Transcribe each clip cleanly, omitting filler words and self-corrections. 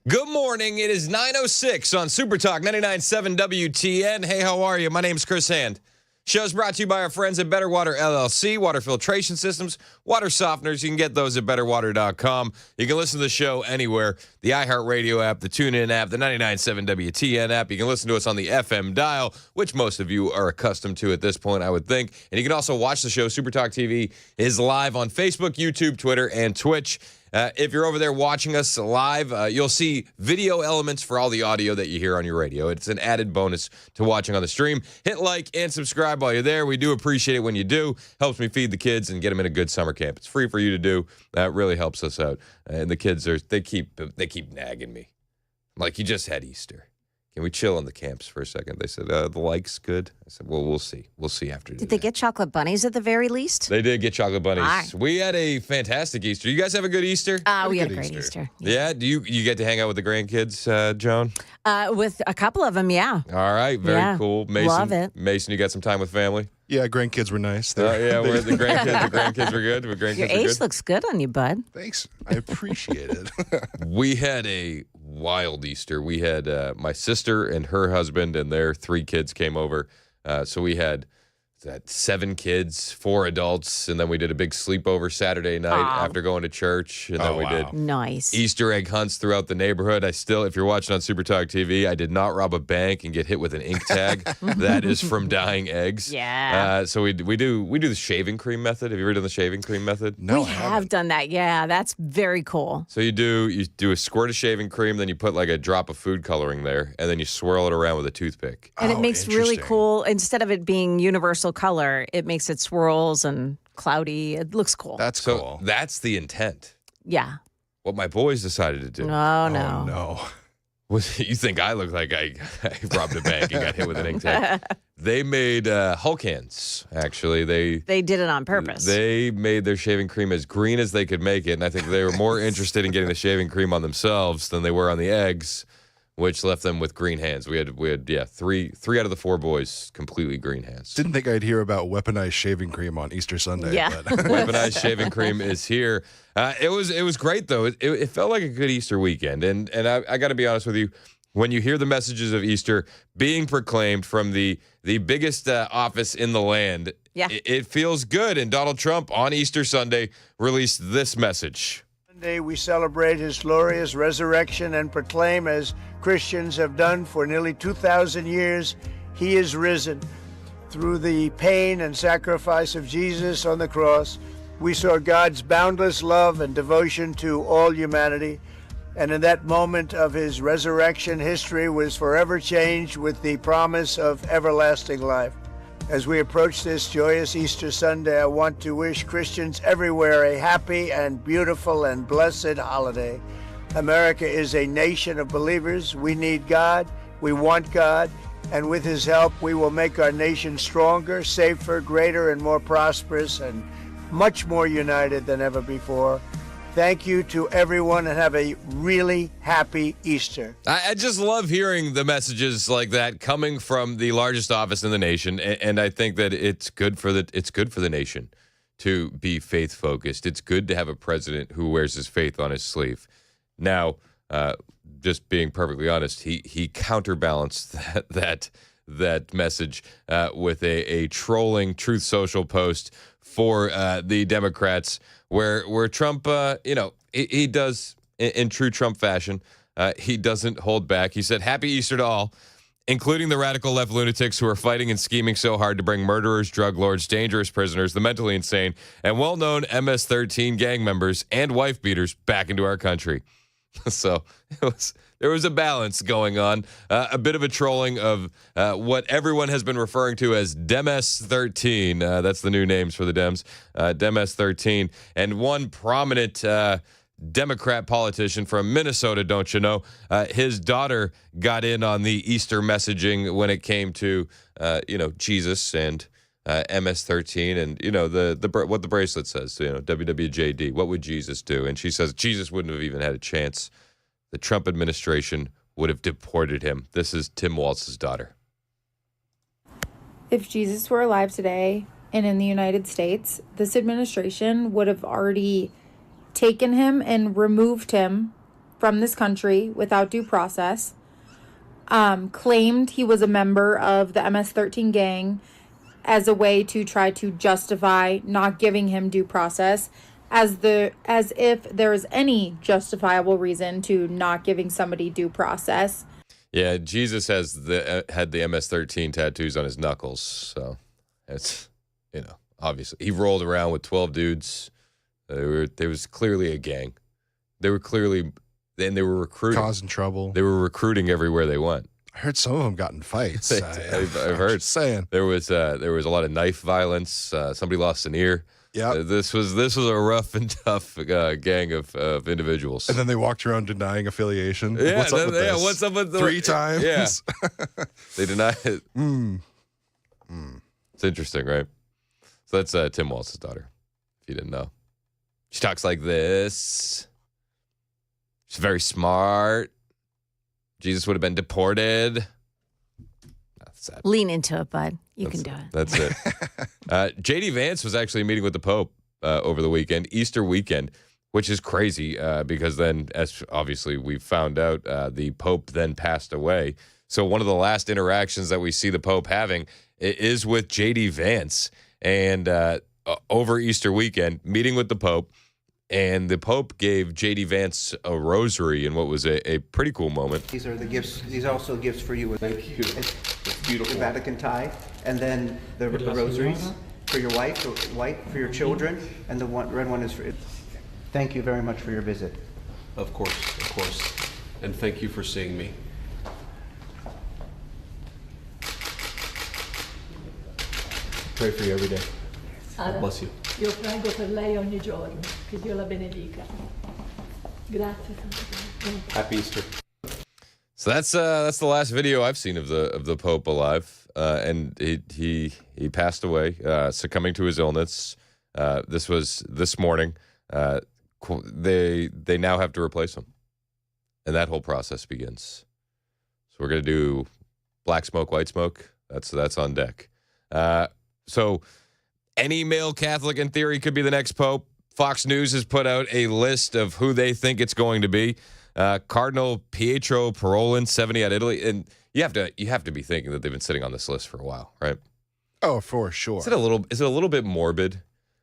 Good morning. It is 9:06 on Super Talk 99.7 WTN. Hey, how are you? My name's Chris Hand. Show's brought to you by our friends at Better Water LLC, water filtration systems, water softeners. You can get those at betterwater.com. You can listen to the show anywhere. The iHeartRadio app, the TuneIn app, the 99.7 WTN app. You can listen to us on the FM dial, which most of you are accustomed to at this point, I would think. And you can also watch the show. Super Talk TV is live on Facebook, YouTube, Twitter, and Twitch. If you're over there watching us live, you'll see video elements for all the audio that you hear on your radio. It's an added bonus to watching on the stream. Hit like and subscribe while you're there. We do appreciate it when you do. Helps me feed the kids and get them in a good summer camp. It's free for you to do. That really helps us out. And the kids they keep nagging me. I'm like, you just had Easter. Can we chill in the camps for a second? They said, the like's good. I said, well, we'll see. We'll see after today. Did they get chocolate bunnies at the very least? They did get chocolate bunnies. Right. We had a fantastic Easter. You guys have a good Easter? We had a great Easter. Yeah. Do you get to hang out with the grandkids, Joan? With a couple of them, yeah. All right. Very cool. Mason, love it. Mason, you got some time with family? Yeah, grandkids were nice. The grandkids were good. Your age looks good on you, bud. Thanks. I appreciate it. We had a wild Easter. We had my sister and her husband and their 3 kids came over. So we had 7 kids, 4 adults, and then we did a big sleepover Saturday night after going to church. And then we did nice Easter egg hunts throughout the neighborhood. If you're watching on Super Talk TV, I did not rob a bank and get hit with an ink tag. That is from dying eggs. Yeah. So we do the shaving cream method. Have you ever done the shaving cream method? No, we have done that. Yeah, that's very cool. So you do a squirt of shaving cream, then you put like a drop of food coloring there, and then you swirl it around with a toothpick. And it makes really cool, instead of it being universal color, it makes it swirls and cloudy. It looks cool. That's cool. That's the intent. Yeah. What my boys decided to do. Oh, no. Oh, no. Was, you think I look like I robbed a bank and got hit with an ink tag? They made Hulk hands, actually. They did it on purpose. They made their shaving cream as green as they could make it, and I think they were more interested in getting the shaving cream on themselves than they were on the eggs, which left them with green hands. We had three out of the 4 boys completely green hands. Didn't think I'd hear about weaponized shaving cream on Easter Sunday. Yeah. But Weaponized shaving cream is here. It was great though. It felt like a good Easter weekend, and I got to be honest with you. When you hear the messages of Easter being proclaimed from the biggest office in the land, it feels good. And Donald Trump on Easter Sunday released this message. Sunday we celebrate his glorious resurrection and proclaim, as Christians have done for nearly 2,000 years, he is risen. Through the pain and sacrifice of Jesus on the cross, we saw God's boundless love and devotion to all humanity. And in that moment of his resurrection, history was forever changed with the promise of everlasting life. As we approach this joyous Easter Sunday, I want to wish Christians everywhere a happy and beautiful and blessed holiday. America is a nation of believers. We need God. We want God. And with his help, we will make our nation stronger, safer, greater, and more prosperous, and much more united than ever before. Thank you to everyone, and have a really happy Easter. I just love hearing the messages like that coming from the largest office in the nation, and I think that it's good for the nation to be faith focused. It's good to have a president who wears his faith on his sleeve. Now, just being perfectly honest, he counterbalanced that message with a trolling Truth Social post for the Democrats, where Trump, he does in true Trump fashion. He doesn't hold back. He said, "Happy Easter to all, including the radical left lunatics who are fighting and scheming so hard to bring murderers, drug lords, dangerous prisoners, the mentally insane, and well-known MS-13 gang members and wife beaters back into our country." So there was a balance going on, a bit of a trolling of what everyone has been referring to as Dems-13. That's the new names for the Dems, Dems-13. And one prominent Democrat politician from Minnesota, don't you know, his daughter got in on the Easter messaging when it came to, Jesus and MS-13 and, what the bracelet says, WWJD. What would Jesus do? And she says Jesus wouldn't have even had a chance. The Trump administration would have deported him. This is Tim Walz's daughter. If Jesus were alive today and in the United States, this administration would have already taken him and removed him from this country without due process, claimed he was a member of the MS-13 gang as a way to try to justify not giving him due process, as if there is any justifiable reason to not giving somebody due process. Yeah, Jesus had the MS-13 tattoos on his knuckles, so it's, obviously he rolled around with 12 dudes. There was clearly a gang. They were recruiting, Causing trouble. They were recruiting everywhere they went. I heard some of them got in fights. I've heard. Just saying. There was a lot of knife violence. Somebody lost an ear. Yeah. This was a rough and tough gang of individuals. And then they walked around denying affiliation. Yeah, what's up with this? What's up with 3 times? Yeah, they denied it. It's interesting, right? So that's Tim Walz's daughter. If you didn't know, she talks like this. She's very smart. Jesus would have been deported. That's sad. Lean into it, bud. You can do it. That's it. J.D. Vance was actually meeting with the Pope over the weekend, Easter weekend, which is crazy because then, as obviously we found out, the Pope then passed away. So one of the last interactions that we see the Pope having is with J.D. Vance. And over Easter weekend, meeting with the Pope. And the Pope gave J.D. Vance a rosary in what was a pretty cool moment. These are the gifts. These are also gifts for you. Thank you. It's beautiful. The Vatican tie, and then the rosaries for your wife, the white for your children, and the red one is for. Thank you very much for your visit. Of course, and thank you for seeing me. Pray for you every day. God bless you. Io prego per lei ogni giorno, che Dio la benedica. Grazie. Happy Easter. So that's the last video I've seen of the Pope alive, and he passed away, succumbing to his illness. This was this morning. They now have to replace him, and that whole process begins. So we're gonna do black smoke, white smoke. That's on deck. So. Any male Catholic, in theory, could be the next pope. Fox News has put out a list of who they think it's going to be. Cardinal Pietro Parolin, 70 out of Italy. And you have to be thinking that they've been sitting on this list for a while, right? Oh, for sure. Is it a little bit morbid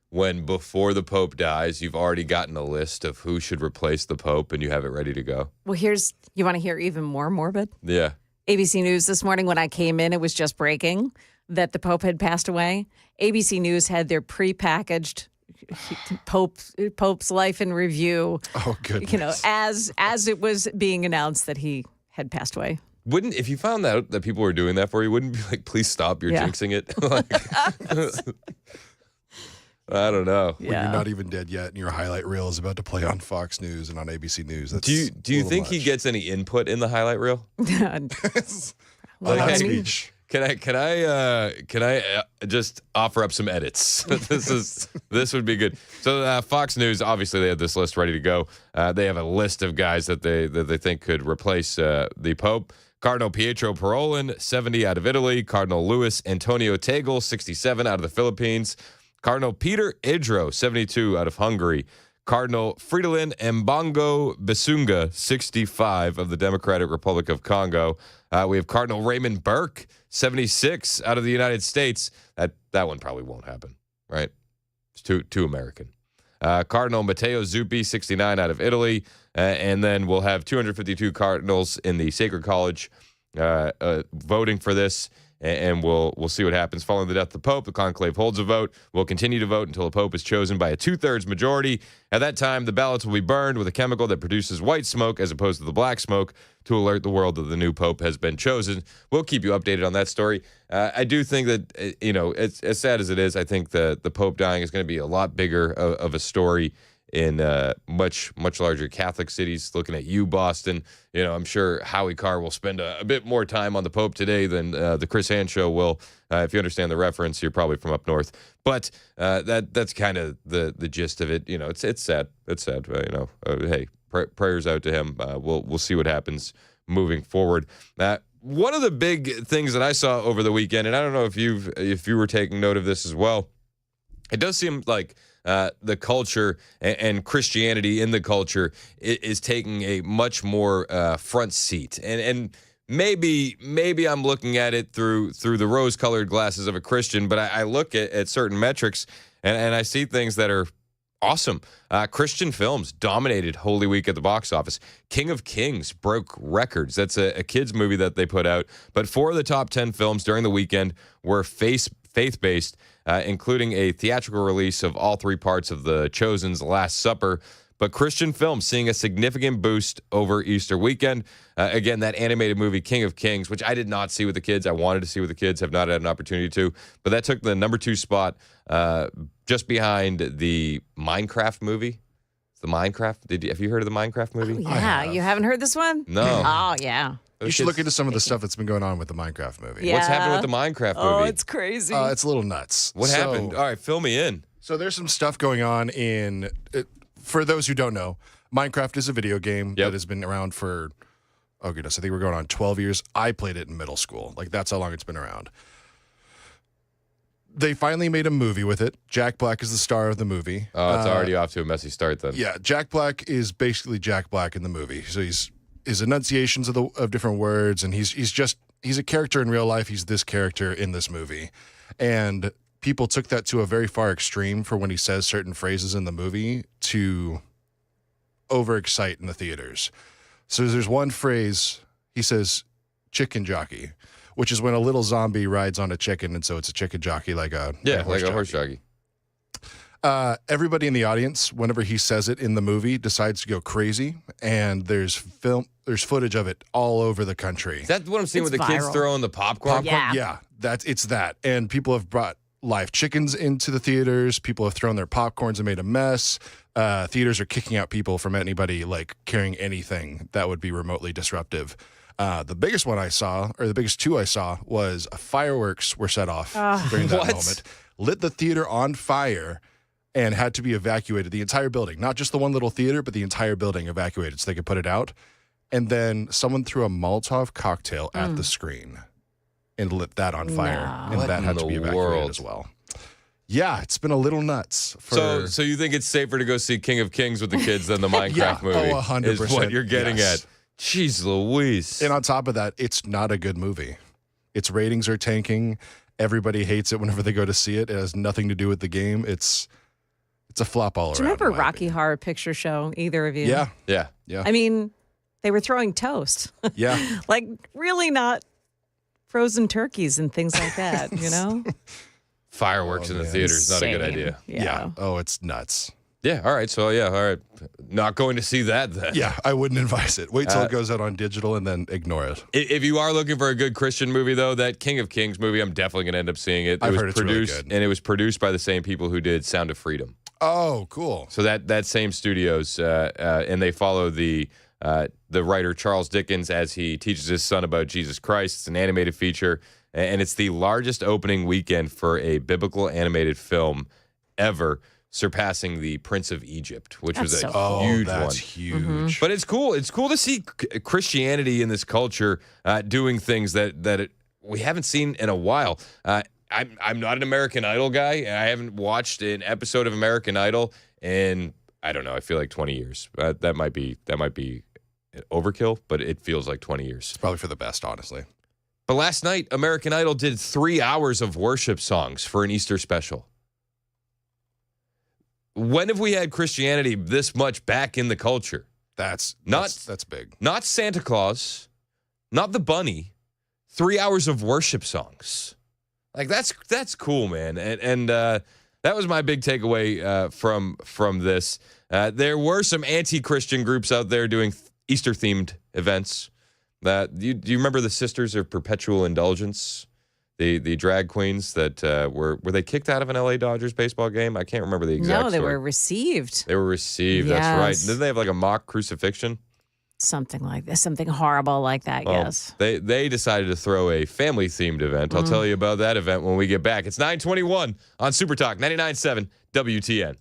when before the Pope dies, you've already gotten a list of who should replace the Pope and you have it ready to go? Well, you want to hear even more morbid? Yeah. ABC News this morning when I came in, it was just breaking that the Pope had passed away. ABC News had their prepackaged Pope's life in review. Oh, goodness. As it was being announced that he had passed away. Wouldn't, if you found out that people were doing that for you, wouldn't you be like, please stop, you're jinxing it? I don't know. When you're not even dead yet and your highlight reel is about to play on Fox News and on ABC News. That's do you think he gets any input in the highlight reel? Like speech. Can I just offer up some edits? This would be good. So Fox News, obviously they have this list ready to go. They have a list of guys that they think could replace the Pope. Cardinal Pietro Parolin, 70 out of Italy. Cardinal Luis Antonio Tegel, 67 out of the Philippines. Cardinal Peter Idro, 72 out of Hungary. Cardinal Fridolin Mbongo Bisunga, 65 of the Democratic Republic of Congo. We have Cardinal Raymond Burke, 76 out of the United States. That one probably won't happen, right? It's too American. Cardinal Matteo Zuppi, 69 out of Italy. And then we'll have 252 cardinals in the Sacred College voting for this. And we'll see what happens. Following the death of the Pope, the conclave holds a vote. We'll continue to vote until the Pope is chosen by a 2/3 majority. At that time, the ballots will be burned with a chemical that produces white smoke as opposed to the black smoke to alert the world that the new Pope has been chosen. We'll keep you updated on that story. I do think that, it's as sad as it is, I think the Pope dying is going to be a lot bigger of a story in much larger Catholic cities. Looking at you, Boston, I'm sure Howie Carr will spend a bit more time on the Pope today than the Chris Hand show will. If you understand the reference, you're probably from up north. But that's kind of the gist of it. It's sad. It's sad. Hey, prayers out to him. We'll see what happens moving forward. One of the big things that I saw over the weekend, and I don't know if you were taking note of this as well. It does seem like the culture and Christianity in the culture is taking a much more front seat. And maybe I'm looking at it through the rose-colored glasses of a Christian, but I look at certain metrics and I see things that are awesome. Christian films dominated Holy Week at the box office. King of Kings broke records. That's a kids movie that they put out. But 4 of the top 10 films during the weekend were faith-based, including a theatrical release of all 3 parts of The Chosen's Last Supper. But Christian films seeing a significant boost over Easter weekend. Again, that animated movie, King of Kings, which I did not see with the kids. I wanted to see with the kids, have not had an opportunity to. But that took the number 2 spot just behind the Minecraft movie. The Minecraft? Have you heard of the Minecraft movie? Oh, yeah. You haven't heard this one? No. Oh, yeah. You should look into some of the stuff that's been going on with the Minecraft movie. Yeah. What's happening with the Minecraft movie? Oh, it's crazy. It's a little nuts. What happened? All right, fill me in. So there's some stuff going on for those who don't know, Minecraft is a video game that has been around for, oh goodness, I think we're going on 12 years. I played it in middle school. Like, that's how long it's been around. They finally made a movie with it. Jack Black is the star of the movie. Oh, it's already off to a messy start then. Yeah, Jack Black is basically Jack Black in the movie. So his enunciations of different words, and he's a character in real life. He's this character in this movie. And people took that to a very far extreme for when he says certain phrases in the movie to overexcite in the theaters. So there's one phrase, he says, chicken jockey, which is when a little zombie rides on a chicken, and so it's a chicken jockey like a horse jockey. Everybody in the audience, whenever he says it in the movie, decides to go crazy, and there's footage of it all over the country. Is that what I'm seeing with the kids viral. throwing the popcorn? Yeah. It's that. And people have brought live chickens into the theaters. People have thrown their popcorns and made a mess. Theaters are kicking out people from anybody like carrying anything that would be remotely disruptive. The biggest one I saw, or the biggest 2 I saw, was fireworks were set off during that moment. Lit the theater on fire and had to be evacuated. The entire building, not just the one little theater, but the entire building evacuated so they could put it out. And then someone threw a Molotov cocktail at the screen and lit that on fire. And What that had in to be the evacuated world? as well. Yeah, it's been a little nuts. So you think it's safer to go see King of Kings with the kids than the Minecraft movie? 100%. Is what you're getting at. Jeez Louise. And on top of that, it's not a good movie. Its ratings are tanking. Everybody hates it whenever they go to see it. It has nothing to do with the game. It's a flop all around. Do you remember in my Rocky opinion. Horror Picture Show? Either of you? Yeah. Yeah. I mean, they were throwing toast. Yeah. Like, really not frozen turkeys and things like that, you know? Fireworks in the theater is not a good Insane. idea. Yeah. Oh, it's nuts. Yeah. All right. So, all right. Not going to see that then. Yeah, I wouldn't advise it. Wait till it goes out on digital and then ignore it. If you are looking for a good Christian movie, though, that King of Kings movie, I'm definitely going to end up seeing it. I've was heard it's really produced, good. and it was produced by the same people who did Sound of Freedom. Oh, cool. So that same studios, and they follow the writer Charles Dickens as he teaches his son about Jesus Christ. It's an animated feature, and it's the largest opening weekend for a biblical animated film ever, surpassing the Prince of Egypt, which was a huge that's one. huge. But it's cool. It's cool to see Christianity in this culture doing things that we haven't seen in a while. I'm not an American Idol guy. I haven't watched an episode of American Idol in, I don't know, I feel like 20 years. That might be overkill, but it feels like 20 years. It's probably for the best, honestly. But last night, American Idol did 3 hours of worship songs for an Easter special. When have we had Christianity this much back in the culture? That's big. Not Santa Claus, not the bunny, 3 hours of worship songs. Like that's cool, man. And that was my big takeaway from this. There were some anti-Christian groups out there doing Easter-themed events. Do you remember the Sisters of Perpetual Indulgence? The drag queens that were they kicked out of an LA Dodgers baseball game? I can't remember the exact No, they story. were received. They were received. That's right. Yes. Didn't they have like a mock crucifixion? Something like this, something horrible like that, yes. They decided to throw a family-themed event. I'll tell you about that event when we get back. It's 9:21 on Super Talk 99.7 WTN.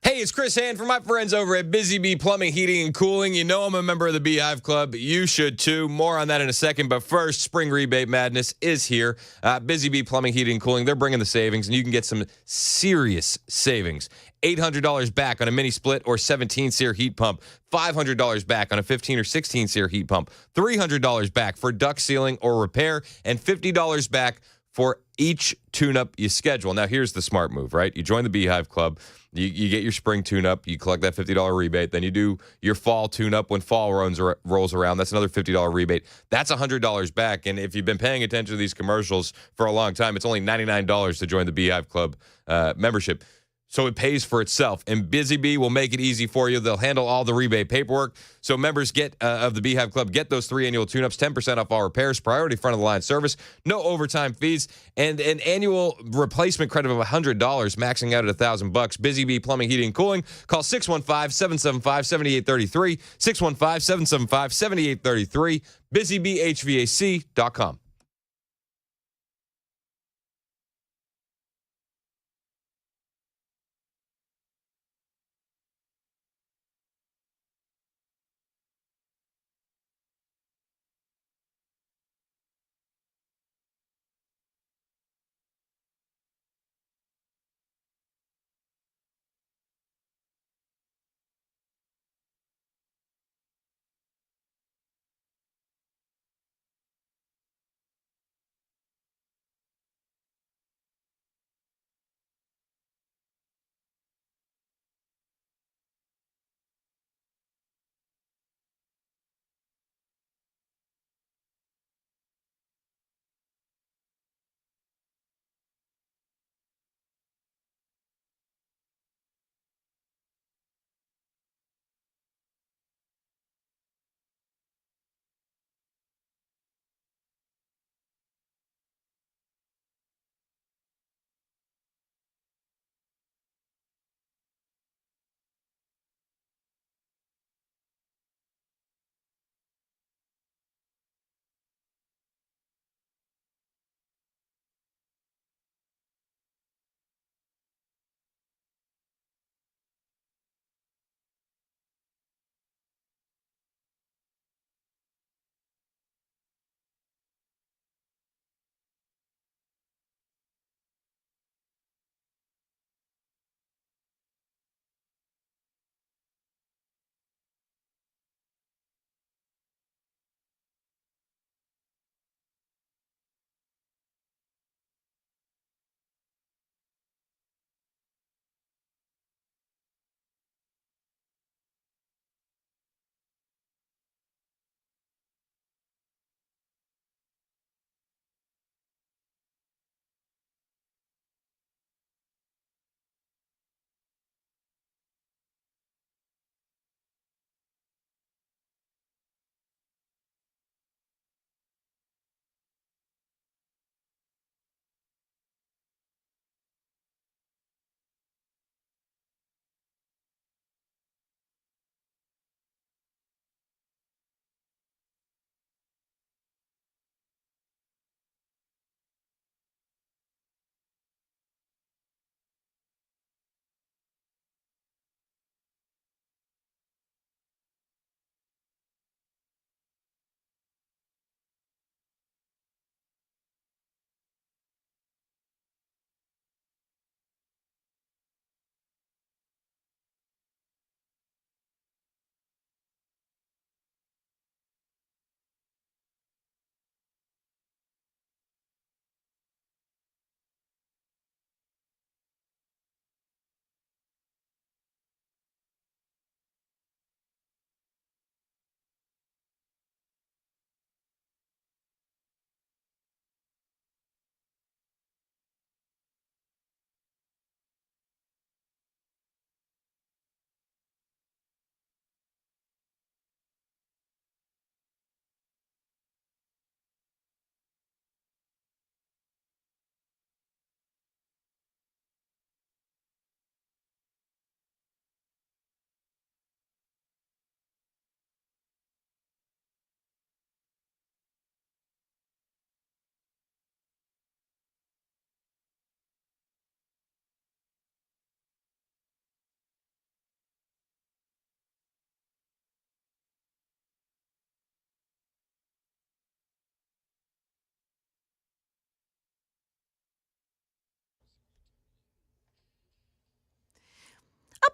Hey, it's Chris Hand from my friends over at Busy Bee Plumbing, Heating, and Cooling. You know I'm a member of the Beehive Club. You should too. More on that in a second. But first, spring rebate madness is here. Busy Bee Plumbing, Heating, and Cooling, they're bringing the savings, and you can get some serious savings. $800 back on a mini split or 17-SEER heat pump. $500 back on a 15 or 16-SEER heat pump. $300 back for duct sealing or repair. And $50 back for each tune-up you schedule. Now, here's the smart move, right? You join the Beehive Club. You get your spring tune-up. You collect that $50 rebate. Then you do your fall tune-up when fall rolls around. That's another $50 rebate. That's $100 back. And if you've been paying attention to these commercials for a long time, it's only $99 to join the Beehive Club membership. So it pays for itself. And Busy Bee will make it easy for you. They'll handle all the rebate paperwork. So members of the Beehive Club get those 3 annual tune-ups, 10% off all repairs, priority front-of-the-line service, no overtime fees, and an annual replacement credit of $100, maxing out at $1,000. Busy Bee Plumbing, Heating, and Cooling. Call 615-775-7833, 615-775-7833, busybeehvac.com.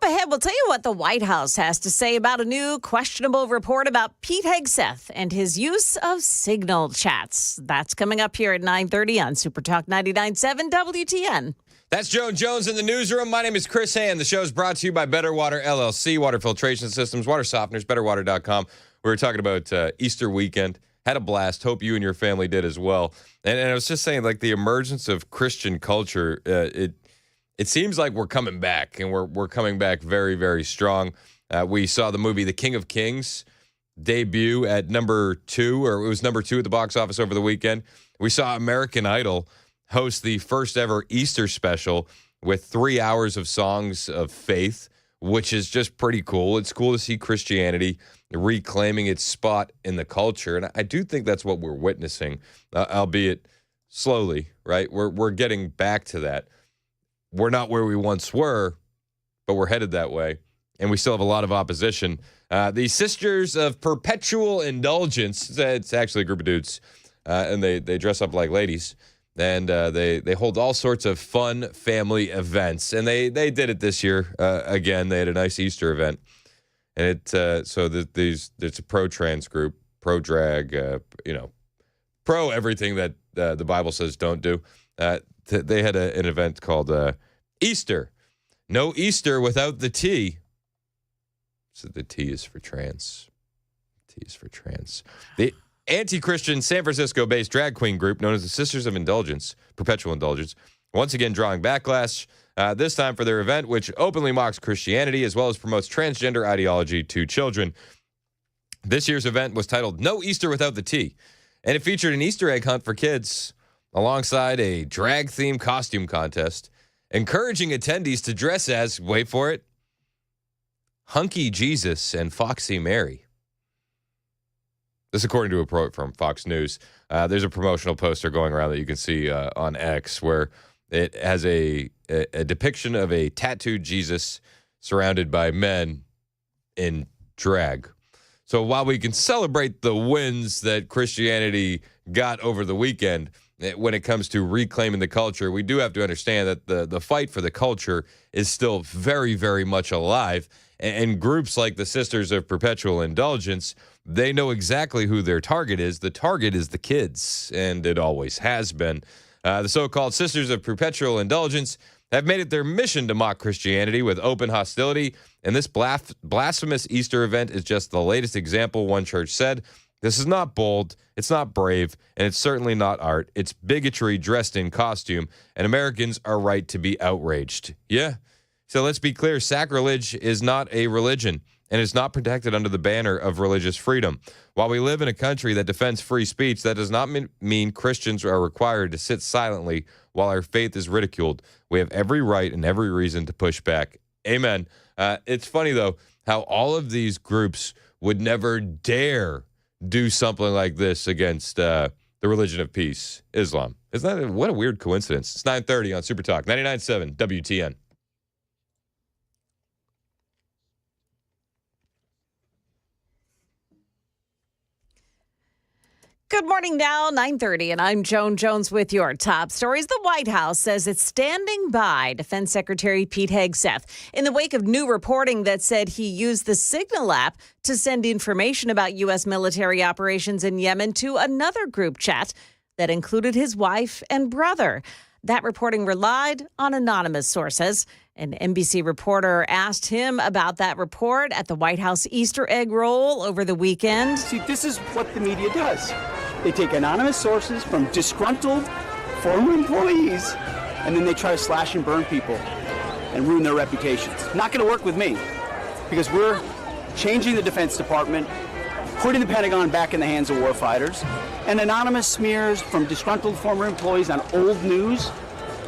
Up ahead, we'll tell you what the White House has to say about a new questionable report about Pete Hegseth and his use of signal chats. That's coming up here at 9:30 on Super Talk 99.7 WTN. That's Joan Jones in the newsroom. My name is Chris Hand. The show is brought to you by Better Water LLC, water filtration systems, water softeners, betterwater.com. We were talking about Easter weekend. Had a blast. Hope you and your family did as well. And I was just saying, like, the emergence of Christian culture, it seems like we're coming back, and we're coming back very, very strong. We saw the movie The King of Kings debut at number 2, or it was number 2 at the box office over the weekend. We saw American Idol host the first ever Easter special with 3 hours of songs of faith, which is just pretty cool. It's cool to see Christianity reclaiming its spot in the culture. And I do think that's what we're witnessing, albeit slowly, right? We're getting back to that. We're not where we once were, but we're headed that way. And we still have a lot of opposition. The Sisters of Perpetual Indulgence, it's actually a group of dudes, and they dress up like ladies. And they hold all sorts of fun family events. And they did it this year. Again, they had a nice Easter event. And it's a pro-trans group, pro-drag, pro everything that the Bible says don't do. They had an event called Easter. No Easter without the T. So the T is for trans. T is for trans. The anti-Christian San Francisco-based drag queen group known as the Sisters of Indulgence, Perpetual Indulgence, once again drawing backlash, this time for their event, which openly mocks Christianity as well as promotes transgender ideology to children. This year's event was titled No Easter Without the T, and it featured an Easter egg hunt for kids alongside a drag-themed costume contest, encouraging attendees to dress as, wait for it, Hunky Jesus and Foxy Mary. This according to a report from Fox News. There's a promotional poster going around that you can see on X where it has a depiction of a tattooed Jesus surrounded by men in drag. So while we can celebrate the wins that Christianity got over the weekend, when it comes to reclaiming the culture, we do have to understand that the fight for the culture is still very, very much alive. And groups like the Sisters of Perpetual Indulgence, they know exactly who their target is. The target is the kids, and it always has been. The so-called Sisters of Perpetual Indulgence have made it their mission to mock Christianity with open hostility, and this blasphemous Easter event is just the latest example, one church said. This is not bold, it's not brave, and it's certainly not art. It's bigotry dressed in costume, and Americans are right to be outraged. Yeah. So let's be clear, sacrilege is not a religion, and it's not protected under the banner of religious freedom. While we live in a country that defends free speech, that does not mean Christians are required to sit silently while our faith is ridiculed. We have every right and every reason to push back. Amen. It's funny, though, how all of these groups would never dare do something like this against the religion of peace, Islam. Isn't that what a weird coincidence? It's 9:30 on Super Talk 99.7 WTN. Good morning now, 9:30, and I'm Joan Jones with your top stories. The White House says it's standing by Defense Secretary Pete Hegseth in the wake of new reporting that said he used the Signal app to send information about U.S. military operations in Yemen to another group chat that included his wife and brother. That reporting relied on anonymous sources. An NBC reporter asked him about that report at the White House Easter egg roll over the weekend. See, this is what the media does. They take anonymous sources from disgruntled former employees, and then they try to slash and burn people and ruin their reputations. Not going to work with me, because we're changing the Defense Department, putting the Pentagon back in the hands of warfighters, and anonymous smears from disgruntled former employees on old news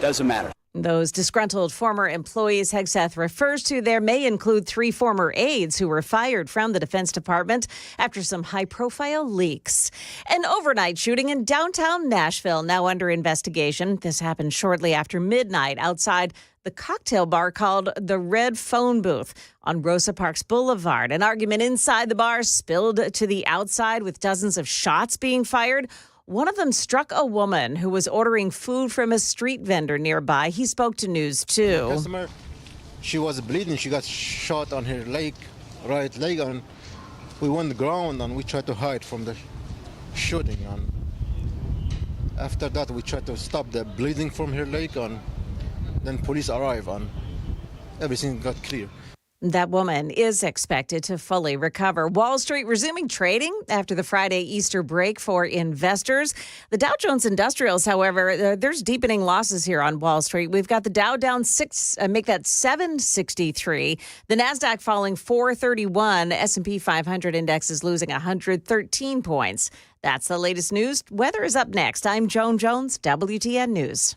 doesn't matter. Those disgruntled former employees Hegseth refers to there may include 3 former aides who were fired from the Defense Department after some high-profile leaks. An overnight shooting in downtown Nashville now under investigation. This happened shortly after midnight outside the cocktail bar called the Red Phone Booth on Rosa Parks Boulevard. An argument inside the bar spilled to the outside with dozens of shots being fired. One of them struck a woman who was ordering food from a street vendor nearby. He spoke to News 2. Customer, She was bleeding. She got shot on her leg, right leg, and we went ground and we tried to hide from the shooting. And after that, we tried to stop the bleeding from her leg, and then police arrived and everything got clear. That woman is expected to fully recover. Wall Street resuming trading after the Friday Easter break for investors. The Dow Jones Industrials, however, there's deepening losses here on Wall Street. We've got the Dow down 763. The Nasdaq falling 431. S&P 500 index is losing 113 points. That's the latest news. Weather is up next. I'm Joan Jones, WTN News.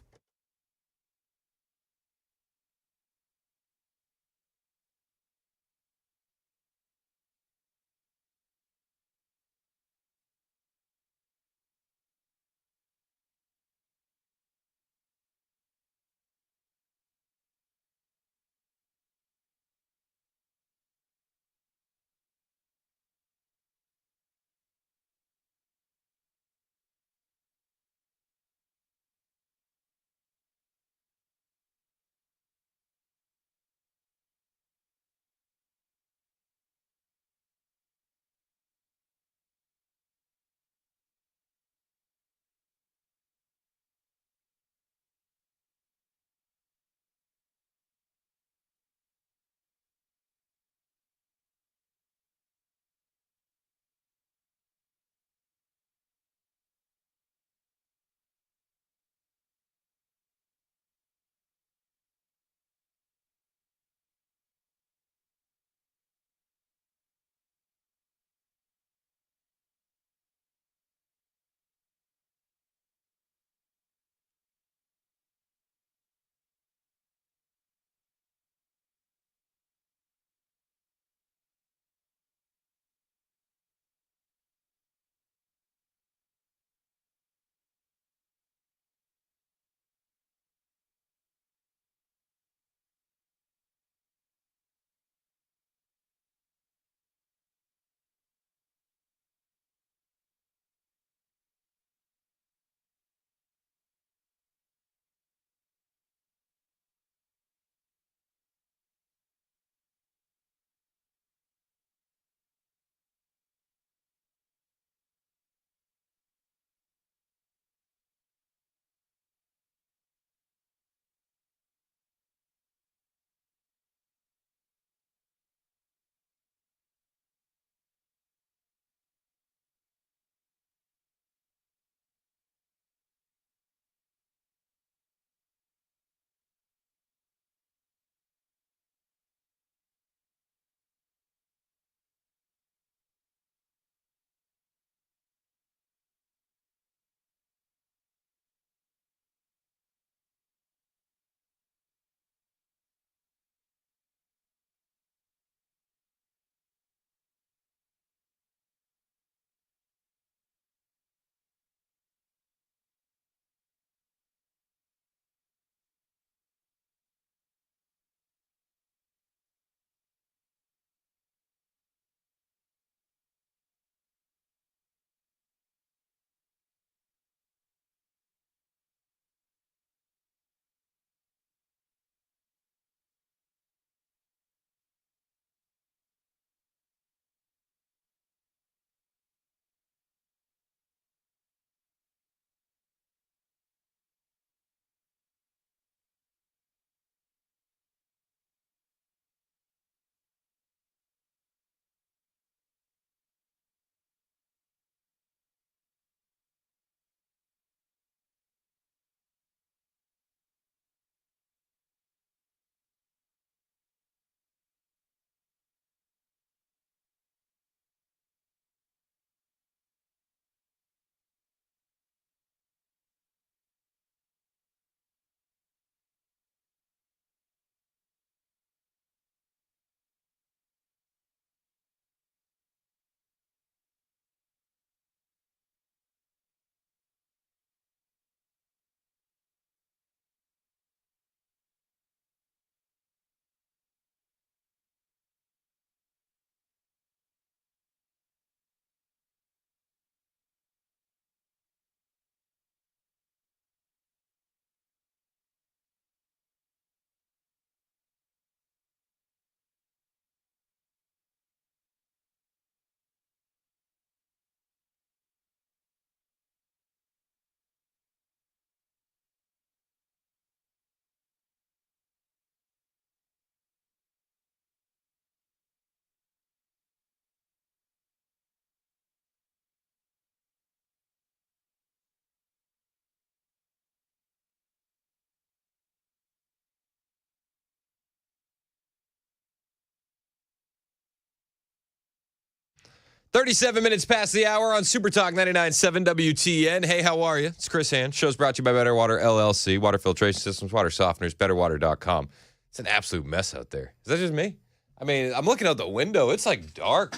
37 minutes past the hour on Super Talk 99.7 WTN. Hey, how are you? It's Chris Hand. Show's brought to you by Better Water LLC, water filtration systems, water softeners, betterwater.com. It's an absolute mess out there. Is that just me? I mean, I'm looking out the window. It's like dark.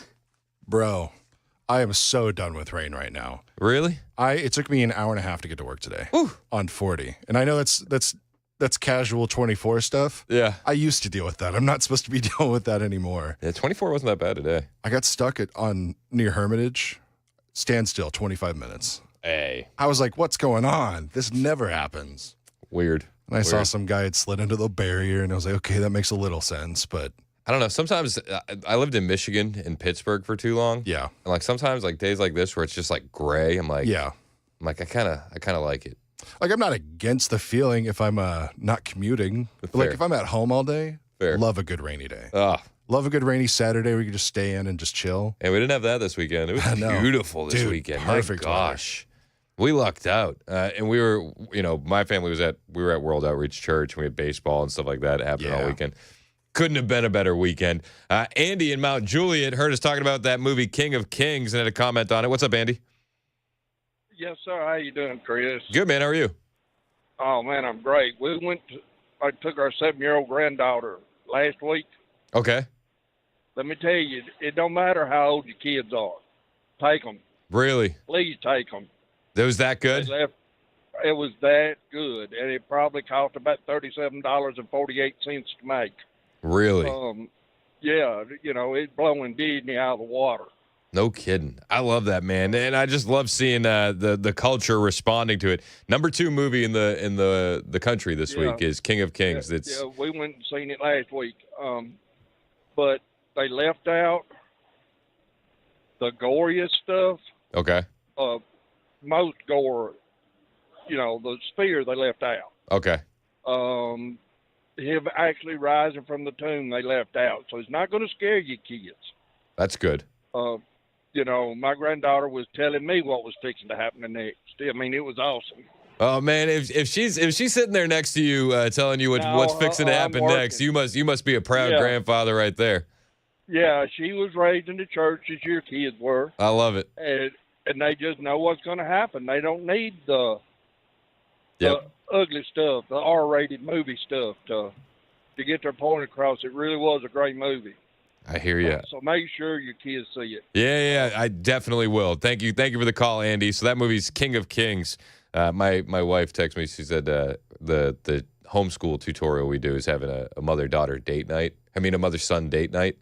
Bro, I am so done with rain right now. Really? It took me an hour and a half to get to work today. Whew. On 40. And I know that's casual 24 stuff. Yeah. I used to deal with that. I'm not supposed to be dealing with that anymore. Yeah, 24 wasn't that bad today. I got stuck near Hermitage, standstill, 25 minutes. Hey. I was like, what's going on? This never happens. Weird. And I saw some guy had slid into the barrier, and I was like, okay, that makes a little sense, but I don't know. Sometimes I lived in Michigan, in Pittsburgh for too long. yeah. And like sometimes like days like this where it's just like gray, I'm like, Yeah. I kind of like it. Like, I'm not against the feeling if I'm not commuting. But Fair. like, if I'm at home all day, Fair. love a good rainy day. Oh, Love a good rainy Saturday where you can just stay in and just chill. and we didn't have that this weekend. It was I know. beautiful this Dude, weekend. perfect My gosh. We lucked out. And we were, my family we were at World Outreach Church, and we had baseball and stuff like that happening all Yeah. weekend. Couldn't have been a better weekend. Andy in Mount Juliet heard us talking about that movie King of Kings and had a comment on it. What's up, Andy? Yes, sir. How you doing, Chris? Good, man. How are you? Oh, man, I'm great. I took our 7-year-old granddaughter last week. Okay. Let me tell you, it don't matter how old your kids are. Take them. Really? Please take them. It was that good? It was that good, and it probably cost about $37.48 to make. Really? Yeah, it's blowing Disney out of the water. No kidding. I love that, man, and I just love seeing the culture responding to it. Number 2 movie in the country this week is King of Kings. Yeah, we went and seen it last week, but they left out the goriest stuff. Okay. Most gore, the spear they left out. Okay. Him actually rising from the tomb they left out, so it's not going to scare you kids. That's good. My granddaughter was telling me what was fixing to happen next. I mean, it was awesome. Oh man, if she's sitting there next to you telling you what's fixing to happen next, you must be a proud grandfather right there. Yeah, she was raised in the church as your kids were. I love it. And they just know what's going to happen. They don't need the ugly stuff, the R-rated movie stuff to get their point across. It really was a great movie. I hear you. So make sure your kids see it. Yeah, I definitely will. Thank you for the call, Andy. So that movie's King of Kings. My wife texted me. She said the homeschool tutorial we do is having a mother-daughter date night. I mean, a mother-son date night.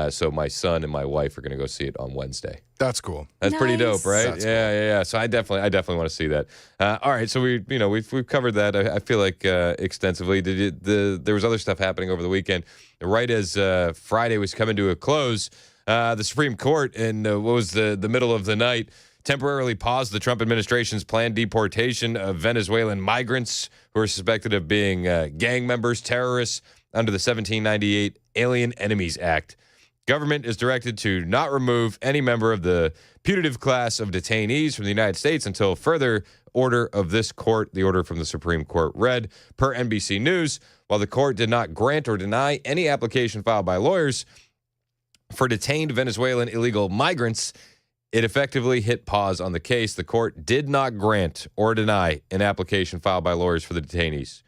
So my son and my wife are going to go see it on Wednesday. That's cool. That's pretty dope, right? That's Yeah. So I definitely want to see that. All right, so we've covered that. I feel like extensively. There was other stuff happening over the weekend. Right as Friday was coming to a close, the Supreme Court in what was the middle of the night temporarily paused the Trump administration's planned deportation of Venezuelan migrants who are suspected of being gang members, terrorists under the 1798 Alien Enemies Act. Government is directed to not remove any member of the putative class of detainees from the United States until further order of this court. The order from the Supreme Court read, per NBC News, while the court did not grant or deny any application filed by lawyers for detained Venezuelan illegal migrants, it effectively hit pause on the case. The court did not grant or deny an application filed by lawyers for the detainees,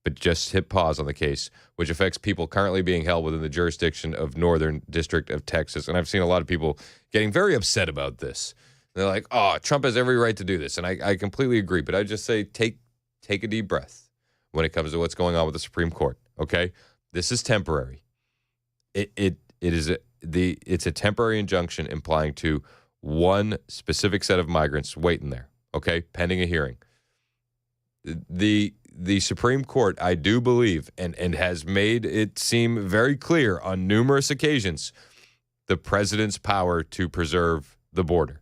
but just hit pause on the case, which affects people currently being held within the jurisdiction of Northern District of Texas. And I've seen a lot of people getting very upset about this. They're like, oh, Trump has every right to do this. And I completely agree. But I just say take a deep breath when it comes to what's going on with the Supreme Court, okay? This is temporary. It's a temporary injunction implying to one specific set of migrants waiting there, okay, pending a hearing. The Supreme Court, I do believe, and has made it seem very clear on numerous occasions, the president's power to preserve the border.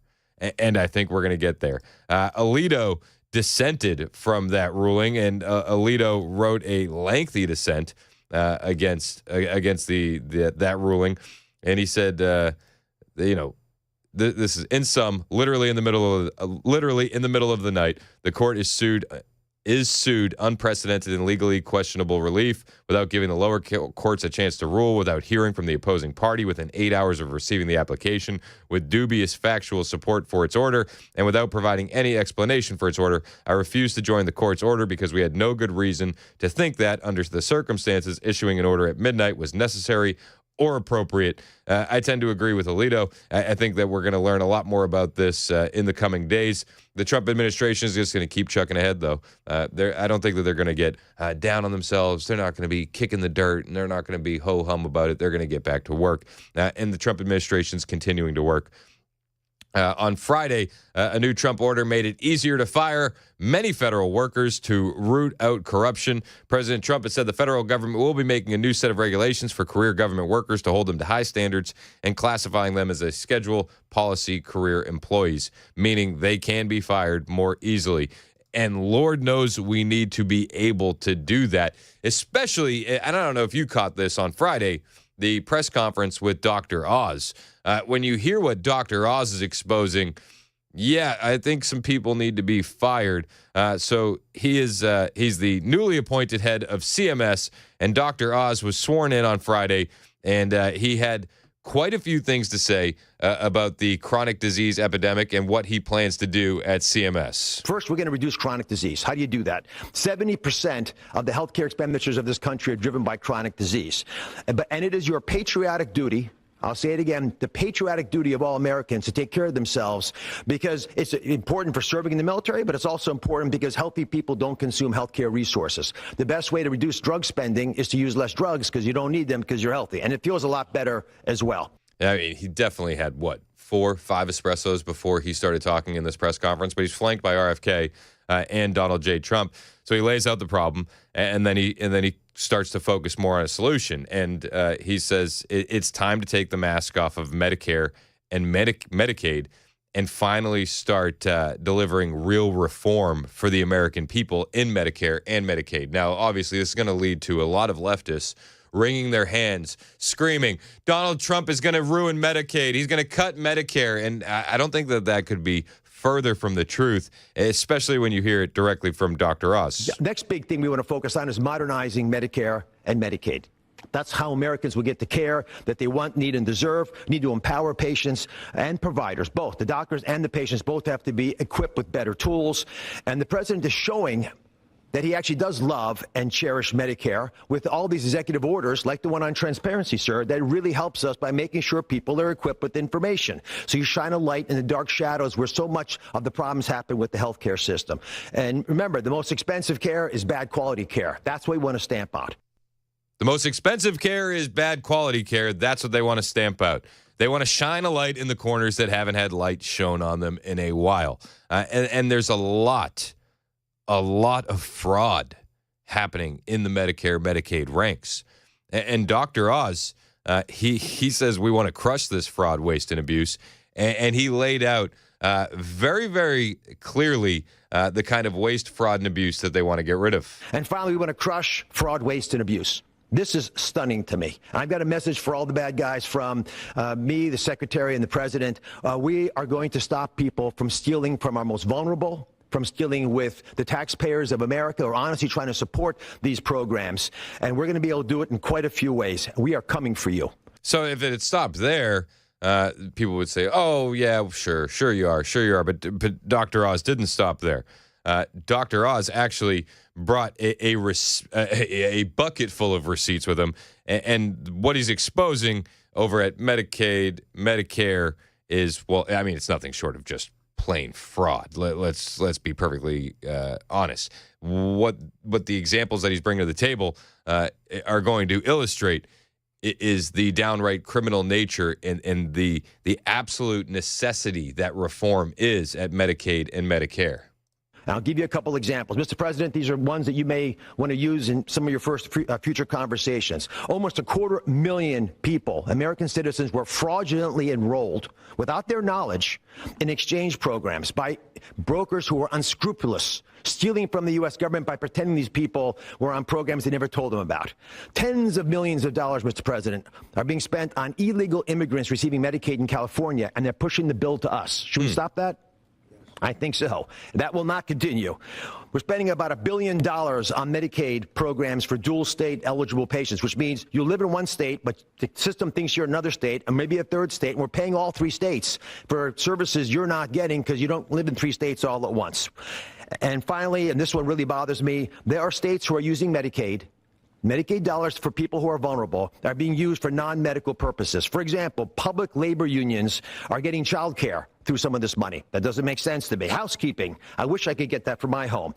And I think we're going to get there. Alito dissented from that ruling, and Alito wrote a lengthy dissent against that ruling. And he said, this is in sum, literally in the middle of the night, the court is sued is sued unprecedented and legally questionable relief without giving the lower courts a chance to rule, without hearing from the opposing party within 8 hours of receiving the application, with dubious factual support for its order, and without providing any explanation for its order. I refuse to join the court's order because we had no good reason to think that, under the circumstances, issuing an order at midnight was necessary or appropriate. I tend to agree with Alito. I think that we're going to learn a lot more about this in the coming days. The Trump administration is just going to keep chucking ahead, though. I don't think that they're going to get down on themselves. They're not going to be kicking the dirt, and they're not going to be ho-hum about it. They're going to get back to work. And the Trump administration is continuing to work. On Friday, a new Trump order made it easier to fire many federal workers to root out corruption. President Trump has said the federal government will be making a new set of regulations for career government workers to hold them to high standards and classifying them as a schedule policy career employees, meaning they can be fired more easily. And Lord knows we need to be able to do that, especially, and I don't know if you caught this on Friday, the press conference with Dr. Oz. When you hear what Dr. Oz is exposing, yeah, I think some people need to be fired. So he's the newly appointed head of CMS, and Dr. Oz was sworn in on Friday, and he had quite a few things to say about the chronic disease epidemic and what he plans to do at CMS. First, we're going to reduce chronic disease. How do you do that? 70% of the healthcare expenditures of this country are driven by chronic disease. And it is your patriotic duty, I'll say it again, the patriotic duty of all Americans to take care of themselves, because it's important for serving in the military, but it's also important because healthy people don't consume healthcare resources. The best way to reduce drug spending is to use less drugs because you don't need them because you're healthy. And it feels a lot better as well. I mean, he definitely had, 4, 5 espressos before he started talking in this press conference, but he's flanked by RFK and Donald J. Trump. So he lays out the problem, and then he starts to focus more on a solution. And he says it's time to take the mask off of Medicare and Medicaid and finally start delivering real reform for the American people in Medicare and Medicaid. Now, obviously, this is going to lead to a lot of leftists wringing their hands, screaming, Donald Trump is going to ruin Medicaid. He's going to cut Medicare. And I don't think that could be further from the truth, especially when you hear it directly from Dr. Oz. Next big thing we want to focus on is modernizing Medicare and Medicaid. That's how Americans will get the care that they want, need, and deserve. Need to empower patients and providers, both. The doctors and the patients both have to be equipped with better tools. And the president is showing that he actually does love and cherish Medicare with all these executive orders, like the one on transparency, sir, that really helps us by making sure people are equipped with information. So you shine a light in the dark shadows where so much of the problems happen with the healthcare system. And remember, the most expensive care is bad quality care. That's what we want to stamp out. The most expensive care is bad quality care. That's what they want to stamp out. They want to shine a light in the corners that haven't had light shown on them in a while. And there's a lot of fraud happening in the Medicare, Medicaid ranks. And Dr. Oz, he says we want to crush this fraud, waste, and abuse. And he laid out very, very clearly the kind of waste, fraud, and abuse that they want to get rid of. And finally, we want to crush fraud, waste, and abuse. This is stunning to me. I've got a message for all the bad guys from me, the secretary, and the president. We are going to stop people from stealing from our most vulnerable, from stealing with the taxpayers of America, or honestly trying to support these programs. And we're going to be able to do it in quite a few ways. We are coming for you. So if it had stopped there, people would say, oh, yeah, sure you are. But Dr. Oz didn't stop there. Dr. Oz actually brought a bucket full of receipts with him. And what he's exposing over at Medicaid, Medicare is, well, I mean, it's nothing short of just plain fraud. Let's be perfectly honest. What the examples that he's bringing to the table are going to illustrate is the downright criminal nature and the absolute necessity that reform is at Medicaid and Medicare. I'll give you a couple examples. Mr. President, these are ones that you may want to use in some of your future conversations. Almost 250,000 people, American citizens, were fraudulently enrolled without their knowledge in exchange programs by brokers who were unscrupulous, stealing from the U.S. government by pretending these people were on programs they never told them about. Tens of millions of dollars, Mr. President, are being spent on illegal immigrants receiving Medicaid in California, and they're pushing the bill to us. Should we stop that? I think so. That will not continue. We're spending about $1 billion on Medicaid programs for dual state eligible patients, which means you live in one state, but the system thinks you're in another state, and maybe a third state, and we're paying all 3 states for services you're not getting because you don't live in 3 states all at once. And finally, and this one really bothers me, there are states who are using Medicaid dollars for people who are vulnerable are being used for non-medical purposes. For example, public labor unions are getting child care through some of this money. That doesn't make sense to me. Housekeeping, I wish I could get that for my home.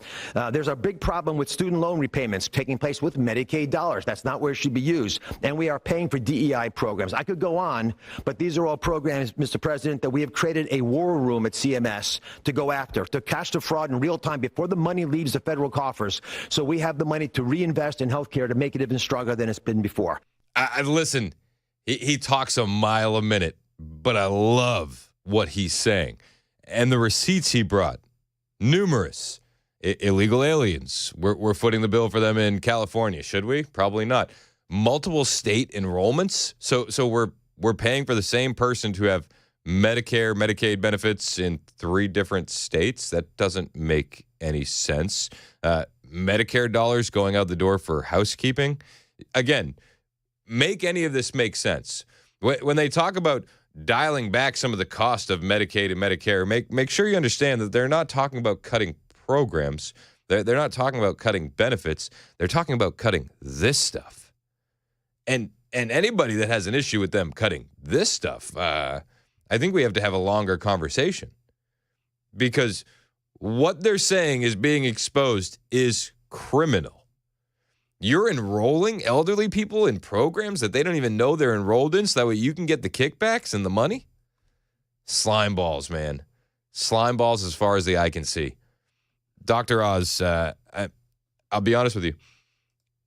There's a big problem with student loan repayments taking place with Medicaid dollars. That's not where it should be used. And we are paying for DEI programs. I could go on, but these are all programs, Mr. President, that we have created a war room at CMS to go after, to catch the fraud in real time before the money leaves the federal coffers. So we have the money to reinvest in health care to make it even stronger than it's been before. Listen, he talks a mile a minute, but I love what he's saying. And the receipts he brought, numerous. Illegal aliens, we're footing the bill for them in California. Should we? Probably not. Multiple state enrollments. So we're paying for the same person to have Medicare, Medicaid benefits in 3 different states. That doesn't make any sense. Medicare dollars going out the door for housekeeping. Again, make any of this make sense. When they talk about dialing back some of the cost of Medicaid and Medicare, make sure you understand that they're not talking about cutting programs. They're not talking about cutting benefits. They're talking about cutting this stuff. And anybody that has an issue with them cutting this stuff, I think we have to have a longer conversation. Because what they're saying is being exposed is criminal. You're enrolling elderly people in programs that they don't even know they're enrolled in so that way you can get the kickbacks and the money? Slime balls, man. Slime balls as far as the eye can see. Dr. Oz, I'll be honest with you.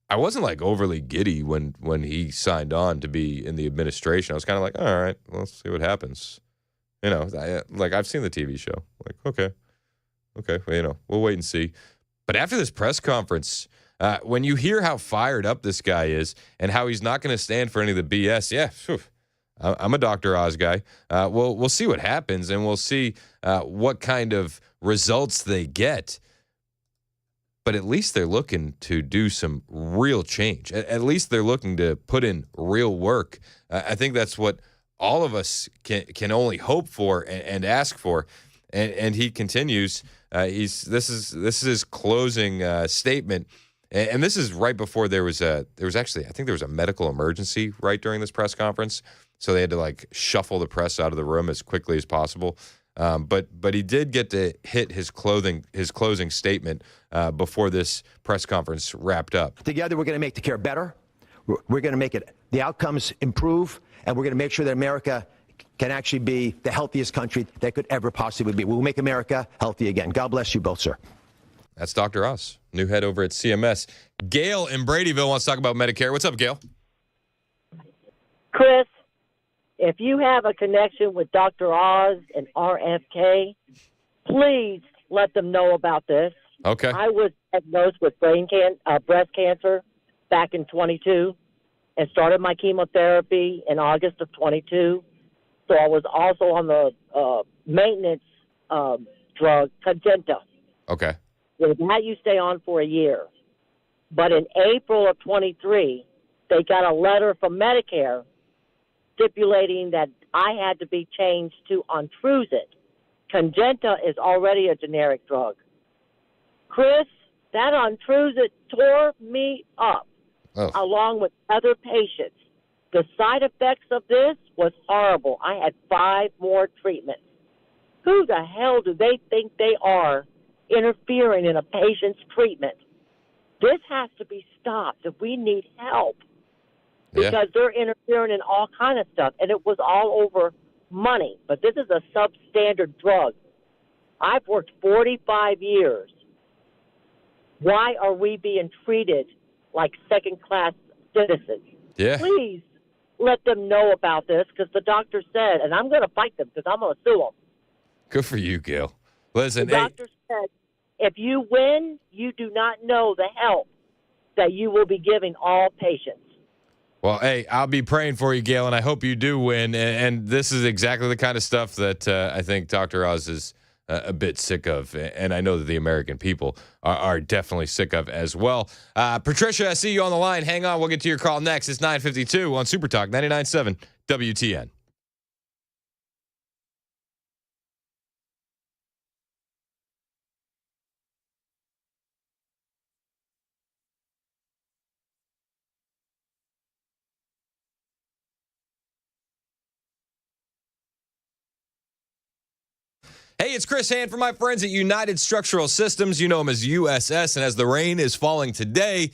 I wasn't like overly giddy when he signed on to be in the administration. I was kind of like, all right, let's see what happens. You know, I've seen the TV show. Like, okay, well, we'll wait and see. But after this press conference, when you hear how fired up this guy is and how he's not going to stand for any of the BS, yeah, I'm a Dr. Oz guy. We'll see what happens, and we'll see what kind of results they get. But at least they're looking to do some real change. At least they're looking to put in real work. I think that's what all of us can only hope for and ask for. And he continues. This is his closing statement. And this is right before there was actually, I think there was a medical emergency right during this press conference. So they had to like shuffle the press out of the room as quickly as possible. But he did get to hit his closing statement before this press conference wrapped up. Together, we're going to make the care better. We're going to make the outcomes improve, and we're going to make sure that America can actually be the healthiest country that could ever possibly be. We'll make America healthy again. God bless you both, sir. That's Dr. Oz, new head over at CMS. Gail in Bradyville wants to talk about Medicare. What's up, Gail? Chris, if you have a connection with Dr. Oz and RFK, please let them know about this. Okay. I was diagnosed with breast cancer back in 22 and started my chemotherapy in August of 22. So I was also on the maintenance drug, Conjenta. Okay. With that, you stay on for a year. But in April of 23, they got a letter from Medicare stipulating that I had to be changed to Ontruzit. Conjenta is already a generic drug. Chris, that Ontruzit tore me up, along with other patients. The side effects of this was horrible. I had 5 more treatments. Who the hell do they think they are interfering in a patient's treatment? This has to be stopped if we need help. Because they're interfering in all kind of stuff, and it was all over money. But this is a substandard drug. I've worked 45 years. Why are we being treated like second-class citizens? Yeah. Please let them know about this, because the doctor said, and I'm going to fight them because I'm going to sue them. Good for you, Gail. Listen, the doctor said, if you win, you do not know the help that you will be giving all patients. Well, hey, I'll be praying for you, Gail, and I hope you do win. And this is exactly the kind of stuff that I think Dr. Oz is a bit sick of, and I know that the American people are definitely sick of as well. Patricia, I see you on the line. Hang on, we'll get to your call next. It's 9:52 on Super Talk 99.7 WTN. Hey, it's Chris Hand from my friends at United Structural Systems. You know them as USS. And as the rain is falling today,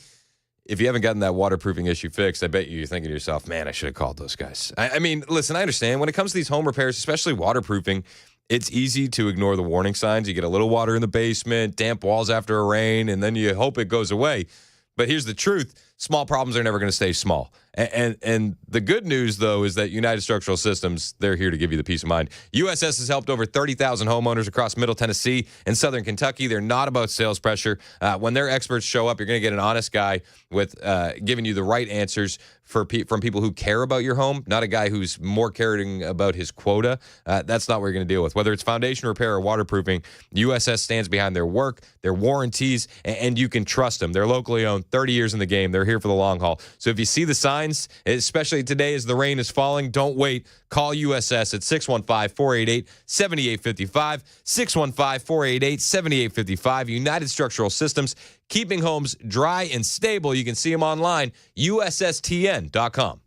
if you haven't gotten that waterproofing issue fixed, I bet you're thinking to yourself, man, I should have called those guys. I mean, listen, I understand. When it comes to these home repairs, especially waterproofing, it's easy to ignore the warning signs. You get a little water in the basement, damp walls after a rain, and then you hope it goes away. But here's the truth. Small problems are never going to stay small. And the good news, though, is that United Structural Systems, they're here to give you the peace of mind. USS has helped over 30,000 homeowners across Middle Tennessee and Southern Kentucky. They're not about sales pressure. When their experts show up, you're going to get an honest guy with giving you the right answers from people who care about your home, not a guy who's more caring about his quota. That's not what you're going to deal with. Whether it's foundation repair or waterproofing, USS stands behind their work, their warranties, and you can trust them. They're locally owned, 30 years in the game. They're here for the long haul. So if you see the signs, especially today as the rain is falling, don't wait. Call USS at 615-488-7855, 615-488-7855. United Structural Systems, keeping homes dry and stable. You can see them online, USSTN.com.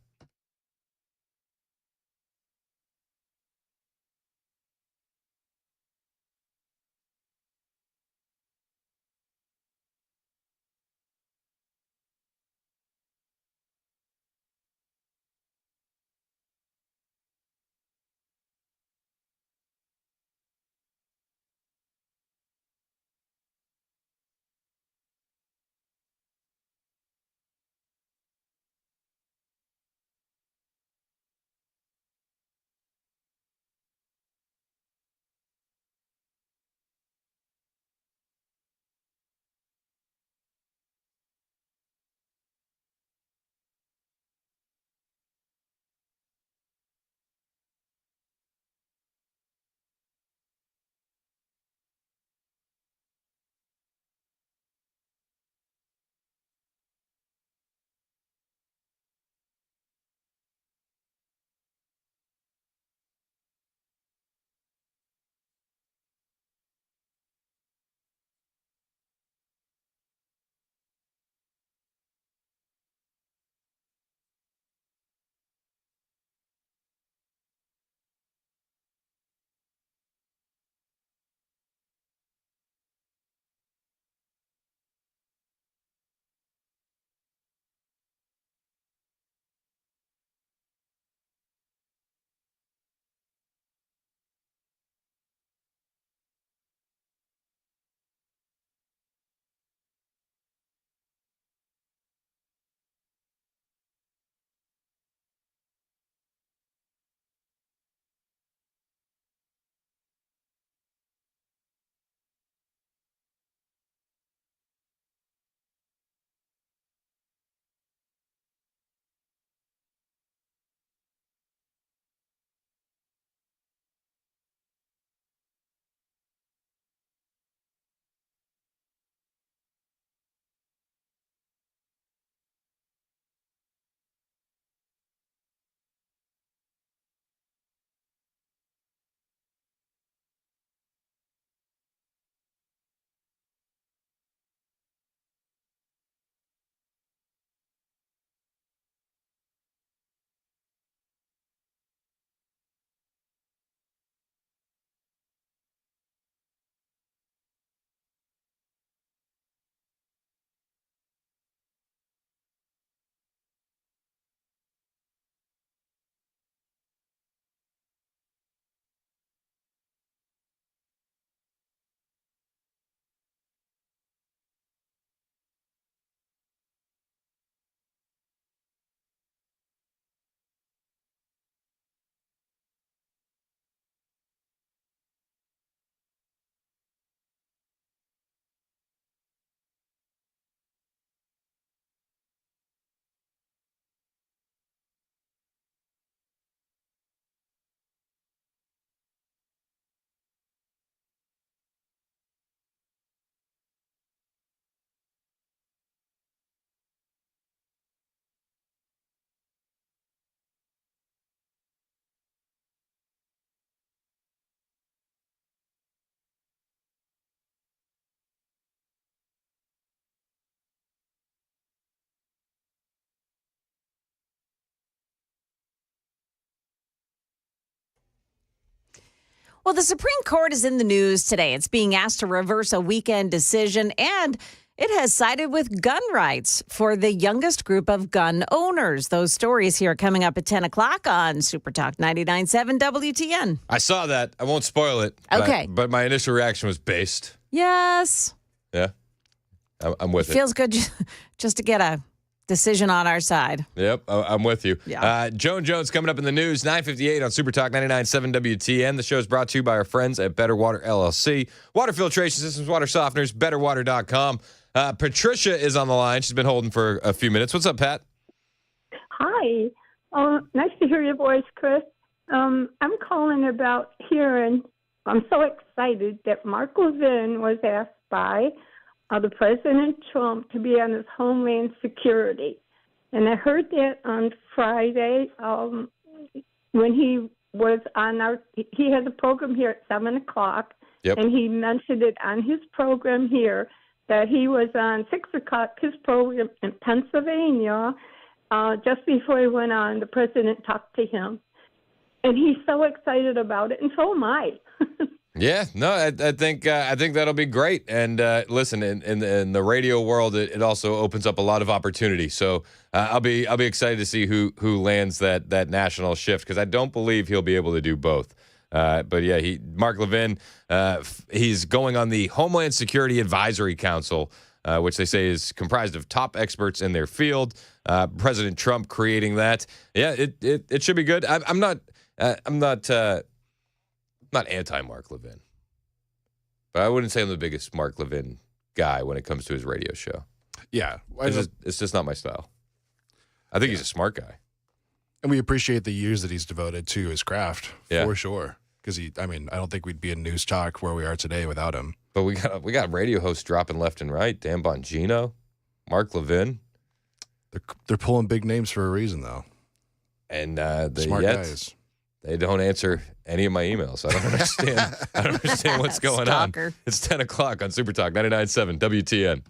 Well, the Supreme Court is in the news today. It's being asked to reverse a weekend decision, and it has sided with gun rights for the youngest group of gun owners. Those stories here coming up at 10 o'clock on Super Talk 99.7 WTN. I saw that. I won't spoil it. Okay. But my initial reaction was based. Yes. Yeah. I'm with it. Feels good just to get a decision on our side. Yep, I'm with you. Yeah. Joan Jones coming up in the news, 9:58 on Super Talk 99.7 WTN. The show is brought to you by our friends at Better Water LLC. Water filtration systems, water softeners, betterwater.com. Patricia is on the line. She's been holding for a few minutes. What's up, Pat? Hi. Nice to hear your voice, Chris. I'm calling about hearing, I'm so excited that Mark Levin was asked by the President Trump to be on his Homeland Security. And I heard that on Friday when he was on he has a program here at 7 o'clock. Yep. And he mentioned it on his program here that he was on 6 o'clock, his program in Pennsylvania, just before he went on, the president talked to him. And he's so excited about it, and so am I. Yeah, no, I think that'll be great. And listen, in the radio world, it also opens up a lot of opportunity. So I'll be excited to see who lands that national shift, because I don't believe he'll be able to do both. But yeah, Mark Levin, he's going on the Homeland Security Advisory Council, which they say is comprised of top experts in their field. President Trump creating that. Yeah, it should be good. I'm not anti Mark Levin, but I wouldn't say I'm the biggest Mark Levin guy when it comes to his radio show. Yeah. It's just not my style. I think he's a smart guy. And we appreciate the years that he's devoted to his craft, Yeah. for sure. Because I don't think we'd be in news talk where we are today without him. But we got radio hosts dropping left and right. Dan Bongino, Mark Levin. They're pulling big names for a reason, though. And smart guys. They don't answer any of my emails. I don't understand. I don't understand what's going on. Stalker. It's 10 o'clock on Super Talk 99.7 WTN.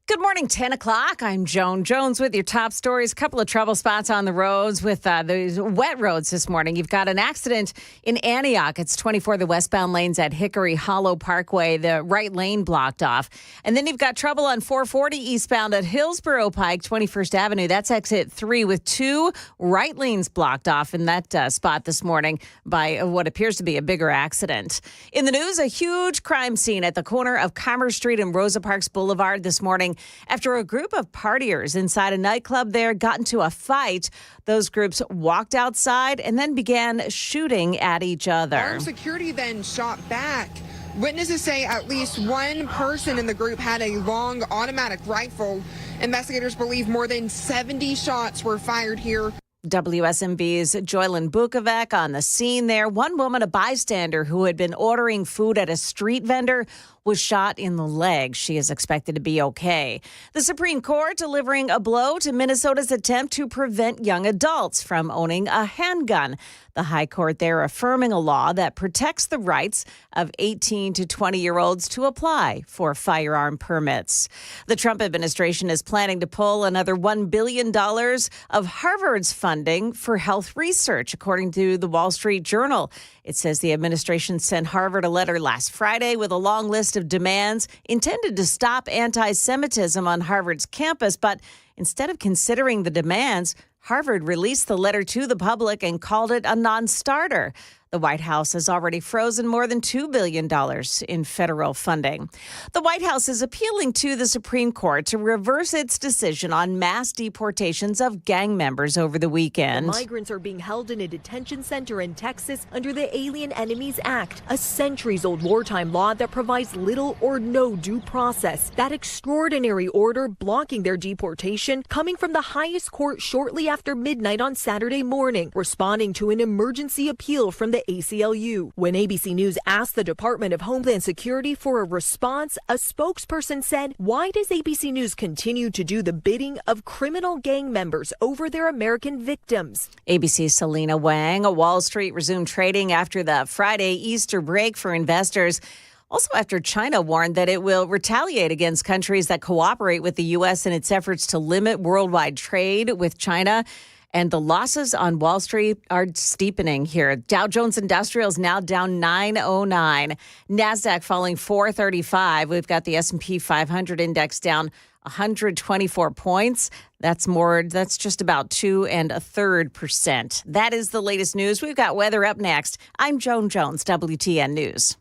Good morning, 10 o'clock. I'm Joan Jones with your top stories. A couple of trouble spots on the roads with those wet roads this morning. You've got an accident in Antioch. It's 24 the westbound lanes at Hickory Hollow Parkway. The right lane blocked off. And then you've got trouble on 440 eastbound at Hillsborough Pike, 21st Avenue. That's exit 3 with 2 right lanes blocked off in that spot this morning by what appears to be a bigger accident. In the news, a huge crime scene at the corner of Commerce Street and Rosa Parks Boulevard this morning, after a group of partiers inside a nightclub there got into a fight. Those groups walked outside and then began shooting at each other. Armed security then shot back. Witnesses say at least one person in the group had a long automatic rifle. Investigators believe more than 70 shots were fired here. WSMV's Joylyn Bukovac on the scene there. One woman, a bystander who had been ordering food at a street vendor, was shot in the leg. She is expected to be okay. The Supreme Court delivering a blow to Minnesota's attempt to prevent young adults from owning a handgun. The High Court there affirming a law that protects the rights of 18 to 20-year-olds to apply for firearm permits. The Trump administration is planning to pull another $1 billion of Harvard's funding for health research, according to the Wall Street Journal. It says the administration sent Harvard a letter last Friday with a long list of demands intended to stop anti-Semitism on Harvard's campus. But instead of considering the demands, Harvard released the letter to the public and called it a non-starter. The White House has already frozen more than $2 billion in federal funding. The White House is appealing to the Supreme Court to reverse its decision on mass deportations of gang members over the weekend. The migrants are being held in a detention center in Texas under the Alien Enemies Act, a centuries-old wartime law that provides little or no due process. That extraordinary order blocking their deportation coming from the highest court shortly after midnight on Saturday morning, responding to an emergency appeal from the ACLU. When ABC News asked the Department of Homeland Security for a response, a spokesperson said, "Why does ABC News continue to do the bidding of criminal gang members over their American victims?" ABC's Selena Wang. Wall Street resumed trading after the Friday Easter break for investors. Also after China warned that it will retaliate against countries that cooperate with the U.S. in its efforts to limit worldwide trade with China. And the losses on Wall Street are steepening here. Dow Jones Industrials now down 909. NASDAQ falling 435. We've got the S&P 500 index down 124 points. That's just about 2 1/3%. That is the latest news. We've got weather up next. I'm Joan Jones, WTN News.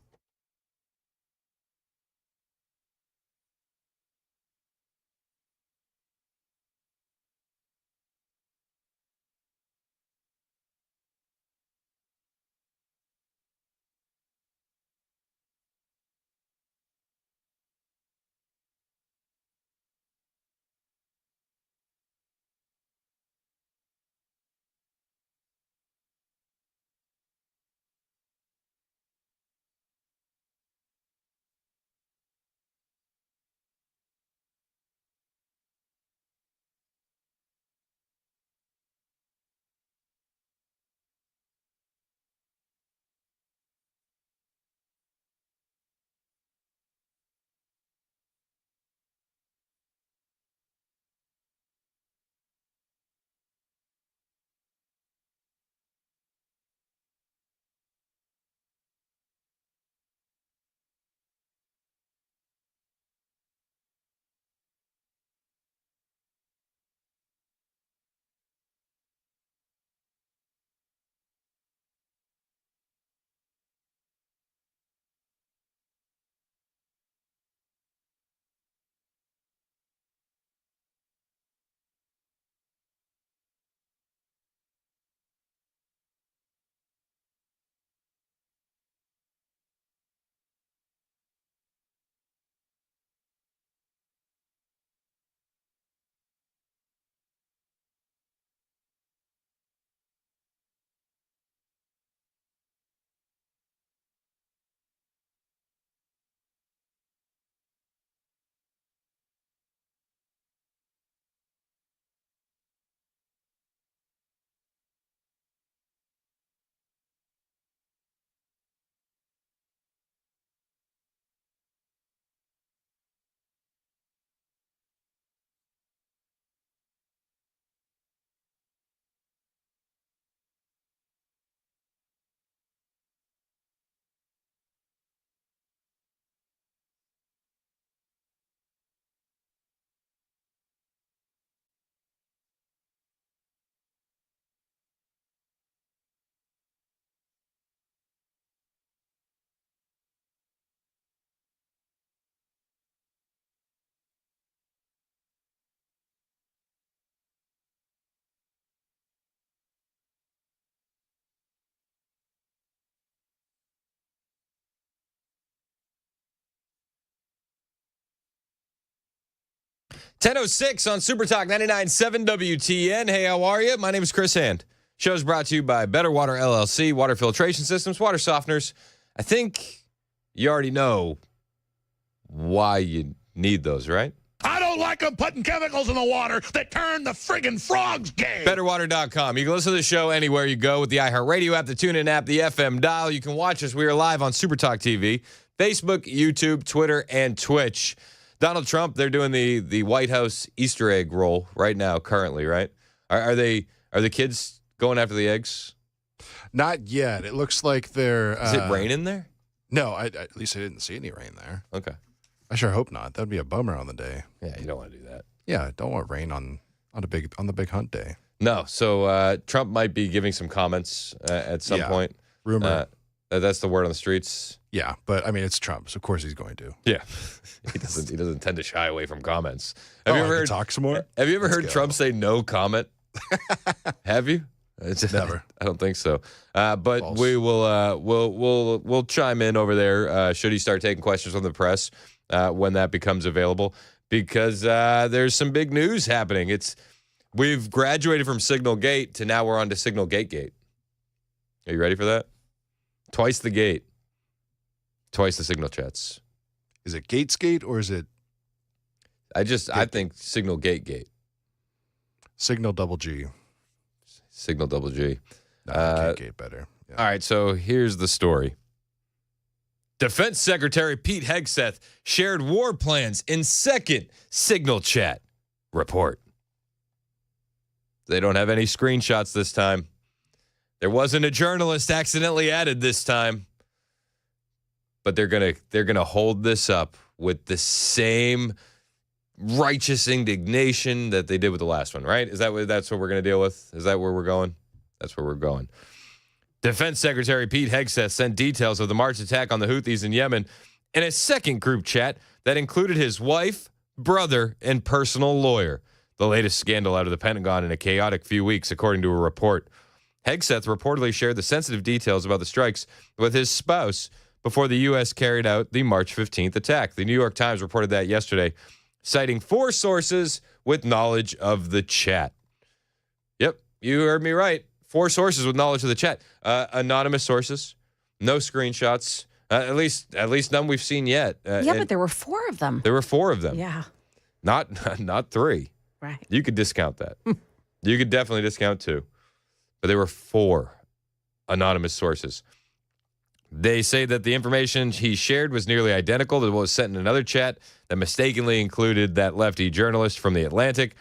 .10:06 on Super Talk 99.7 WTN. Hey, how are you? My name is Chris Hand. Show's brought to you by Better Water LLC, water filtration systems, water softeners. I think you already know why you need those, right? I don't like them putting chemicals in the water that turn the friggin' frogs gay. BetterWater.com. You can listen to the show anywhere you go with the iHeartRadio app, the TuneIn app, the FM dial. You can watch us. We are live on Super Talk TV, Facebook, YouTube, Twitter, and Twitch. Donald Trump, they're doing the White House Easter egg roll right now, currently, right? Are the kids going after the eggs? Not yet. It looks like they're... Is it raining there? No, at least I didn't see any rain there. Okay. I sure hope not. That'd be a bummer on the day. Yeah, you don't want to do that. Yeah, I don't want rain on the big hunt day. No. So Trump might be giving some comments at some point. Rumor. That's the word on the streets. Yeah, but I mean it's Trump, so of course he's going to. Yeah, he doesn't tend to shy away from comments. Have you ever heard talk some more? Have you ever heard Trump say no comment? Have you? Never. I don't think so. But False. we will we'll chime in over there should he start taking questions from the press when that becomes available, because there's some big news happening. We've graduated from Signal Gate to now we're on to Signal Gate. Are you ready for that? Twice the gate. Twice the signal chats. Is it Gatesgate or is it? I think Signal Gate. Signal double G. Signal double G. Gate better. Yeah. All right, so here's the story. Defense Secretary Pete Hegseth shared war plans in second signal chat report. They don't have any screenshots this time. There wasn't a journalist accidentally added this time. But they're gonna hold this up with the same righteous indignation that they did with the last one, right? That's what we're gonna deal with? Is that where we're going? That's where we're going. Defense Secretary Pete Hegseth sent details of the March attack on the Houthis in Yemen in a second group chat that included his wife, brother, and personal lawyer. The latest scandal out of the Pentagon in a chaotic few weeks, according to a report. Hegseth reportedly shared the sensitive details about the strikes with his spouse before the U.S. carried out the March 15th attack. The New York Times reported that yesterday, citing 4 sources with knowledge of the chat. Yep, you heard me right. 4 sources with knowledge of the chat. Anonymous sources, no screenshots, at least none we've seen yet. But there were 4 of them. There were 4 of them. Yeah. Not 3. Right. You could discount that. You could definitely discount 2. But there were 4 anonymous sources. They say that the information he shared was nearly identical to what was sent in another chat that mistakenly included that lefty journalist from The Atlantic.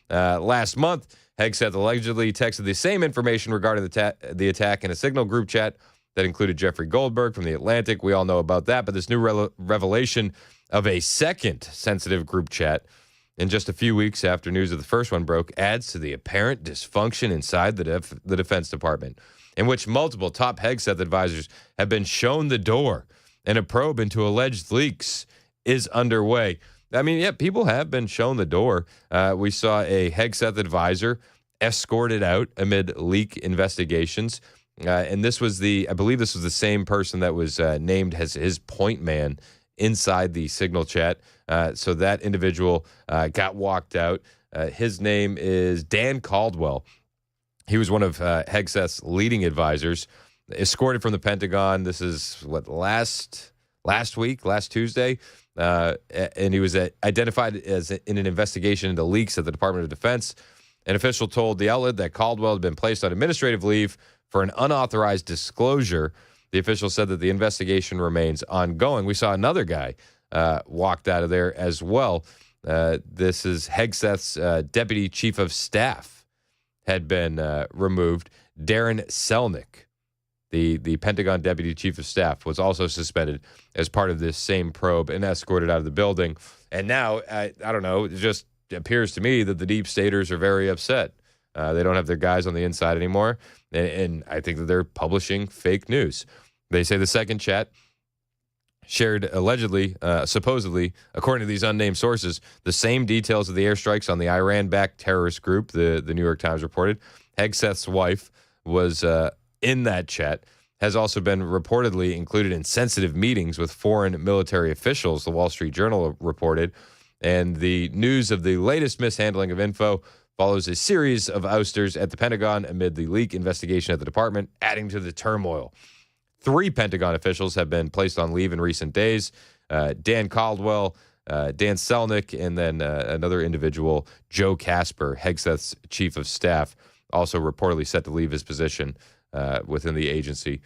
Last month, Hegseth allegedly texted the same information regarding the attack in a Signal group chat that included Jeffrey Goldberg from The Atlantic. We all know about that, but this new revelation of a second sensitive group chat in just a few weeks after news of the first one broke adds to the apparent dysfunction inside the Defense Department, in which multiple top Hegseth advisors have been shown the door, and a probe into alleged leaks is underway. I mean, yeah, people have been shown the door. We saw a Hegseth advisor escorted out amid leak investigations. And this was I believe this was the same person that was named as his point man inside the Signal chat. So that individual got walked out. His name is Dan Caldwell. He was one of Hegseth's leading advisors, escorted from the Pentagon. This is last Tuesday. And he was identified as in an investigation into leaks at the Department of Defense. An official told the outlet that Caldwell had been placed on administrative leave for an unauthorized disclosure. The official said that the investigation remains ongoing. We saw another guy walked out of there as well. This is Hegseth's deputy chief of staff had been removed. Darren Selnick, the Pentagon deputy chief of staff, was also suspended as part of this same probe and escorted out of the building. And now, I don't know, it just appears to me that the deep staters are very upset. They don't have their guys on the inside anymore. And I think that they're publishing fake news. They say the second chat shared allegedly, supposedly, according to these unnamed sources, the same details of the airstrikes on the Iran-backed terrorist group, the New York Times reported. Hegseth's wife was in that chat, has also been reportedly included in sensitive meetings with foreign military officials, the Wall Street Journal reported. And the news of the latest mishandling of info follows a series of ousters at the Pentagon amid the leak investigation at the department, adding to the turmoil. 3 Pentagon officials have been placed on leave in recent days. Dan Caldwell, Dan Selnick, and then another individual, Joe Casper, Hegseth's chief of staff, also reportedly set to leave his position within the agency.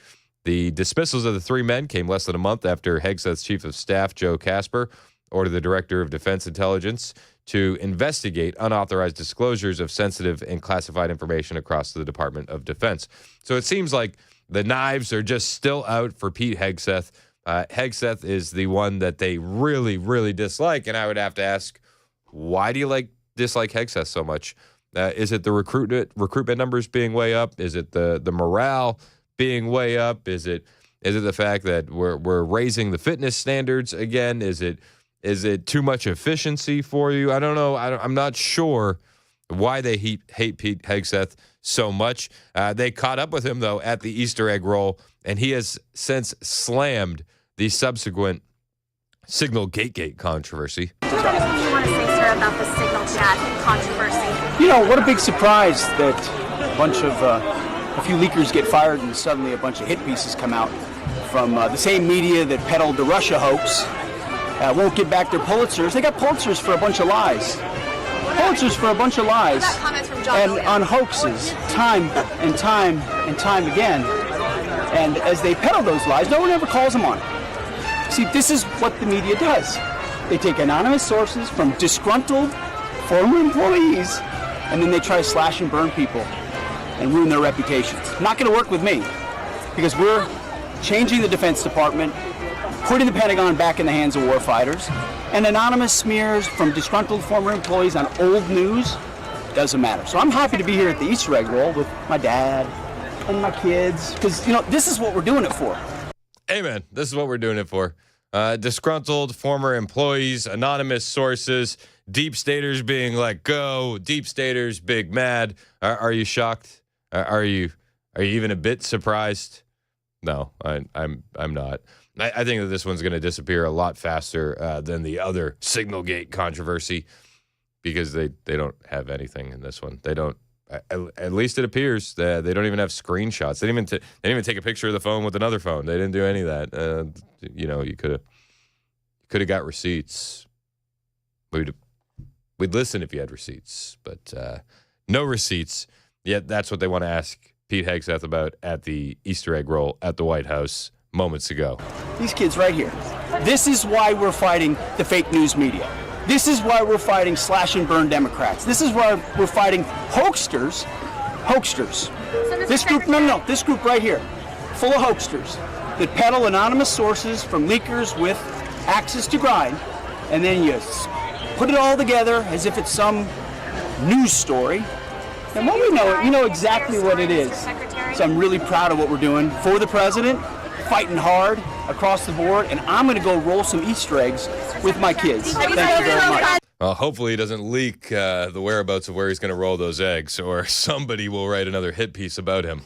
The dismissals of the 3 men came less than a month after Hegseth's chief of staff, Joe Casper, ordered the director of Defense Intelligence to investigate unauthorized disclosures of sensitive and classified information across the Department of Defense. So it seems like the knives are just still out for Pete Hegseth. Hegseth is the one that they really, really dislike. And I would have to ask, why do you dislike Hegseth so much? Is it the recruitment numbers being way up? Is it the morale being way up? Is it the fact that we're raising the fitness standards again? Is it too much efficiency for you? I don't know. I'm not sure why they hate Pete Hegseth so much. They caught up with him, though, at the Easter egg roll, and he has since slammed the subsequent Signal Gate controversy. Do you have anything you want to say, sir, about the Signal chat controversy? You know, what a big surprise that a few leakers get fired and suddenly a bunch of hit pieces come out. from the same media that peddled the Russia hoax won't give back their Pulitzers. They got Pulitzers for a bunch of lies. Pulitzers for a bunch of lies. And on hoaxes, time and time and time again. And as they peddle those lies, no one ever calls them on it. See, this is what the media does. They take anonymous sources from disgruntled former employees, and then they try to slash and burn people and ruin their reputations. Not going to work with me, because we're changing the Defense Department, putting the Pentagon back in the hands of warfighters, and anonymous smears from disgruntled former employees on old news doesn't matter. So I'm happy to be here at the Easter egg roll with my dad and my kids, because, this is what we're doing it for. Amen. This is what we're doing it for. Disgruntled former employees, anonymous sources, deep staters being let go, deep staters big mad. Are you shocked? Are you even a bit surprised? No, I'm not. I think that this one's going to disappear a lot faster than the other Signalgate controversy, because they don't have anything in this one. They don't. At least it appears that they don't even have screenshots. They didn't even take a picture of the phone with another phone. They didn't do any of that. You could have got receipts. We'd listen if you had receipts, but no receipts. Yet that's what they want to ask Pete Hegseth about at the Easter egg roll at the White House moments ago. These kids right here. This is why we're fighting the fake news media. This is why we're fighting slash and burn Democrats. This is why we're fighting hoaxsters. This group, no, this group right here, full of hoaxsters that peddle anonymous sources from leakers with access to grind, and then you put it all together as if it's some news story. And when we know it, you know exactly what it is. So I'm really proud of what we're doing for the president, fighting hard across the board, and I'm going to go roll some Easter eggs with my kids. Thank you very much. Well, hopefully he doesn't leak the whereabouts of where he's going to roll those eggs, or somebody will write another hit piece about him.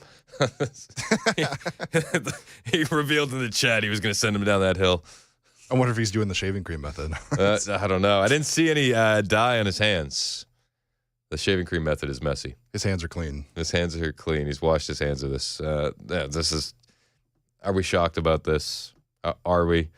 He revealed in the chat he was going to send him down that hill. I wonder if he's doing the shaving cream method. I don't know. I didn't see any dye on his hands. The shaving cream method is messy. His hands are clean. His hands are clean. He's washed his hands of this. This is. Are we shocked about this? Are we?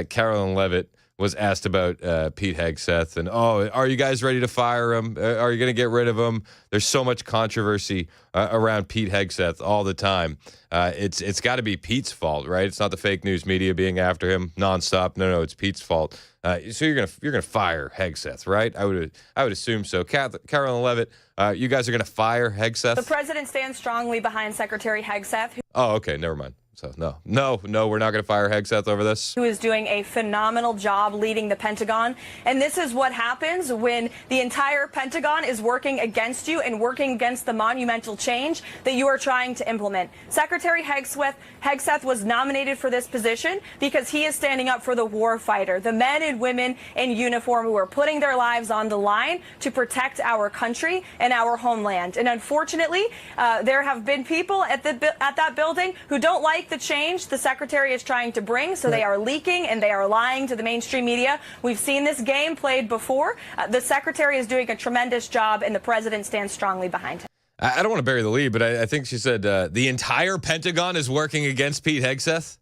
Carolyn Levitt was asked about Pete Hegseth, and are you guys ready to fire him? Are you going to get rid of him? There's so much controversy around Pete Hegseth all the time. It's got to be Pete's fault, right? It's not the fake news media being after him nonstop. No, it's Pete's fault. So you're gonna fire Hegseth, right? I would assume so. Carolyn Levitt, you guys are gonna fire Hegseth? The president stands strongly behind Secretary Hegseth. Oh, okay, never mind. So no, we're not going to fire Hegseth over this. Who is doing a phenomenal job leading the Pentagon. And this is what happens when the entire Pentagon is working against you and working against the monumental change that you are trying to implement. Secretary Hegseth was nominated for this position because he is standing up for the war fighter, the men and women in uniform who are putting their lives on the line to protect our country and our homeland. And unfortunately, there have been people at that building who don't like the change the secretary is trying to bring, so they are leaking and they are lying to the mainstream media. We've seen this game played before. The secretary is doing a tremendous job, and the president stands strongly behind him. I don't want to bury the lead, but I think she said the entire Pentagon is working against Pete Hegseth.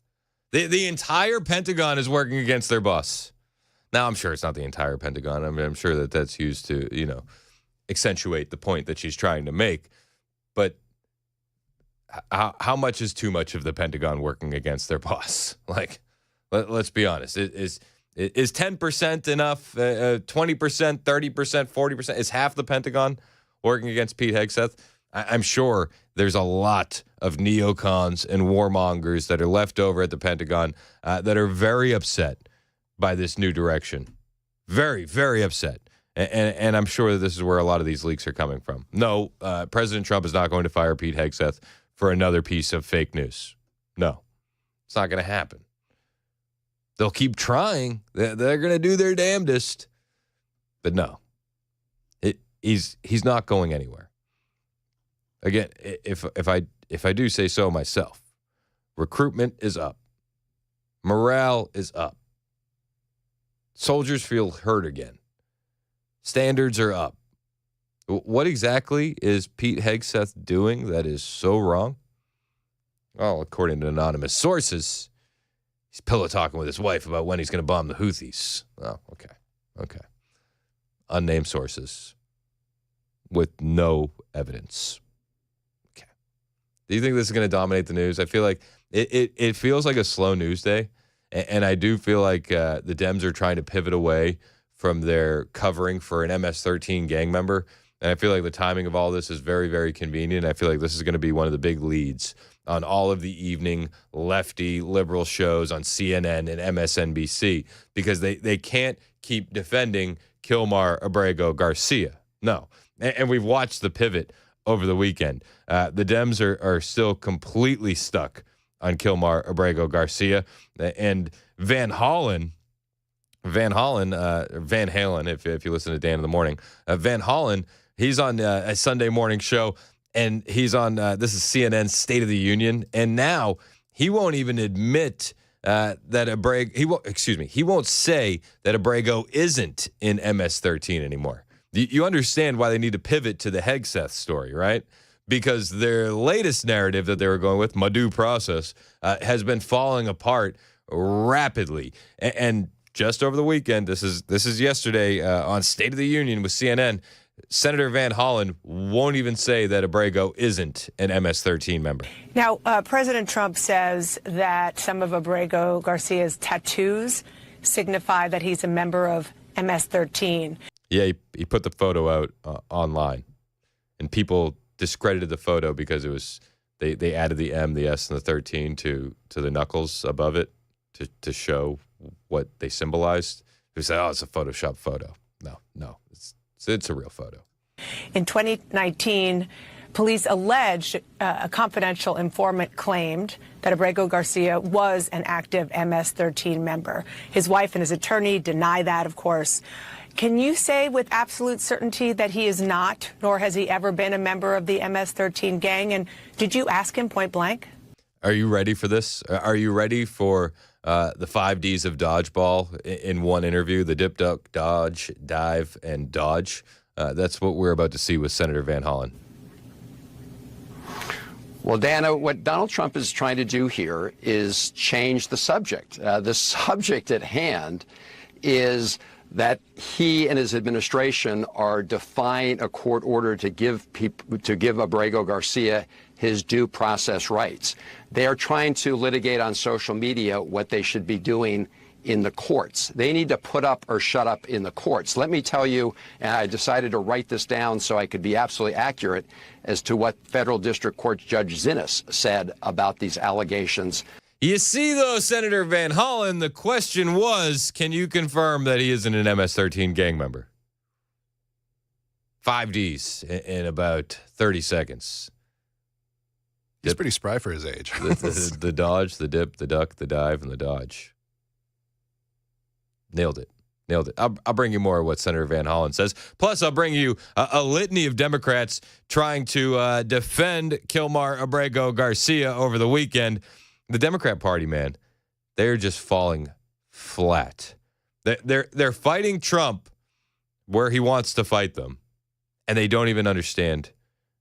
The entire Pentagon is working against their boss. Now, I'm sure it's not the entire Pentagon. I mean, I'm sure that's used to, accentuate the point that she's trying to make. But how much is too much of the Pentagon working against their boss? Like, let's be honest. Is 10% enough? 20%, 30%, 40%? Is half the Pentagon working against Pete Hegseth? I'm sure there's a lot of neocons and warmongers that are left over at the Pentagon that are very upset by this new direction. Very, very upset. And I'm sure that this is where a lot of these leaks are coming from. No, President Trump is not going to fire Pete Hegseth for another piece of fake news. No, it's not going to happen. They'll keep trying. They're going to do their damnedest. But no, he's not going anywhere. Again, if I do say so myself, recruitment is up. Morale is up. Soldiers feel heard again. Standards are up. What exactly is Pete Hegseth doing that is so wrong? Well, according to anonymous sources, He's pillow talking with his wife about when he's going to bomb the Houthis. Oh, okay. Unnamed sources with no evidence. Okay. Do you think this is going to dominate the news? I feel like it feels like a slow news day, and I do feel like the Dems are trying to pivot away from their covering for an MS-13 gang member, and I feel like the timing of all this is very, very convenient. I feel like this is going to be one of the big leads on all of the evening lefty liberal shows on CNN and MSNBC, because they can't keep defending Kilmar Abrego Garcia. No. And we've watched the pivot over the weekend. The Dems are still completely stuck on Kilmar Abrego Garcia. And Van Halen, if you listen to Dan in the morning, Van Halen, he's on a Sunday morning show, and he's on, this is CNN's State of the Union, and now he won't even admit that Abrego, he won't say that Abrego isn't in MS-13 anymore. You understand why they need to pivot to the Hegseth story, right? Because their latest narrative that they were going with, my due process, has been falling apart rapidly. And just over the weekend, this is yesterday on State of the Union with CNN, Senator Van Hollen won't even say that Abrego isn't an MS-13 member. Now, President Trump says that some of Abrego Garcia's tattoos signify that he's a member of MS-13. Yeah, he put the photo out online, and people discredited the photo because it was they added the M, the S, and the 13 to the knuckles above it to show what they symbolized. They say, oh, it's a Photoshop photo. No, it's a real photo. In 2019, police alleged a confidential informant claimed that Abrego Garcia was an active MS-13 member. His wife and his attorney deny that, of course. Can you say with absolute certainty that he is not, nor has he ever been a member of the MS-13 gang? And did you ask him point blank? Are you ready for this? Are you ready for the 5 Ds of dodgeball in one interview? The dip, duck, dodge, dive, and dodge. That's what we're about to see with Senator Van Hollen. Well, Dana, what Donald Trump is trying to do here is change the subject. The subject at hand is that he and his administration are defying a court order to give Abrego Garcia his due process rights. They are trying to litigate on social media what they should be doing in the courts. They need to put up or shut up in the courts. Let me tell you, and I decided to write this down so I could be absolutely accurate as to what Federal District Court Judge Zinnes said about these allegations. You see, though, Senator Van Hollen, the question was, can you confirm that he isn't an MS-13 gang member? 5 Ds in about 30 seconds. He's pretty spry for his age. The dodge, the dip, the duck, the dive, and the dodge. Nailed it. I'll bring you more of what Senator Van Hollen says. Plus, I'll bring you a litany of Democrats trying to defend Kilmar Abrego Garcia over the weekend. The Democrat Party, man, they're just falling flat. They're fighting Trump where he wants to fight them, and they don't even understand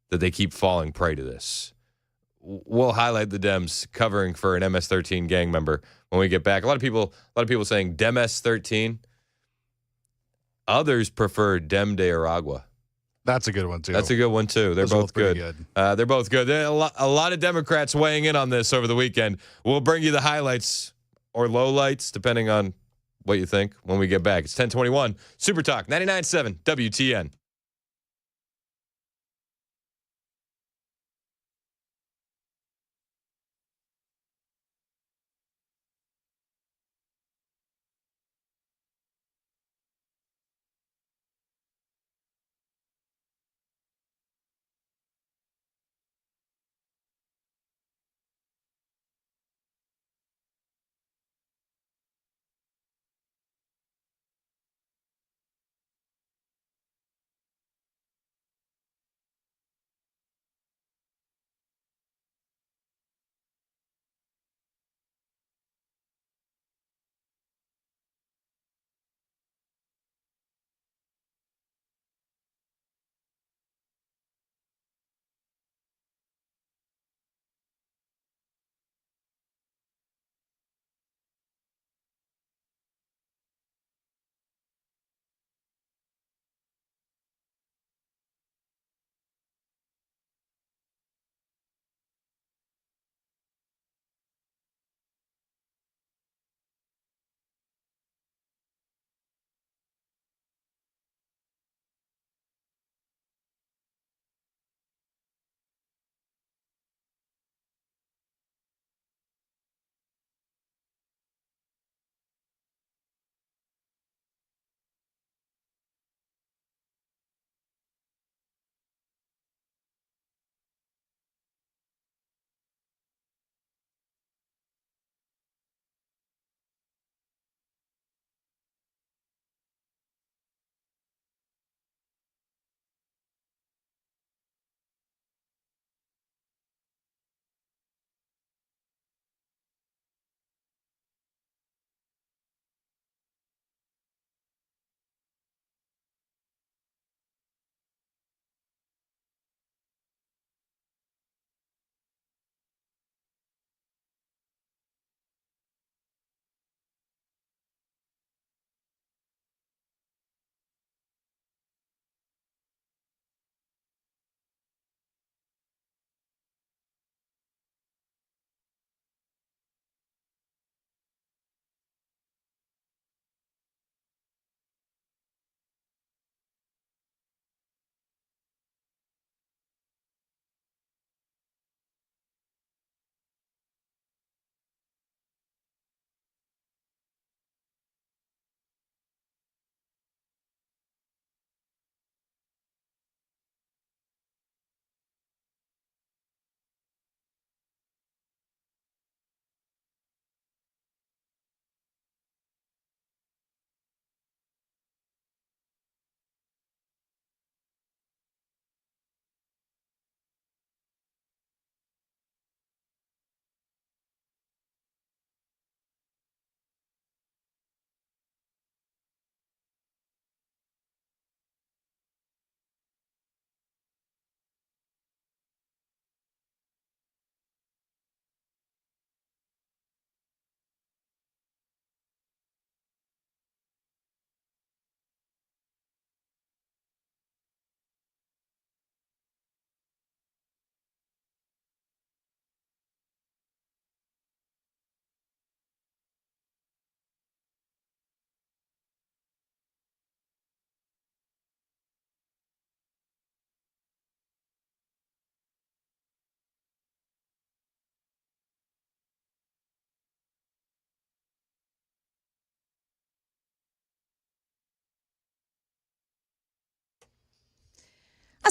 that they keep falling prey to this. We'll highlight the Dems covering for an MS-13 gang member when we get back. A lot of people saying Dems-13. Others prefer Dem de Aragua. That's a good one, too. That's a good one, too. They're both good. They're both good. There are a lot of Democrats weighing in on this over the weekend. We'll bring you the highlights or lowlights, depending on what you think, when we get back. It's 1021 Super Talk 99.7 WTN.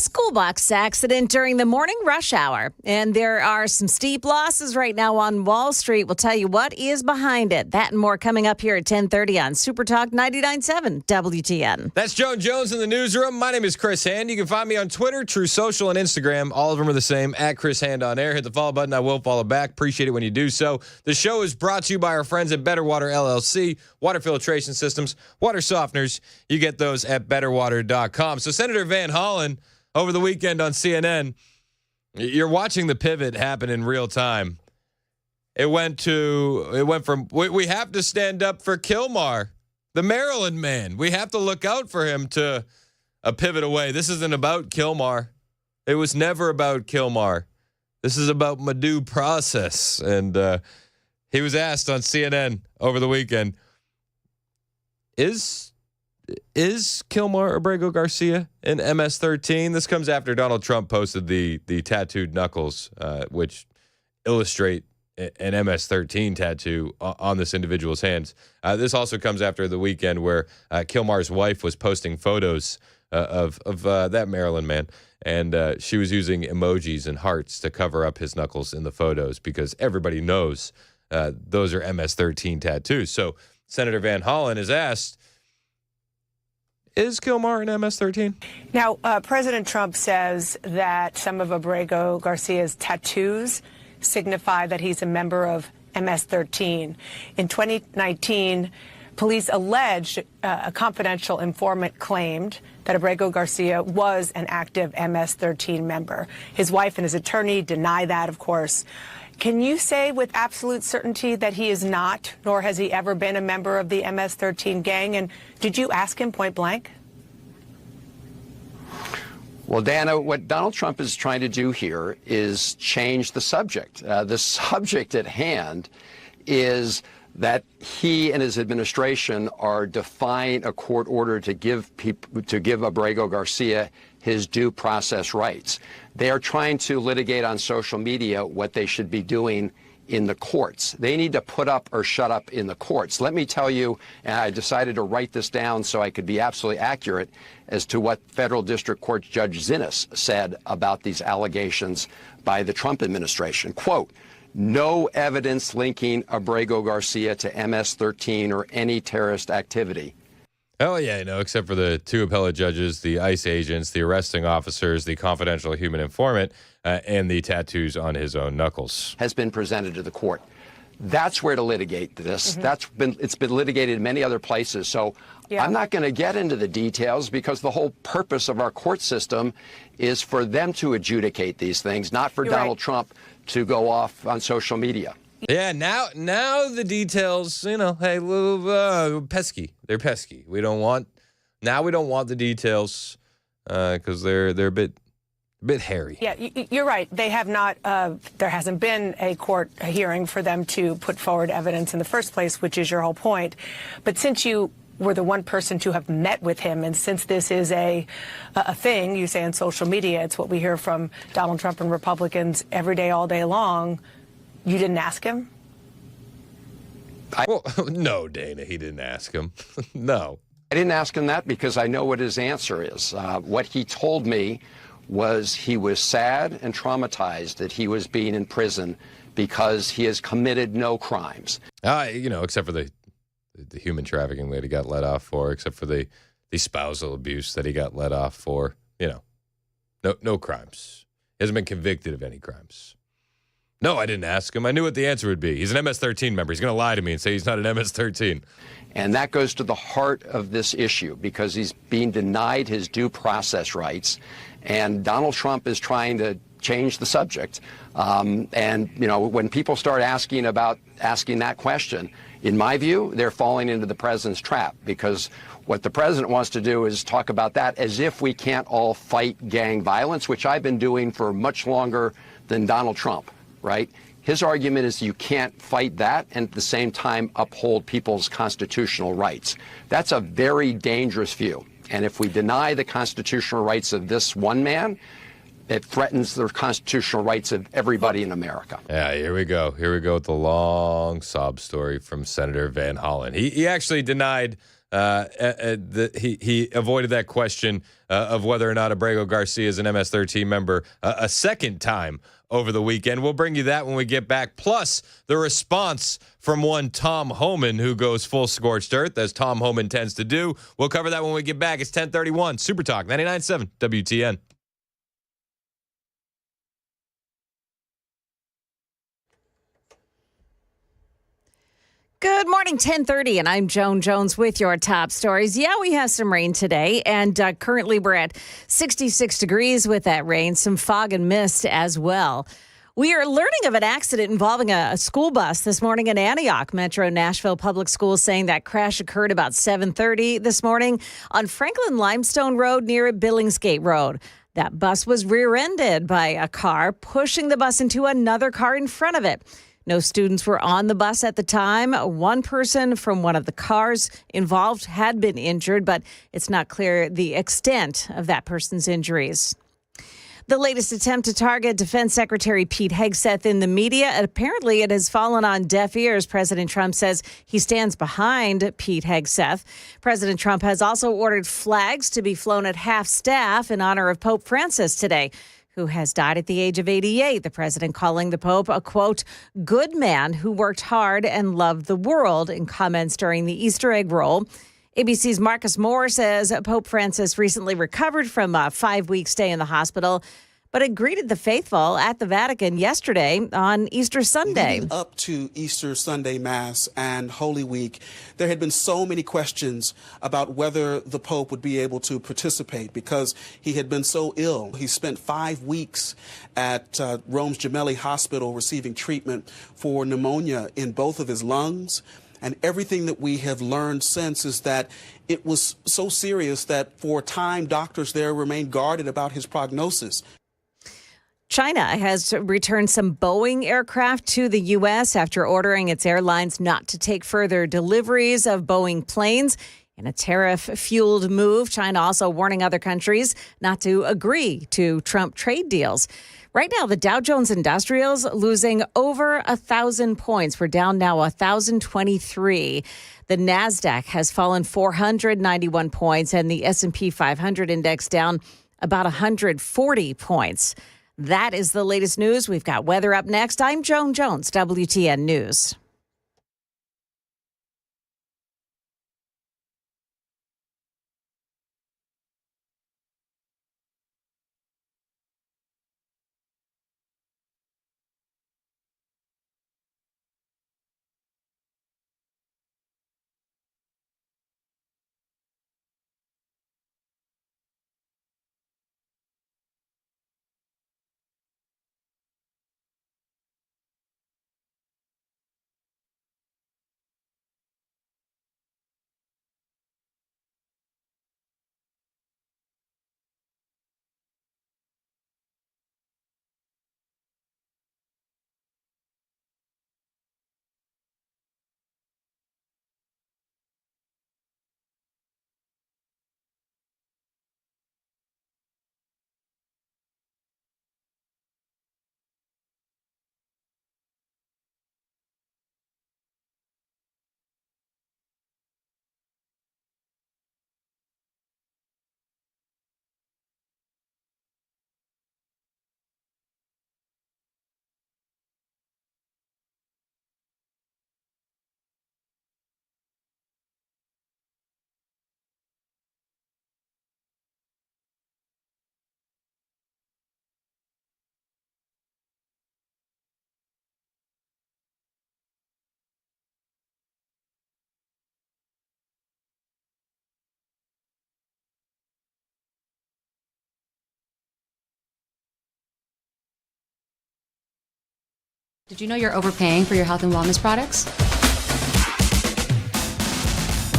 A school bus accident during the morning rush hour. And there are some steep losses right now on Wall Street. We'll tell you what is behind it. That and more coming up here at 10:30 on Super Talk 99.7 WTN. That's Joan Jones in the newsroom. My name is Chris Hand. You can find me on Twitter, True Social, and Instagram. All of them are the same, at Chris Hand on air. Hit the follow button. I will follow back. Appreciate it when you do so. The show is brought to you by our friends at Better Water LLC. Water filtration systems, water softeners. You get those at betterwater.com. So Senator Van Hollen, over the weekend on CNN, you're watching the pivot happen in real time. It went from we have to stand up for Kilmar, the Maryland man. We have to look out for him, to a pivot away. This isn't about Kilmar. It was never about Kilmar. This is about my due process. And he was asked on CNN over the weekend, Is Kilmar Abrego Garcia in MS-13? This comes after Donald Trump posted the tattooed knuckles, which illustrate an MS-13 tattoo on this individual's hands. This also comes after the weekend where Kilmar's wife was posting photos of that Maryland man, and she was using emojis and hearts to cover up his knuckles in the photos because everybody knows those are MS-13 tattoos. So Senator Van Hollen is asked, is Kilmar an MS-13? Now, President Trump says that some of Abrego Garcia's tattoos signify that he's a member of MS-13. In 2019, police alleged a confidential informant claimed that Abrego Garcia was an active MS-13 member. His wife and his attorney deny that, of course. Can you say with absolute certainty that he is not, nor has he ever been a member of the MS-13 gang? And did you ask him point blank? Well, Dana, what Donald Trump is trying to do here is change the subject. The subject at hand is that he and his administration are defying a court order to give Abrego Garcia his due process rights. They are trying to litigate on social media what they should be doing in the courts. They need to put up or shut up in the courts. Let me tell you, and I decided to write this down so I could be absolutely accurate as to what Federal District Court Judge Zinnes said about these allegations by the Trump administration. Quote, "No evidence linking Abrego Garcia to MS-13 or any terrorist activity." Oh, yeah, except for the two appellate judges, the ICE agents, the arresting officers, the confidential human informant, and the tattoos on his own knuckles. Has been presented to the court. That's where to litigate this. It's been litigated in many other places. So I'm not going to get into the details because the whole purpose of our court system is for them to adjudicate these things, not for Donald Trump to go off on social media. Yeah, now the details, hey, pesky. They're pesky. We don't want the details because they're a bit hairy. Yeah, you're right. They have not. There hasn't been a court hearing for them to put forward evidence in the first place, which is your whole point. But since you were the one person to have met with him, and since this is a thing, you say on social media, it's what we hear from Donald Trump and Republicans every day, all day long. You didn't ask him? Well, no, Dana, he didn't ask him. No. I didn't ask him that because I know what his answer is. What he told me was he was sad and traumatized that he was being in prison because he has committed no crimes. Except for the human trafficking that he got let off for, except for the spousal abuse that he got let off for, no crimes. He hasn't been convicted of any crimes. No, I didn't ask him. I knew what the answer would be. He's an MS-13 member. He's going to lie to me and say he's not an MS-13. And that goes to the heart of this issue because he's being denied his due process rights. And Donald Trump is trying to change the subject. When people start asking that question, in my view, they're falling into the president's trap because what the president wants to do is talk about that as if we can't all fight gang violence, which I've been doing for much longer than Donald Trump. Right? His argument is you can't fight that and at the same time uphold people's constitutional rights. That's a very dangerous view. And if we deny the constitutional rights of this one man, it threatens the constitutional rights of everybody in America. Yeah, here we go. Here we go with the long sob story from Senator Van Hollen. He actually denied He avoided that question of whether or not Abrego Garcia is an MS-13 member a second time over the weekend. We'll bring you that when we get back. Plus, the response from one Tom Homan, who goes full scorched earth, as Tom Homan tends to do. We'll cover that when we get back. It's 10:31. Super Talk 99.7 WTN. Good morning, 10:30, and I'm Joan Jones with your top stories. Yeah, we have some rain today, and currently we're at 66 degrees with that rain, some fog and mist as well. We are learning of an accident involving a school bus this morning in Antioch. Metro Nashville Public Schools saying that crash occurred about 7:30 this morning on Franklin Limestone Road near Billingsgate Road. That bus was rear-ended by a car, pushing the bus into another car in front of it. No students were on the bus at the time. One person from one of the cars involved had been injured, but it's not clear the extent of that person's injuries. The latest attempt to target Defense Secretary Pete Hegseth in the media, apparently it has fallen on deaf ears. President Trump says he stands behind Pete Hegseth. President Trump has also ordered flags to be flown at half-staff in honor of Pope Francis today, who has died at the age of 88. The president calling the Pope a, quote, good man who worked hard and loved the world in comments during the Easter egg roll. ABC's Marcus Moore says Pope Francis recently recovered from a 5-week stay in the hospital, but had greeted the faithful at the Vatican yesterday on Easter Sunday. Leading up to Easter Sunday Mass and Holy Week, there had been so many questions about whether the Pope would be able to participate because he had been so ill. He spent 5 weeks at Rome's Gemelli Hospital receiving treatment for pneumonia in both of his lungs. And everything that we have learned since is that it was so serious that for a time, doctors there remained guarded about his prognosis. China has returned some Boeing aircraft to the U.S. after ordering its airlines not to take further deliveries of Boeing planes. In a tariff-fueled move, China also warning other countries not to agree to Trump trade deals. Right now, the Dow Jones Industrials losing over 1,000 points. We're down now 1,023. The NASDAQ has fallen 491 points, and the S&P 500 index down about 140 points. That is the latest news. We've got weather up next. I'm Joan Jones, WTN News. Did you know you're overpaying for your health and wellness products?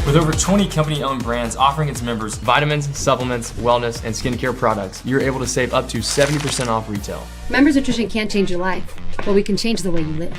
With over 20 company-owned brands offering its members vitamins, supplements, wellness, and skincare products, you're able to save up to 70% off retail. Members Nutrition can't change your life, but we can change the way you live.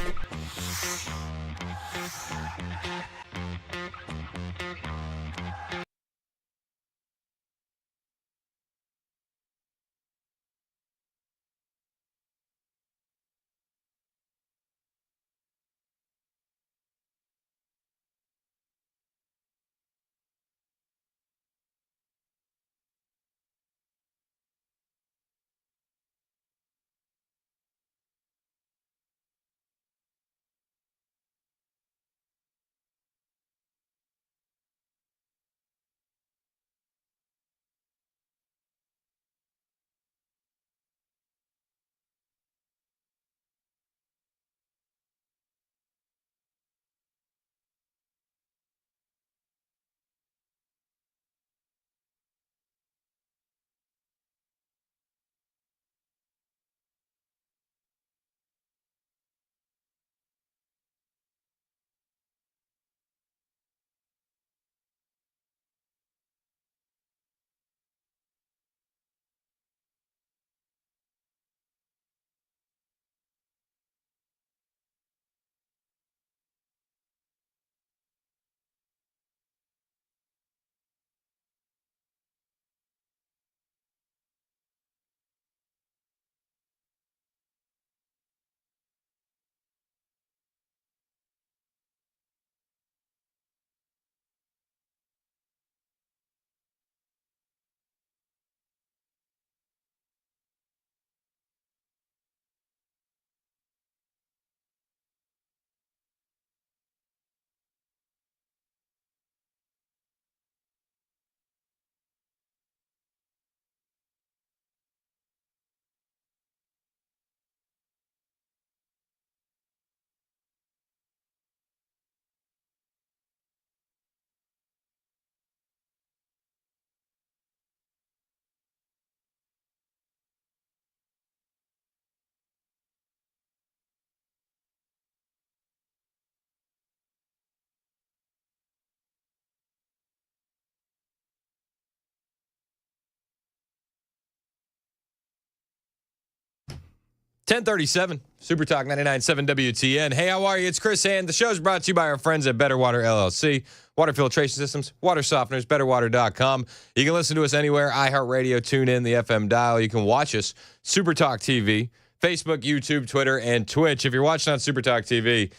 1037, Super Talk 99.7 WTN. Hey, how are you? It's Chris Hand. The show's brought to you by our friends at Better Water LLC. Water filtration systems, water softeners, betterwater.com. You can listen to us anywhere, iHeartRadio, TuneIn, the FM dial. You can watch us, Super Talk TV, Facebook, YouTube, Twitter, and Twitch. If you're watching on Super Talk TV,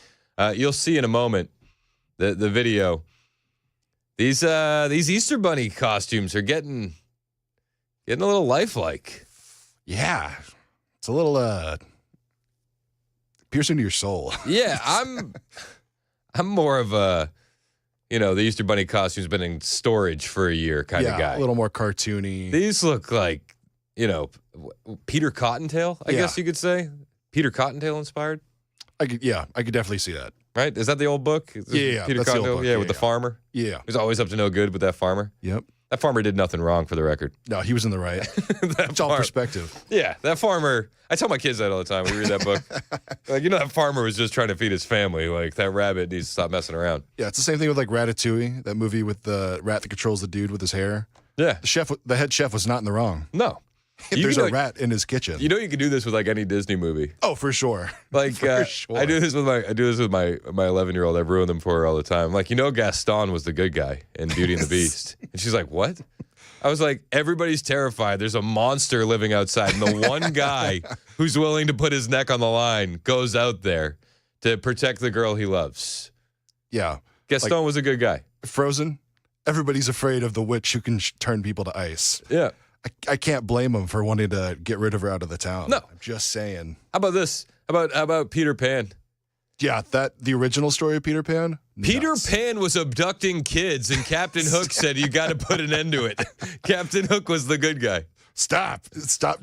you'll see in a moment the video. These Easter Bunny costumes are getting a little lifelike. Yeah. It's a little piercing to your soul. Yeah, I'm more of a, the Easter Bunny costume's been in storage for a year kind of guy. A little more cartoony. These look like, Peter Cottontail, I guess you could say. Peter Cottontail inspired. I could definitely see that. Right? Is that the old book? Yeah, Peter Cottontail, with the farmer. Yeah. He was always up to no good with that farmer. Yep. That farmer did nothing wrong, for the record. No, he was in the right. It's all perspective. Yeah, that farmer. I tell my kids that all the time. We read that book. That farmer was just trying to feed his family. Like, that rabbit needs to stop messing around. Yeah, it's the same thing with like Ratatouille, that movie with the rat that controls the dude with his hair. Yeah, the head chef was not in the wrong. No, there's a rat in his kitchen. You could do this with like any Disney movie. Oh, for sure. Like for sure. I do this with my 11-year-old. I've ruined them for her all the time. Like, Gaston was the good guy in Beauty and the Beast, and she's like, "What?" I was like, everybody's terrified. There's a monster living outside. And the one guy who's willing to put his neck on the line goes out there to protect the girl he loves. Yeah. Gaston was a good guy. Frozen, everybody's afraid of the witch who can turn people to ice. Yeah. I can't blame him for wanting to get rid of her out of the town. No. I'm just saying. How about this? How about Peter Pan? Yeah, the original story of Peter Pan? Peter Pan was abducting kids, and Captain Hook said, "You got to put an end to it." Captain Hook was the good guy. Stop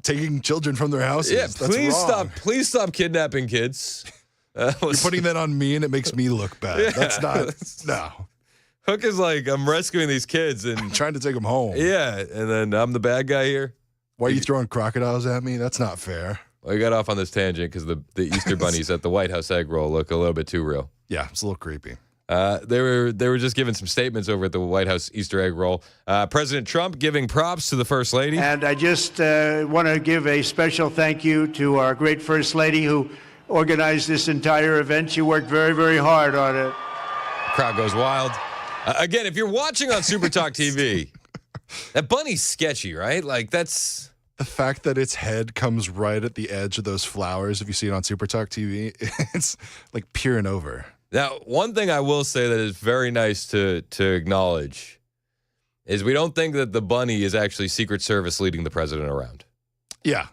taking children from their houses. Yeah, That's please stop kidnapping kids. You're putting that on me, and it makes me look bad. Yeah. That's not, no. Hook is like, I'm rescuing these kids and I'm trying to take them home. Yeah, and then I'm the bad guy here. Why are you throwing crocodiles at me? That's not fair. Well, I got off on this tangent because the Easter bunnies at the White House egg roll look a little bit too real. Yeah, it's a little creepy. They were just giving some statements over at the White House Easter egg roll. President Trump giving props to the First Lady. And I just want to give a special thank you to our great First Lady who organized this entire event. She worked very, very hard on it. Crowd goes wild. Again, if you're watching on Super Talk TV, that bunny's sketchy, right? Like, that's... The fact that its head comes right at the edge of those flowers, if you see it on Super Talk TV, it's like peering over. Now, one thing I will say that is very nice to acknowledge is we don't think that the bunny is actually Secret Service leading the president around. Yeah.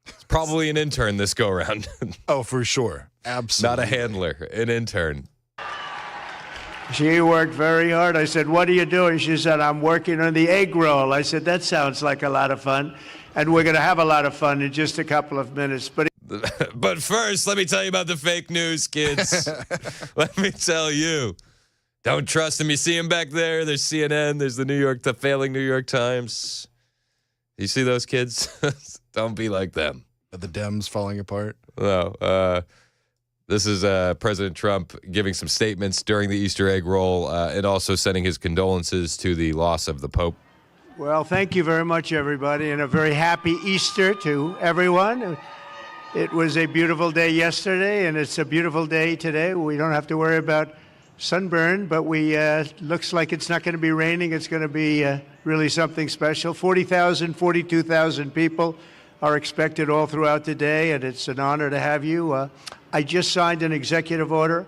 It's probably an intern this go around. Oh, for sure. Absolutely. Not a handler, an intern. She worked very hard. I said, "What are you doing?" She said, "I'm working on the egg roll." I said, "That sounds like a lot of fun." And we're going to have a lot of fun in just a couple of minutes. But first, let me tell you about the fake news, kids. Let me tell you. Don't trust them. You see them back there. There's CNN. There's the failing New York Times. You see those kids? Don't be like them. Are the Dems falling apart? No. This is President Trump giving some statements during the Easter egg roll and also sending his condolences to the loss of the Pope. Well, thank you very much, everybody, and a very happy Easter to everyone. It was a beautiful day yesterday, and it's a beautiful day today. We don't have to worry about sunburn, but looks like it's not going to be raining. It's going to be really something special. 42,000 people are expected all throughout the day, and it's an honor to have you. I just signed an executive order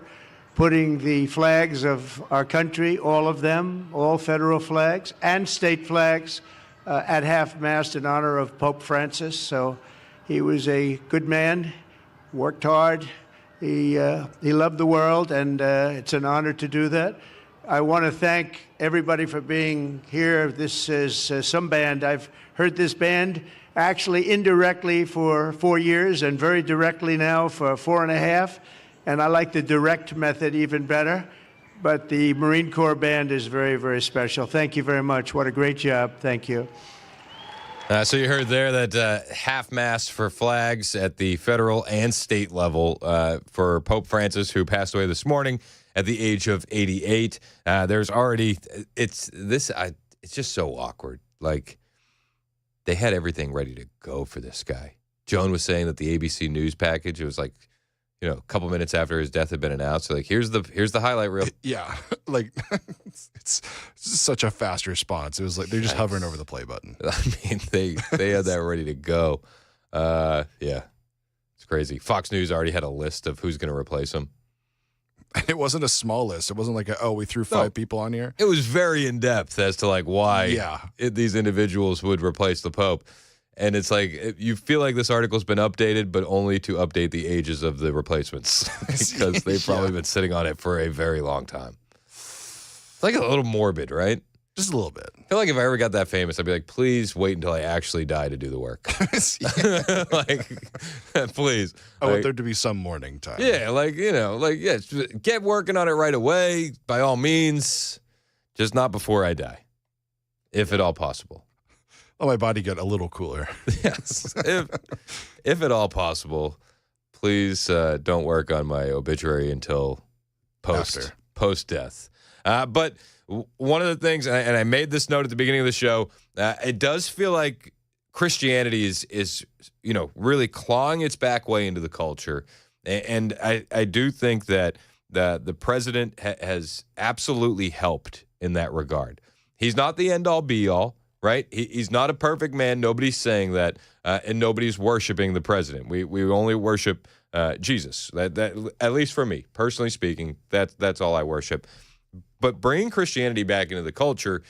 putting the flags of our country, all of them, all federal flags and state flags, at half-mast in honor of Pope Francis. So he was a good man, worked hard. He loved the world, and it's an honor to do that. I want to thank everybody for being here. This is some band. I've heard this band actually indirectly for 4 years and very directly now for 4.5. And I like the direct method even better. But the Marine Corps band is very, very special. Thank you very much. What a great job. Thank you. So you heard there that half-mast for flags at the federal and state level for Pope Francis, who passed away this morning at the age of 88. There's already it's just so awkward. Like, they had everything ready to go for this guy Joan was saying that the ABC News package, it was like, a couple minutes after his death had been announced. So like, here's the highlight reel. Yeah, like it's such a fast response. It was like they're just hovering over the play button. I mean, they had that ready to go. Yeah, it's crazy. Fox News already had a list of who's going to replace him. And it wasn't a small list. It wasn't like, we threw 5 people on here. It was very in depth as to like why these individuals would replace the Pope. And it's like, you feel like this article's been updated, but only to update the ages of the replacements because they've probably been sitting on it for a very long time. It's like a little morbid, right? Just a little bit. I feel like if I ever got that famous, I'd be like, please wait until I actually die to do the work. Like, please. I want there to be some mourning time. Yeah, get working on it right away, by all means, just not before I die, if at all possible. Let my body get a little cooler. Yes. If at all possible, please don't work on my obituary until post-death. But one of the things, and I made this note at the beginning of the show, it does feel like Christianity is really clawing its back way into the culture. And I do think that the president has absolutely helped in that regard. He's not the end-all, be-all. Right? He's not a perfect man. Nobody's saying that, and nobody's worshiping the president. We only worship Jesus. That at least for me, personally speaking, that's all I worship. But bringing Christianity back into the culture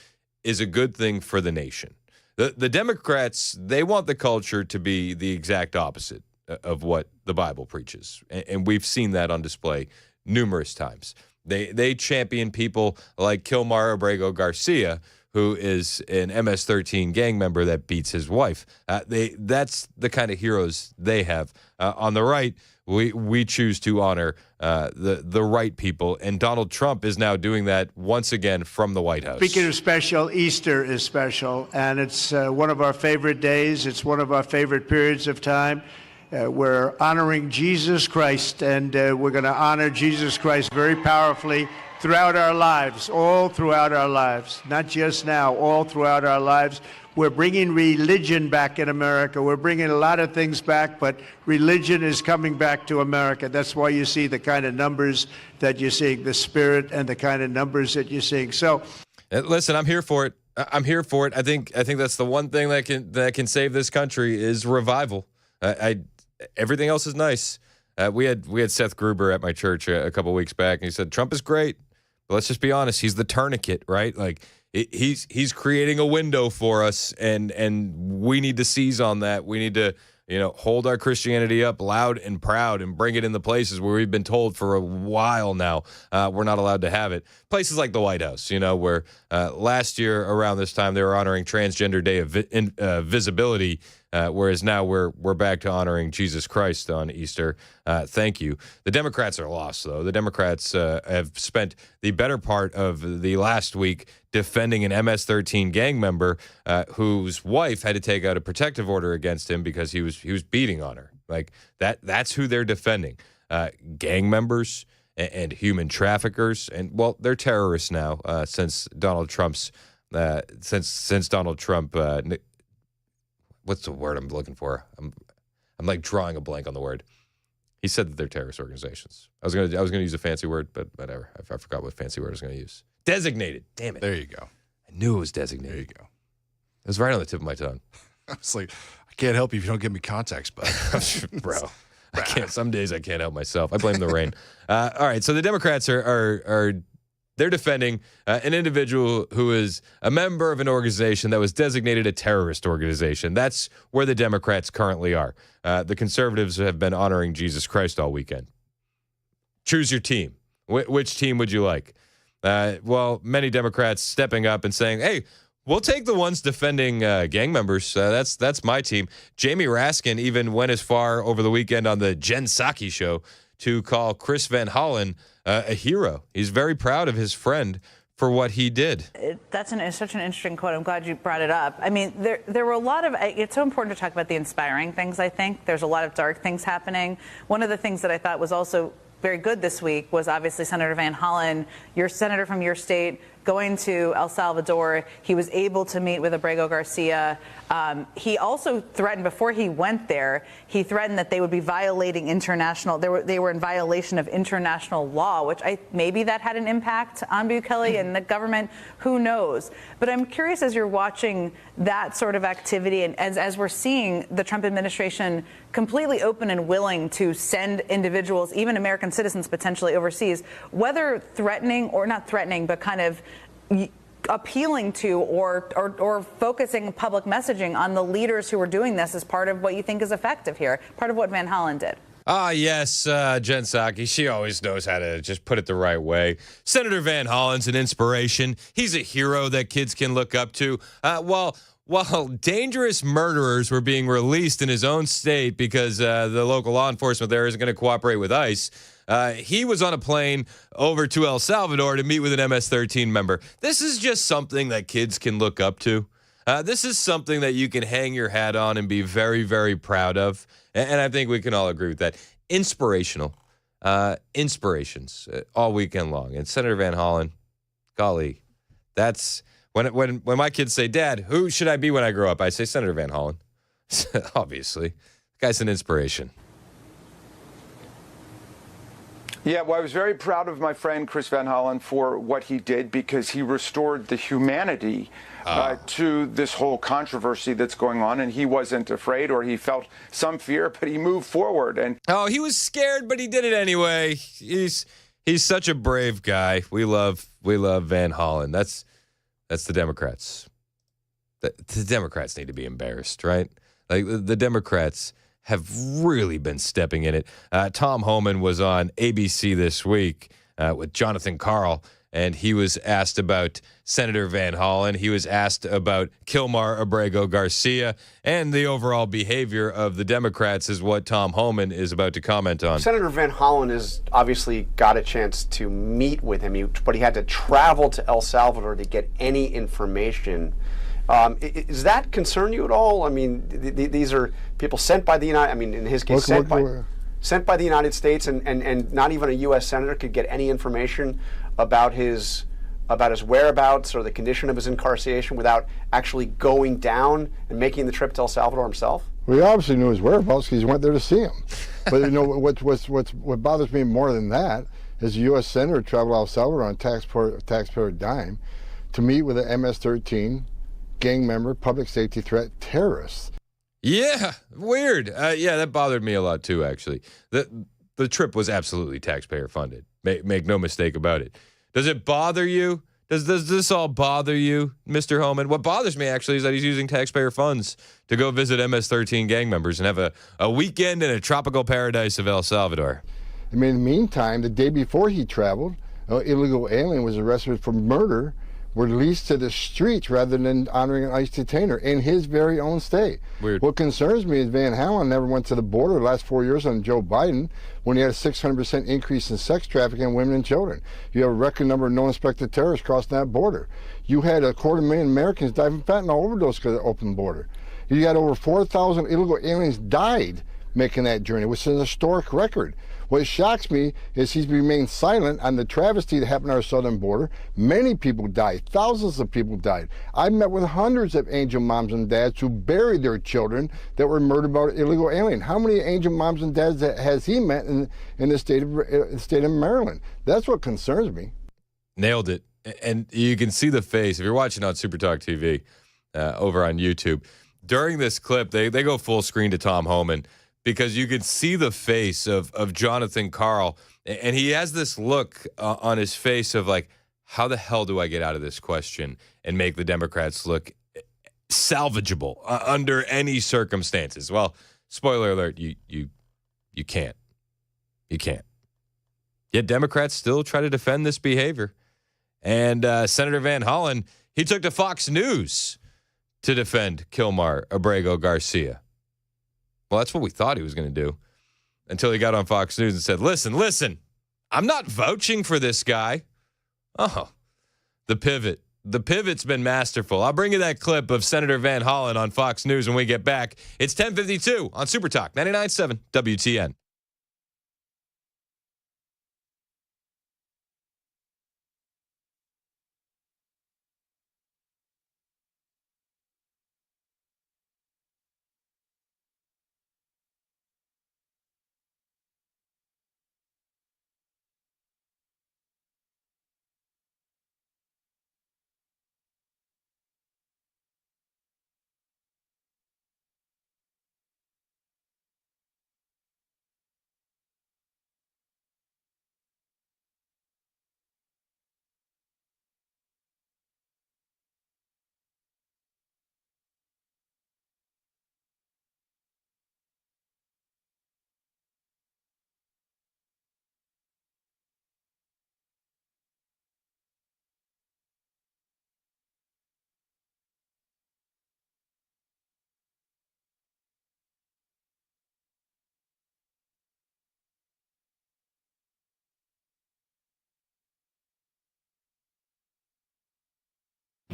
is a good thing for the nation. The Democrats, they want the culture to be the exact opposite of what the Bible preaches, and we've seen that on display numerous times. They champion people like Kilmar Abrego Garcia, who is an MS-13 gang member that beats his wife. That's the kind of heroes they have. On the right, we choose to honor the right people, and Donald Trump is now doing that once again from the White House. Speaking of special, Easter is special, and it's one of our favorite days. It's one of our favorite periods of time. We're honoring Jesus Christ, and we're going to honor Jesus Christ very powerfully throughout our lives, all throughout our lives, not just now, all throughout our lives. We're bringing religion back in America. We're bringing a lot of things back, but religion is coming back to America. That's why you see the kind of numbers that you're seeing, the spirit and the kind of numbers that you're seeing. So, listen, I'm here for it. I'm here for it. I think that's the one thing that can save this country is revival. Everything else is nice. We had Seth Gruber at my church a couple weeks back, and he said Trump is great. Let's just be honest. He's the tourniquet, right? Like he's creating a window for us, and we need to seize on that. We need to, hold our Christianity up loud and proud and bring it in the places where we've been told for a while now we're not allowed to have it. Places like the White House, where last year around this time they were honoring Transgender Day of Visibility. Whereas now we're back to honoring Jesus Christ on Easter. Thank you. The Democrats are lost, though. The Democrats have spent the better part of the last week defending an MS-13 gang member whose wife had to take out a protective order against him because he was beating on her. Like that's who they're defending. Gang members and human traffickers, and well, they're terrorists now since Donald Trump's since Donald Trump. What's the word I'm looking for? I'm like drawing a blank on the word. He said that they're terrorist organizations. I was gonna use a fancy word, but whatever. I forgot what fancy word I was gonna use. Designated. Damn it. There you go. I knew it was designated. There you go. It was right on the tip of my tongue. I was like, I can't help you if you don't give me context, bud. Bro. I can't. Some days I can't help myself. I blame the rain. All right. So the Democrats are they're defending an individual who is a member of an organization that was designated a terrorist organization. That's where the Democrats currently are. The conservatives have been honoring Jesus Christ all weekend. Choose your team. Which team would you like? Well, many Democrats stepping up and saying, hey, we'll take the ones defending gang members. That's my team. Jamie Raskin even went as far over the weekend on the Jen Psaki show to call Chris Van Hollen a hero. He's very proud of his friend for what he did. That's such an interesting quote. I'm glad you brought it up. I mean, there were a lot of, it's so important to talk about the inspiring things, I think. There's a lot of dark things happening. One of the things that I thought was also very good this week was obviously Senator Van Hollen, your senator from your state, going to El Salvador. He was able to meet with Abrego Garcia. He also threatened, before he went there, he threatened that they would be violating international, they were in violation of international law, which maybe that had an impact on Bukele and the government, who knows. But I'm curious, as you're watching that sort of activity, and as we're seeing the Trump administration completely open and willing to send individuals, even American citizens potentially overseas, whether threatening or not threatening, but kind of appealing to or focusing public messaging on the leaders who are doing this as part of what you think is effective here, part of what Van Hollen did. Yes, Jen Psaki, she always knows how to just put it the right way. Senator Van Hollen's an inspiration. He's a hero that kids can look up to. While dangerous murderers were being released in his own state because the local law enforcement there isn't going to cooperate with ICE, he was on a plane over to El Salvador to meet with an MS-13 member. This is just something that kids can look up to. This is something that you can hang your hat on and be very, very proud of. And I think we can all agree with that. Inspirational. Inspirations all weekend long. And Senator Van Hollen, golly, that's when my kids say, Dad, who should I be when I grow up? I say Senator Van Hollen. Obviously. The guy's an inspiration. Yeah, well, I was very proud of my friend Chris Van Hollen for what he did, because he restored the humanity to this whole controversy that's going on, and he wasn't afraid, or he felt some fear, but he moved forward. And he was scared, but he did it anyway. He's such a brave guy. We love Van Hollen. That's the Democrats. The Democrats need to be embarrassed, right? Like the Democrats have really been stepping in it. Tom Homan was on ABC this week with Jonathan Karl, and he was asked about Senator Van Hollen. He was asked about Kilmar Abrego Garcia, and the overall behavior of the Democrats is what Tom Homan is about to comment on. Senator Van Hollen has obviously got a chance to meet with him, but he had to travel to El Salvador to get any information. Does that concern you at all? I mean, these are people sent by the United, I mean, in his case, sent by the United States, and not even a U.S. senator could get any information about his whereabouts or the condition of his incarceration without actually going down and making the trip to El Salvador himself? Well, he obviously knew his whereabouts because he went there to see him. But you know what bothers me more than that is a U.S. senator traveled to El Salvador on taxpayer dime to meet with an MS-13 gang member, public safety threat, terrorist. Yeah, weird. Yeah, that bothered me a lot too, actually. The trip was absolutely taxpayer funded. Make no mistake about it. Does it bother you? Does this all bother you, Mr. Homan? What bothers me, actually, is that he's using taxpayer funds to go visit MS-13 gang members and have a weekend in a tropical paradise of El Salvador. I mean, in the meantime, the day before he traveled, an illegal alien was arrested for murder, were released to the streets rather than honoring an ICE detainer in his very own state. Weird. What concerns me is Van Hollen never went to the border the last 4 years on Joe Biden, when he had a 600% increase in sex trafficking in women and children. You have a record number of no-inspected terrorists crossing that border. You had 250,000 Americans die from fentanyl overdose because of the open border. You had over 4,000 illegal aliens died making that journey, which is a historic record. What shocks me is he's remained silent on the travesty that happened on our southern border. Many people died. Thousands of people died. I met with hundreds of angel moms and dads who buried their children that were murdered by an illegal alien. How many angel moms and dads has he met in the state of Maryland? That's what concerns me. Nailed it. And you can see the face. If you're watching on Super Talk TV over on YouTube, during this clip, they go full screen to Tom Homan, because you could see the face of Jonathan Karl, and he has this look on his face of like, how the hell do I get out of this question and make the Democrats look salvageable under any circumstances? Well, spoiler alert, you can't. You can't. Yet Democrats still try to defend this behavior. And Senator Van Hollen, he took to Fox News to defend Kilmar Abrego Garcia. Well, that's what we thought he was going to do, until he got on Fox News and said, listen, I'm not vouching for this guy. Oh, the pivot. The pivot's been masterful. I'll bring you that clip of Senator Van Hollen on Fox News when we get back. It's 10:52 on Super Talk 99.7 WTN.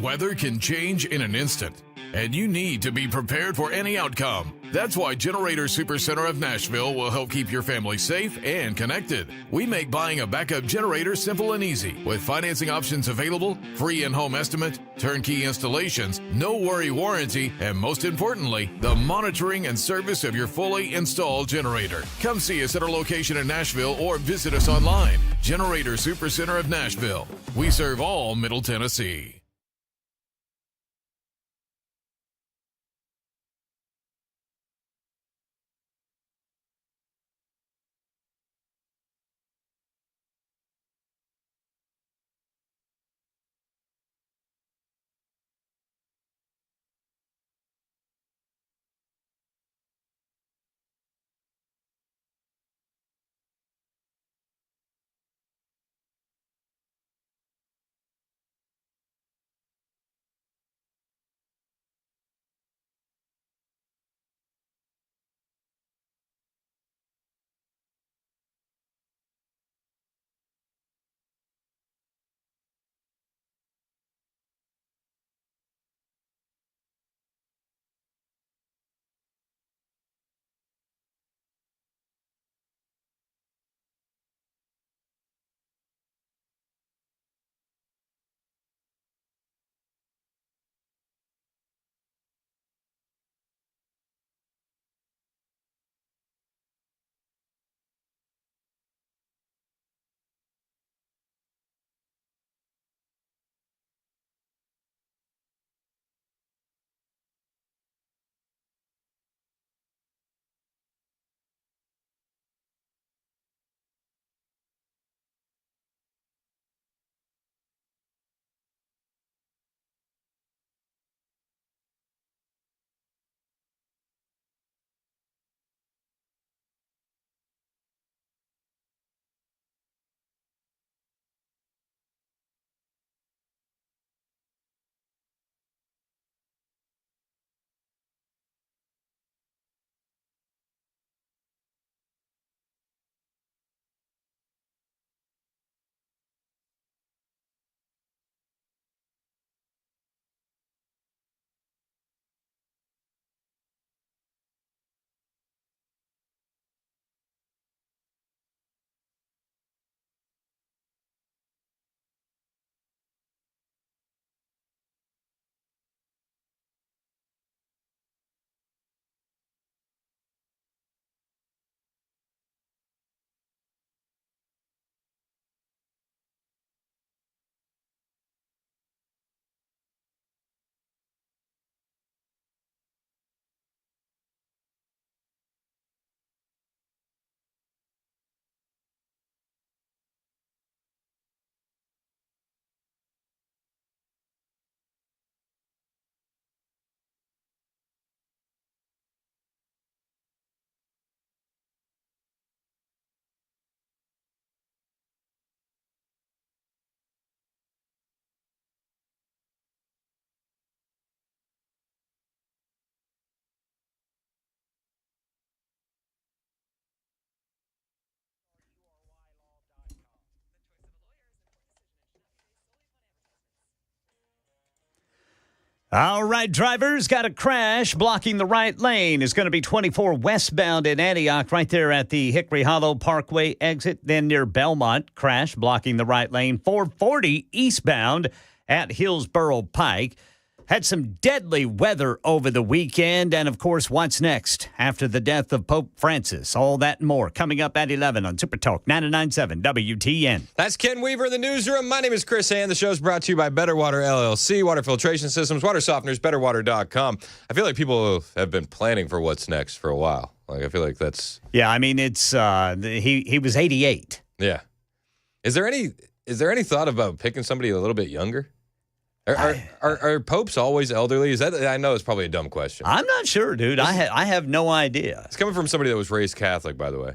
weather can change in an instant, and you need to be prepared for any outcome. That's why Generator Supercenter of Nashville will help keep your family safe and connected. We make buying a backup generator simple and easy, with financing options available, free in-home estimate, turnkey installations, no worry warranty, and most importantly, the monitoring and service of your fully installed generator. Come see us at our location in Nashville or visit us online. Generator Supercenter of Nashville. We serve all Middle Tennessee. All right, drivers, got a crash blocking the right lane. It's going to be 24 westbound in Antioch, right there at the Hickory Hollow Parkway exit. Then near Belmont, crash blocking the right lane. 440 eastbound at Hillsborough Pike. Had some deadly weather over the weekend. And, of course, what's next after the death of Pope Francis? All that and more coming up at 11 on Super Talk 99.7 WTN. That's Ken Weaver in the newsroom. My name is Chris Ann. The show's brought to you by Better Water LLC, water filtration systems, water softeners, betterwater.com. I feel like people have been planning for what's next for a while. Like, I feel like that's... Yeah, I mean, it's he was 88. Yeah. Is there any thought about picking somebody a little bit younger? Are popes always elderly? Is that? I know it's probably a dumb question. I'm not sure, dude. I have no idea. It's coming from somebody that was raised Catholic, by the way.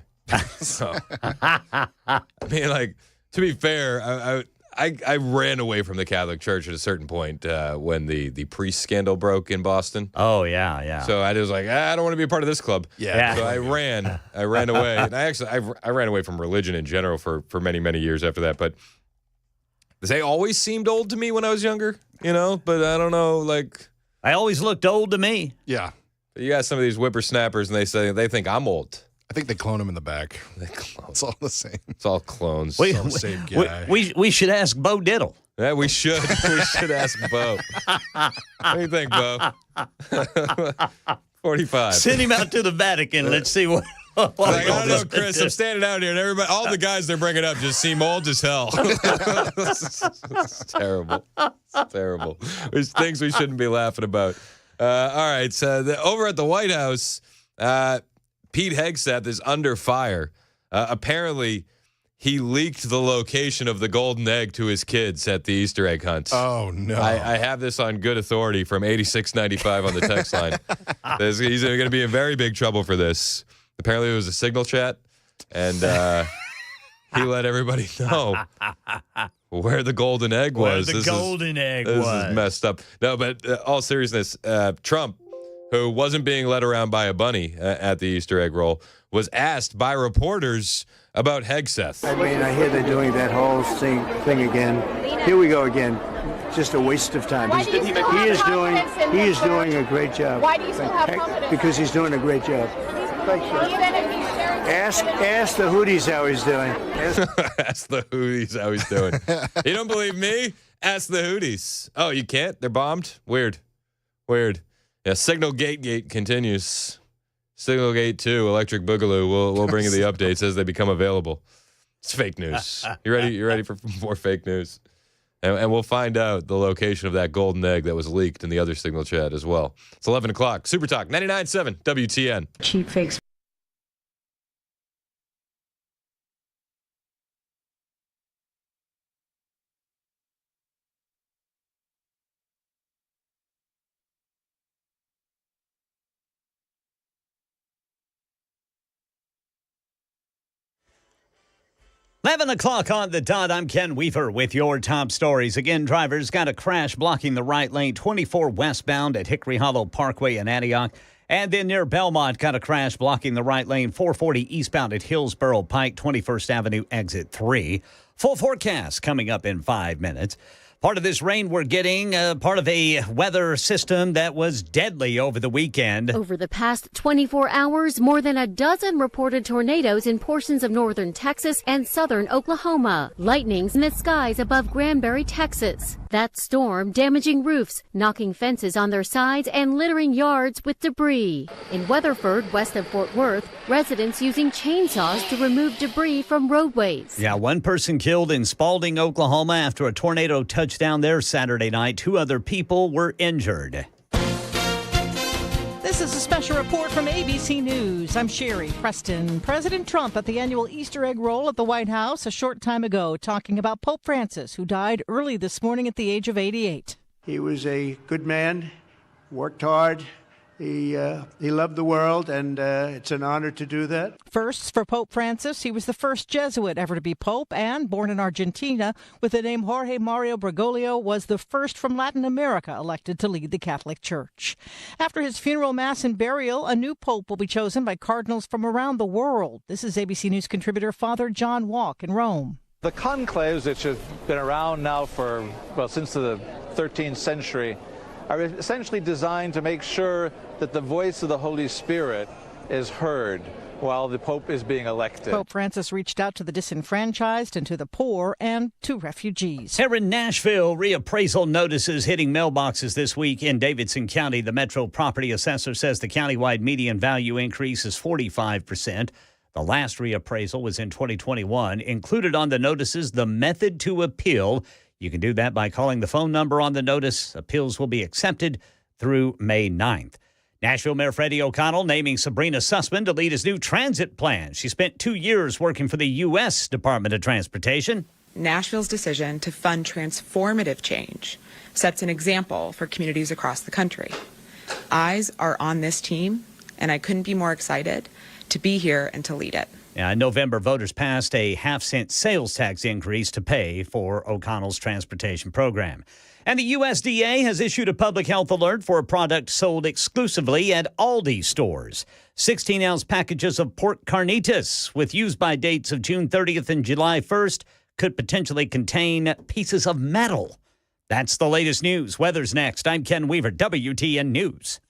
So, I mean, like, to be fair, I ran away from the Catholic Church at a certain point when the priest scandal broke in Boston. Oh yeah. So I was like, I don't want to be a part of this club. Yeah. So I ran away, and I ran away from religion in general for many years after that, but. They always seemed old to me when I was younger, but I don't know, like. I always looked old to me. Yeah. You got some of these whippersnappers, and they think I'm old. I think they clone him in the back. It's all the same. It's all clones. It's all the same guy. We should ask Bo Diddle. Yeah, we should. We should ask Bo. What do you think, Bo? 45. Send him out to the Vatican. Let's see what. I don't know, Chris. I'm standing out here, and everybody, all the guys they're bringing up just seem old as hell. It's terrible. It's terrible. There's things we shouldn't be laughing about. All right. So over at the White House, Pete Hegseth is under fire. Apparently, he leaked the location of the golden egg to his kids at the Easter egg hunt. Oh, no. I have this on good authority from 8695 on the text line. He's going to be in very big trouble for this. Apparently, it was a signal chat, and he let everybody know where the golden egg was. Where the golden egg was. was. This is messed up. No, but all seriousness, Trump, who wasn't being led around by a bunny at the Easter egg roll, was asked by reporters about Hegseth. I mean, I hear they're doing that whole thing again. Here we go again. Just a waste of time. He is doing a great job. Why do you still have confidence? Because he's doing a great job. Thank you. Ask the Houthis how he's doing. Ask the Houthis how he's doing. You don't believe me? Ask the Houthis. Oh, you can't? They're bombed? Weird. Yeah, Signal Gate continues. Signal Gate 2, Electric Boogaloo. We'll bring you the updates as they become available. It's fake news. You ready? You ready for more fake news? And we'll find out the location of that golden egg that was leaked in the other Signal chat as well. It's 11 o'clock. Super Talk 99.7 WTN. Cheap fakes. Eleven o'clock on the dot. I'm Ken Weaver with your top stories. Again, drivers got a crash blocking the right lane, 24 westbound at Hickory Hollow Parkway in Antioch. And then near Belmont, got a crash blocking the right lane, 440 eastbound at Hillsborough Pike, 21st Avenue, exit 3. Full forecast coming up in 5 minutes. Part of this rain we're getting, part of a weather system that was deadly over the weekend. Over the past 24 hours, more than a dozen reported tornadoes in portions of northern Texas and southern Oklahoma. Lightnings in the skies above Granbury, Texas. That storm damaging roofs, knocking fences on their sides, and littering yards with debris. In Weatherford, west of Fort Worth, residents using chainsaws to remove debris from roadways. Yeah, one person killed in Spalding, Oklahoma after a tornado touched down there Saturday night. 2 other people were injured. This is a special report from ABC News. I'm Sherry Preston. President Trump at the annual Easter egg roll at the White House a short time ago, talking about Pope Francis, who died early this morning at the age of 88. He was a good man, worked hard. He loved the world, and it's an honor to do that. First, for Pope Francis, he was the first Jesuit ever to be Pope, and born in Argentina with the name Jorge Mario Bergoglio, was the first from Latin America elected to lead the Catholic Church. After his funeral, mass, and burial, a new Pope will be chosen by cardinals from around the world. This is ABC News contributor Father John Walk in Rome. The conclaves, which have been around now since the 13th century, are essentially designed to make sure that the voice of the Holy Spirit is heard while the Pope is being elected. Pope Francis reached out to the disenfranchised and to the poor and to refugees. Here in Nashville, reappraisal notices hitting mailboxes this week in Davidson County. The Metro Property Assessor says the countywide median value increase is 45%. The last reappraisal was in 2021. Included on the notices, the method to appeal. You can do that by calling the phone number on the notice. Appeals will be accepted through May 9th. Nashville Mayor Freddie O'Connell naming Sabrina Sussman to lead his new transit plan. She spent 2 years working for the U.S. Department of Transportation. Nashville's decision to fund transformative change sets an example for communities across the country. Eyes are on this team, and I couldn't be more excited to be here and to lead it. In November, voters passed a half-cent sales tax increase to pay for O'Connell's transportation program. And the USDA has issued a public health alert for a product sold exclusively at Aldi stores. 16-ounce packages of pork carnitas with use-by dates of June 30th and July 1st could potentially contain pieces of metal. That's the latest news. Weather's next. I'm Ken Weaver, WTN News.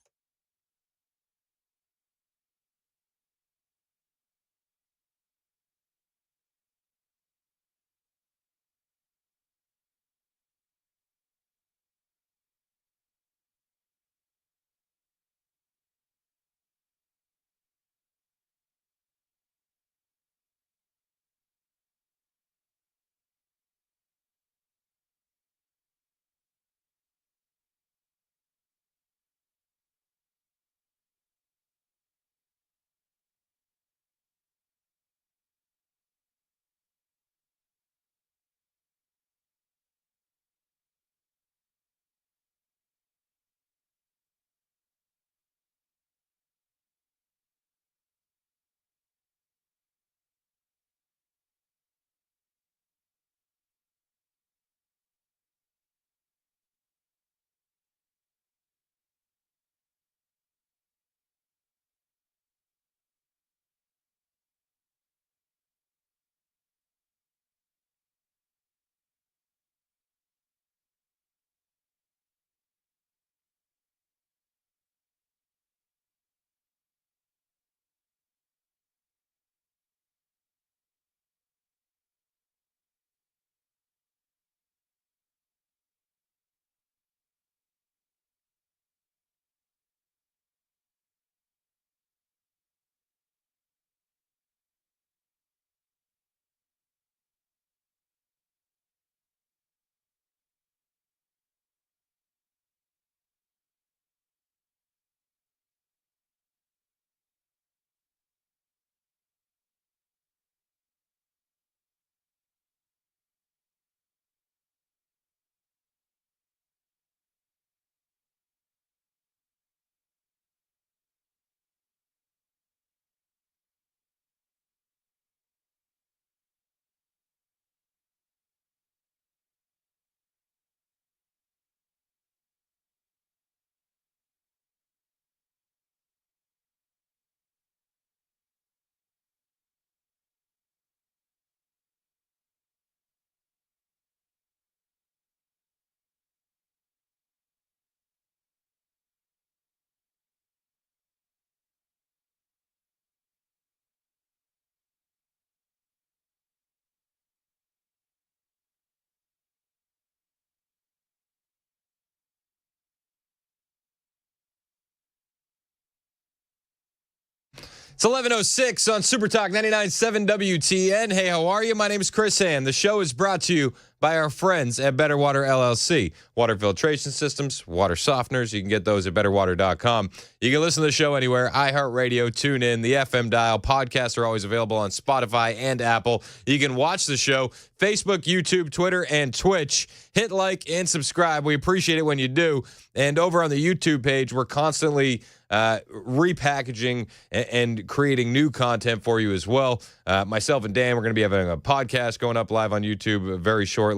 It's 11:06 on Super Talk 99.7 WTN. Hey, how are you? My name is Chris Hand. The show is brought to you by our friends at Better Water LLC. Water filtration systems, water softeners. You can get those at betterwater.com. You can listen to the show anywhere. iHeartRadio, tune in, the FM dial. Podcasts are always available on Spotify and Apple. You can watch the show, Facebook, YouTube, Twitter, and Twitch. Hit like and subscribe. We appreciate it when you do. And over on the YouTube page, we're constantly repackaging and creating new content for you as well. Myself and Dan, we're going to be having a podcast going up live on YouTube very shortly.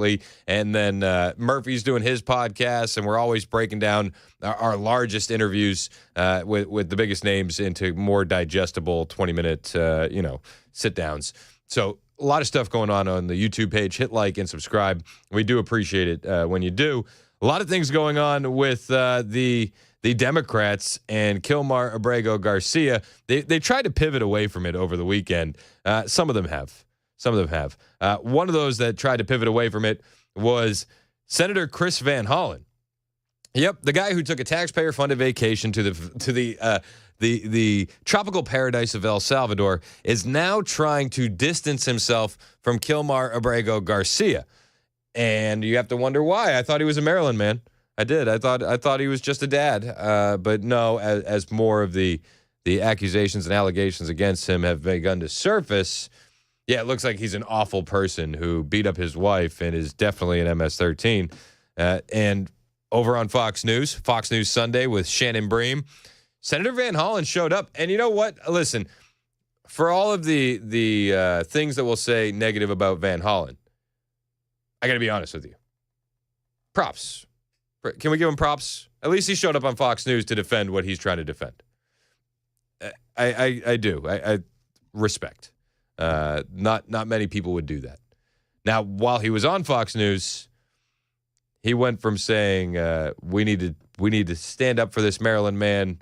And then Murphy's doing his podcast, and we're always breaking down our largest interviews with the biggest names into more digestible 20-minute, sit-downs. So a lot of stuff going on the YouTube page. Hit like and subscribe. We do appreciate it when you do. A lot of things going on with the Democrats and Kilmar Abrego Garcia. They tried to pivot away from it over the weekend. Some of them have. One of those that tried to pivot away from it was Senator Chris Van Hollen. Yep, the guy who took a taxpayer-funded vacation to the tropical paradise of El Salvador is now trying to distance himself from Kilmar Abrego Garcia. And you have to wonder why. I thought he was a Maryland man. I did. I thought he was just a dad. But no, as more of the accusations and allegations against him have begun to surface, yeah, it looks like he's an awful person who beat up his wife and is definitely an MS-13. And over on Fox News Sunday with Shannon Bream, Senator Van Hollen showed up. And you know what? Listen, for all of the things that we'll say negative about Van Hollen, I got to be honest with you. Props. Can we give him props? At least he showed up on Fox News to defend what he's trying to defend. I do. I respect. Not many people would do that. Now, while he was on Fox News, he went from saying we need to stand up for this Maryland man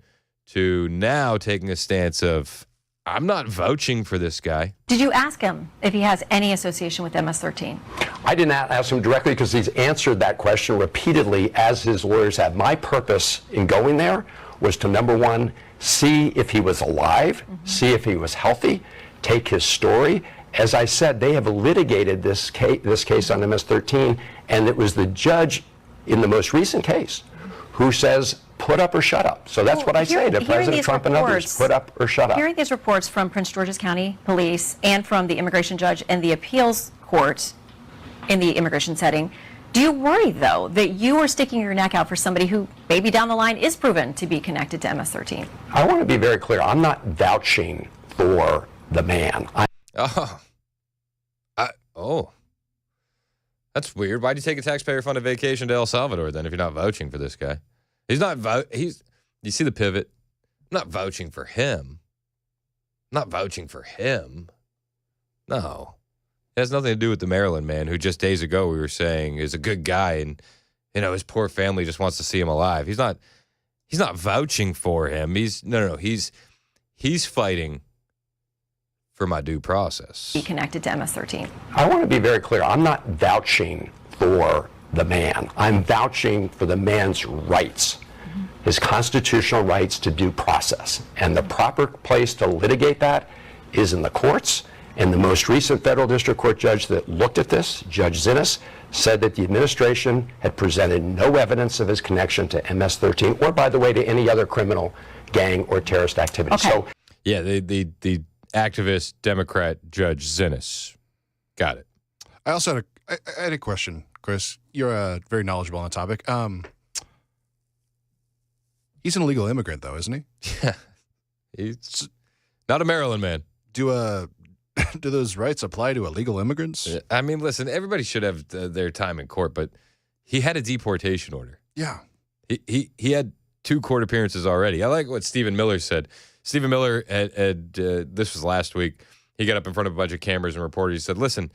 to now taking a stance of, I'm not vouching for this guy. Did you ask him if he has any association with MS-13? I did not ask him directly because he's answered that question repeatedly, as his lawyers have. My purpose in going there was to, number one, see if he was alive, see if he was healthy, take his story. As I said, they have litigated this case on MS-13, and it was the judge in the most recent case who says, put up or shut up. So that's what I say to President Trump and others, put up or shut up. Hearing these reports from Prince George's County Police and from the immigration judge and the appeals court in the immigration setting, do you worry, though, that you are sticking your neck out for somebody who maybe down the line is proven to be connected to MS-13? I want to be very clear. I'm not vouching for the man. That's weird. Why'd you take a taxpayer-funded vacation to El Salvador then if you're not vouching for this guy? He's not you see the pivot? I'm not vouching for him. I'm not vouching for him. No. It has nothing to do with the Maryland man who just days ago we were saying is a good guy and, his poor family just wants to see him alive. He's not vouching for him. He's fighting for my due process. Be connected to MS-13. I want to be very clear. I'm not vouching for the man. I'm vouching for the man's rights, his constitutional rights to due process. And the proper place to litigate that is in the courts. And the most recent federal district court judge that looked at this, Judge Zinnes, said that the administration had presented no evidence of his connection to MS-13 or, by the way, to any other criminal gang or terrorist activity. Okay. So, yeah, the activist Democrat Judge Zinnes. Got it. I also had a question, Chris. You're very knowledgeable on the topic. He's an illegal immigrant, though, isn't he? Yeah. He's not a Maryland man. Do those rights apply to illegal immigrants? I mean, listen, everybody should have their time in court, but he had a deportation order. Yeah. He had 2 court appearances already. I like what Stephen Miller said. Stephen Miller had this was last week. He got up in front of a bunch of cameras and reported. He said, listen,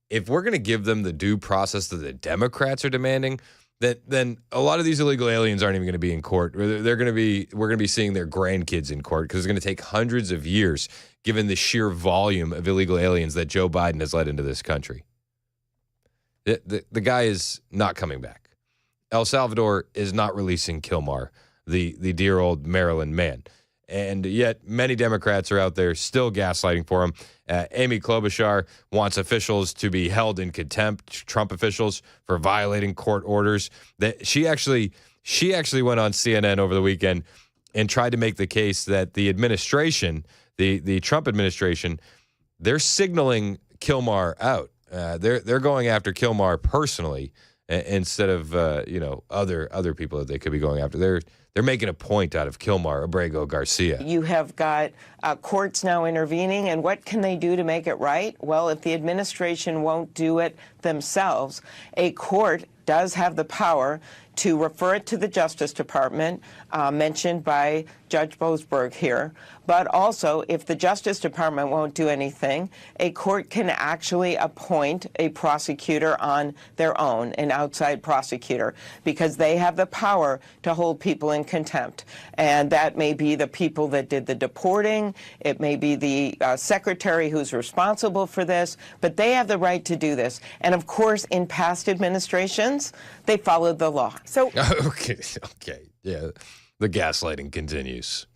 if we're going to give them the due process that the Democrats are demanding, then a lot of these illegal aliens aren't even going to be in court. We're going to be seeing their grandkids in court because it's going to take hundreds of years, given the sheer volume of illegal aliens that Joe Biden has led into this country. The guy is not coming back. El Salvador is not releasing Kilmar, the dear old Maryland man. And yet many Democrats are out there still gaslighting for him. Amy Klobuchar wants officials to be held in contempt, Trump officials, for violating court orders. She actually went on CNN over the weekend and tried to make the case that the administration, the Trump administration, they're signaling Kilmar out. They're going after Kilmar personally instead of other people that they could be going after. They're making a point out of Kilmar Abrego Garcia. You have got courts now intervening, and what can they do to make it right? Well, if the administration won't do it themselves, a court does have the power to refer it to the Justice Department, mentioned by Judge Boasberg here. But also, if the Justice Department won't do anything, a court can actually appoint a prosecutor on their own, an outside prosecutor, because they have the power to hold people in contempt. And that may be the people that did the deporting. It may be the secretary who's responsible for this. But they have the right to do this. And, of course, in past administrations, they followed the law. So Okay. Yeah, the gaslighting continues.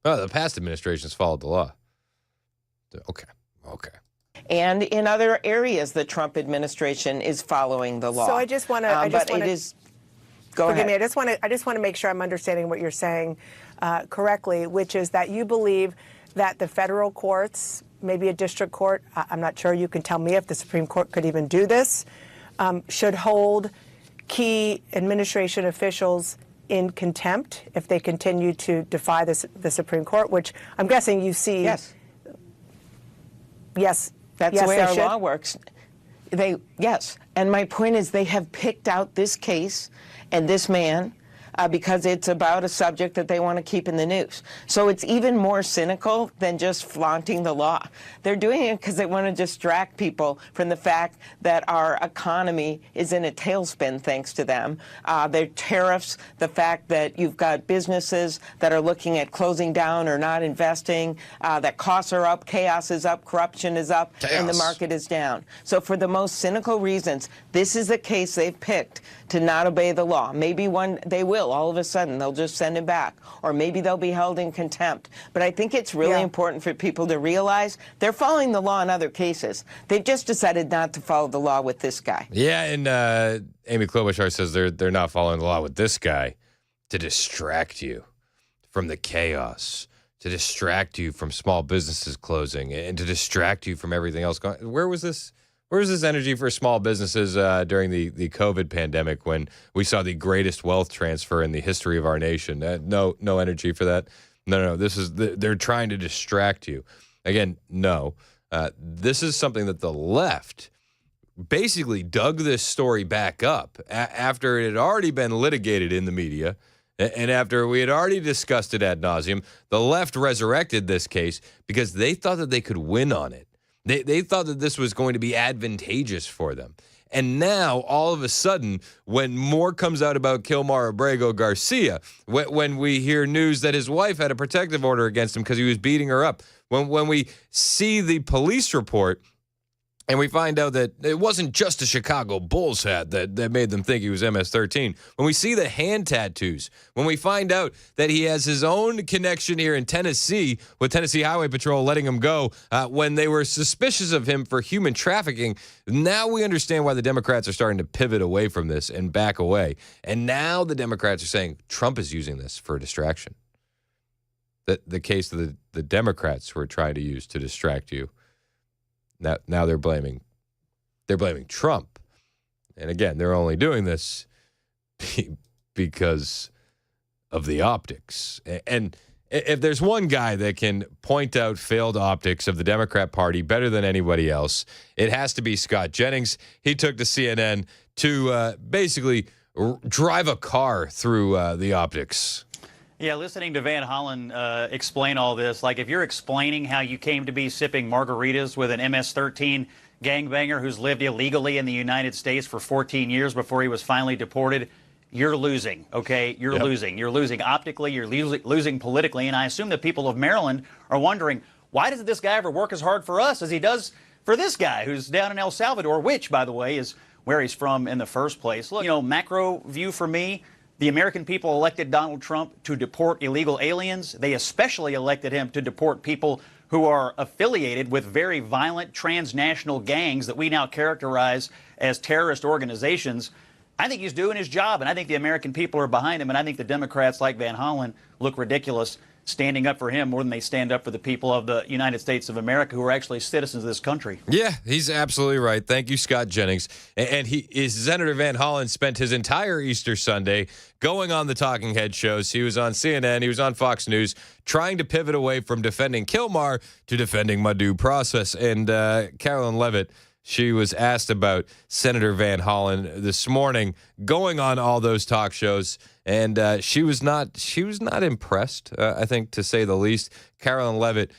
Oh, the past administrations followed the law. Okay. And in other areas, the Trump administration is following the law. So I just want to. Go Forgive ahead. me. I just want to make sure I'm understanding what you're saying correctly, which is that you believe that the federal courts, maybe a district court, I'm not sure. You can tell me if the Supreme Court could even do this, should hold key administration officials in contempt if they continue to defy the Supreme Court, which I'm guessing you see. Yes. Yes. That's the way our law works. Yes. And my point is they have picked out this case and this man because it's about a subject that they want to keep in the news. So it's even more cynical than just flaunting the law. They're doing it because they want to distract people from the fact that our economy is in a tailspin thanks to them. Their tariffs, the fact that you've got businesses that are looking at closing down or not investing, that costs are up, chaos is up, corruption is up, and the market is down. So for the most cynical reasons, this is the case they've picked to not obey the law. Maybe one they will, all of a sudden, they'll just send it back. Or maybe they'll be held in contempt. But I think it's really important for people to realize they're following the law in other cases. They've just decided not to follow the law with this guy. Yeah, and Amy Klobuchar says they're not following the law with this guy to distract you from the chaos, to distract you from small businesses closing, and to distract you from everything else going. Where was this energy for small businesses during the COVID pandemic when we saw the greatest wealth transfer in the history of our nation? No energy for that. No. They're trying to distract you. Again, no. This is something that the left basically dug this story back up after it had already been litigated in the media. And after we had already discussed it ad nauseum, the left resurrected this case because they thought that they could win on it. They thought that this was going to be advantageous for them. And now, all of a sudden, when more comes out about Kilmar Abrego Garcia, when we hear news that his wife had a protective order against him because he was beating her up, when we see the police report and we find out that it wasn't just a Chicago Bulls hat that made them think he was MS-13. When we see the hand tattoos, when we find out that he has his own connection here in Tennessee with Tennessee Highway Patrol letting him go when they were suspicious of him for human trafficking, now we understand why the Democrats are starting to pivot away from this and back away. And now the Democrats are saying Trump is using this for a distraction. The case that the Democrats were trying to use to distract you. Now they're blaming Trump. And again, they're only doing this because of the optics. And if there's one guy that can point out failed optics of the Democrat Party better than anybody else, it has to be Scott Jennings. He took to CNN to basically drive a car through the optics. Yeah, listening to Van Hollen explain all this, like if you're explaining how you came to be sipping margaritas with an MS-13 gangbanger who's lived illegally in the United States for 14 years before he was finally deported, you're losing, okay? You're losing. You're losing optically, you're losing politically, and I assume the people of Maryland are wondering, why doesn't this guy ever work as hard for us as he does for this guy who's down in El Salvador, which, by the way, is where he's from in the first place? Look, macro view for me, the American people elected Donald Trump to deport illegal aliens. They especially elected him to deport people who are affiliated with very violent transnational gangs that we now characterize as terrorist organizations. I think he's doing his job, and I think the American people are behind him, and I think the Democrats like Van Hollen look ridiculous standing up for him more than they stand up for the people of the United States of America who are actually citizens of this country. Yeah, he's absolutely right. Thank you, Scott Jennings. And Senator Van Hollen spent his entire Easter Sunday going on the talking head shows. He was on CNN, he was on Fox News, trying to pivot away from defending Kilmar to defending my due process. And Carolyn Levitt, she was asked about Senator Van Hollen this morning, going on all those talk shows, and she was not impressed, I think, to say the least. Carolyn Levitt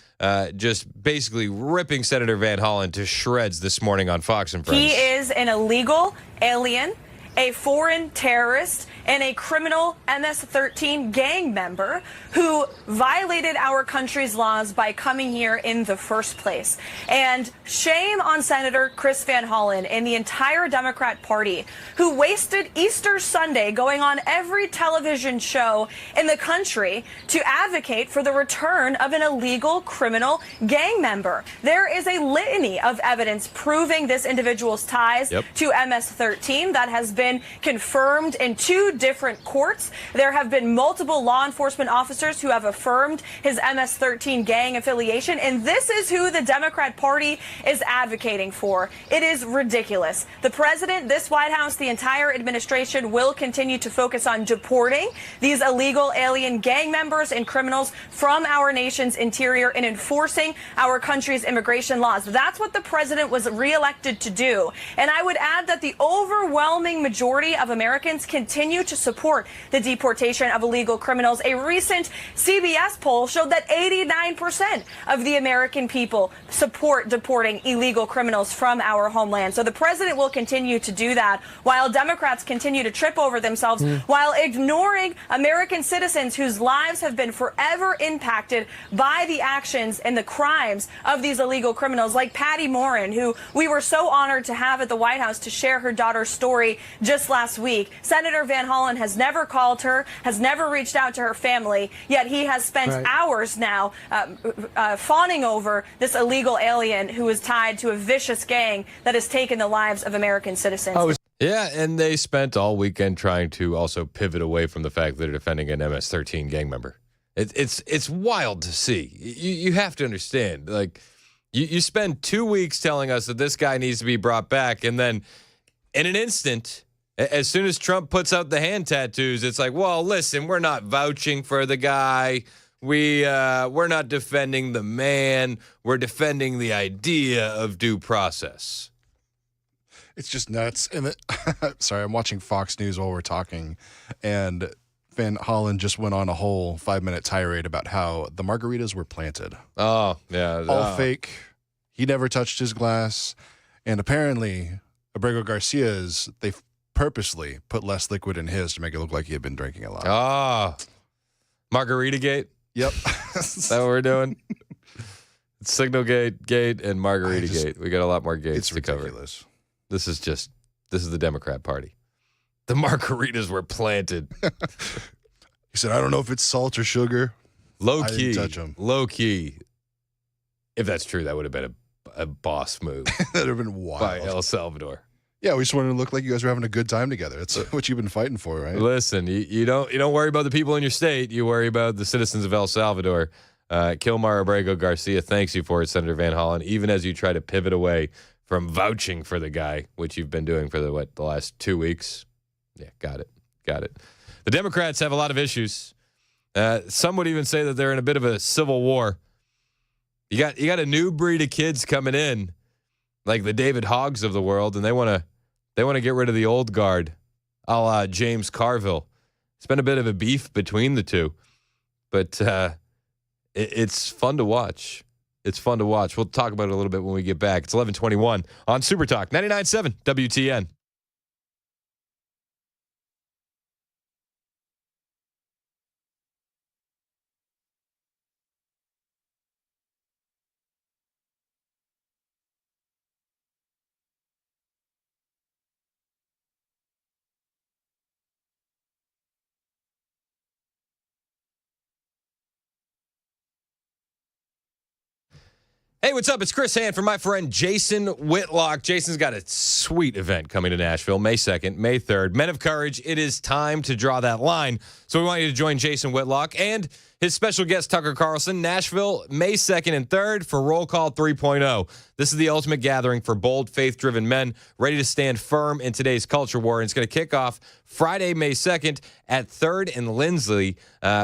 just basically ripping Senator Van Hollen to shreds this morning on Fox and Friends. He is an illegal alien, a foreign terrorist, and a criminal MS-13 gang member who violated our country's laws by coming here in the first place. And shame on Senator Chris Van Hollen and the entire Democrat Party, who wasted Easter Sunday going on every television show in the country to advocate for the return of an illegal criminal gang member. There is a litany of evidence proving this individual's ties to MS-13 that has been confirmed in 2 different courts. There have been multiple law enforcement officers who have affirmed his MS-13 gang affiliation, and this is who the Democrat Party is advocating for. It is ridiculous. The president, this White House, the entire administration will continue to focus on deporting these illegal alien gang members and criminals from our nation's interior and enforcing our country's immigration laws. That's what the president was reelected to do. And I would add that the overwhelming majority majority of Americans continue to support the deportation of illegal criminals. A recent CBS poll showed that 89% of the American people support deporting illegal criminals from our homeland. So the president will continue to do that while Democrats continue to trip over themselves, while ignoring American citizens whose lives have been forever impacted by the actions and the crimes of these illegal criminals, like Patty Morin, who we were so honored to have at the White House to share her daughter's story just last week. Senator Van Hollen has never called her, has never reached out to her family, yet he has spent hours now fawning over this illegal alien who is tied to a vicious gang that has taken the lives of American citizens. Yeah, and they spent all weekend trying to also pivot away from the fact that they're defending an MS-13 gang member. It's wild to see. You have to understand, like, you spend 2 weeks telling us that this guy needs to be brought back, and then in an instant, as soon as Trump puts out the hand tattoos, it's like, well, listen, we're not vouching for the guy. We're not defending the man. We're defending the idea of due process. It's just nuts. And sorry, I'm watching Fox News while we're talking, and Van Hollen just went on a whole 5-minute tirade about how the margaritas were planted. Oh, yeah. All fake. He never touched his glass. And apparently, Abrego Garcia's, they purposely put less liquid in his to make it look like he had been drinking a lot. Ah, Margarita Gate? Yep. Is that what we're doing? Signal Gate and Margarita Gate. We got a lot more gates to cover. This is the Democrat Party. The margaritas were planted. He said, I don't know if it's salt or sugar. Low I key. didn't touch them. Low key. If that's true, that would have been a boss move. That would have been wild. By El Salvador. Yeah, we just wanted to look like you guys were having a good time together. That's what you've been fighting for, right? Listen, you don't worry about the people in your state. You worry about the citizens of El Salvador. Kilmar Abrego Garcia thanks you for it, Senator Van Hollen, even as you try to pivot away from vouching for the guy, which you've been doing for the last 2 weeks. Yeah, got it. The Democrats have a lot of issues. Some would even say that they're in a bit of a civil war. You got a new breed of kids coming in, like the David Hoggs of the world, and they want to get rid of the old guard, a la James Carville. It's been a bit of a beef between the two, but it's fun to watch. It's fun to watch. We'll talk about it a little bit when we get back. It's 11:21 on Super Talk 99.7 WTN. Hey, what's up? It's Chris Hand for my friend Jason Whitlock. Jason's got a sweet event coming to Nashville, May 2nd, May 3rd. Men of Courage, it is time to draw that line. So we want you to join Jason Whitlock and his special guest, Tucker Carlson, Nashville, May 2nd and 3rd for Roll Call 3.0. This is the ultimate gathering for bold, faith-driven men ready to stand firm in today's culture war. And it's going to kick off Friday, May 2nd at 3rd and Lindsley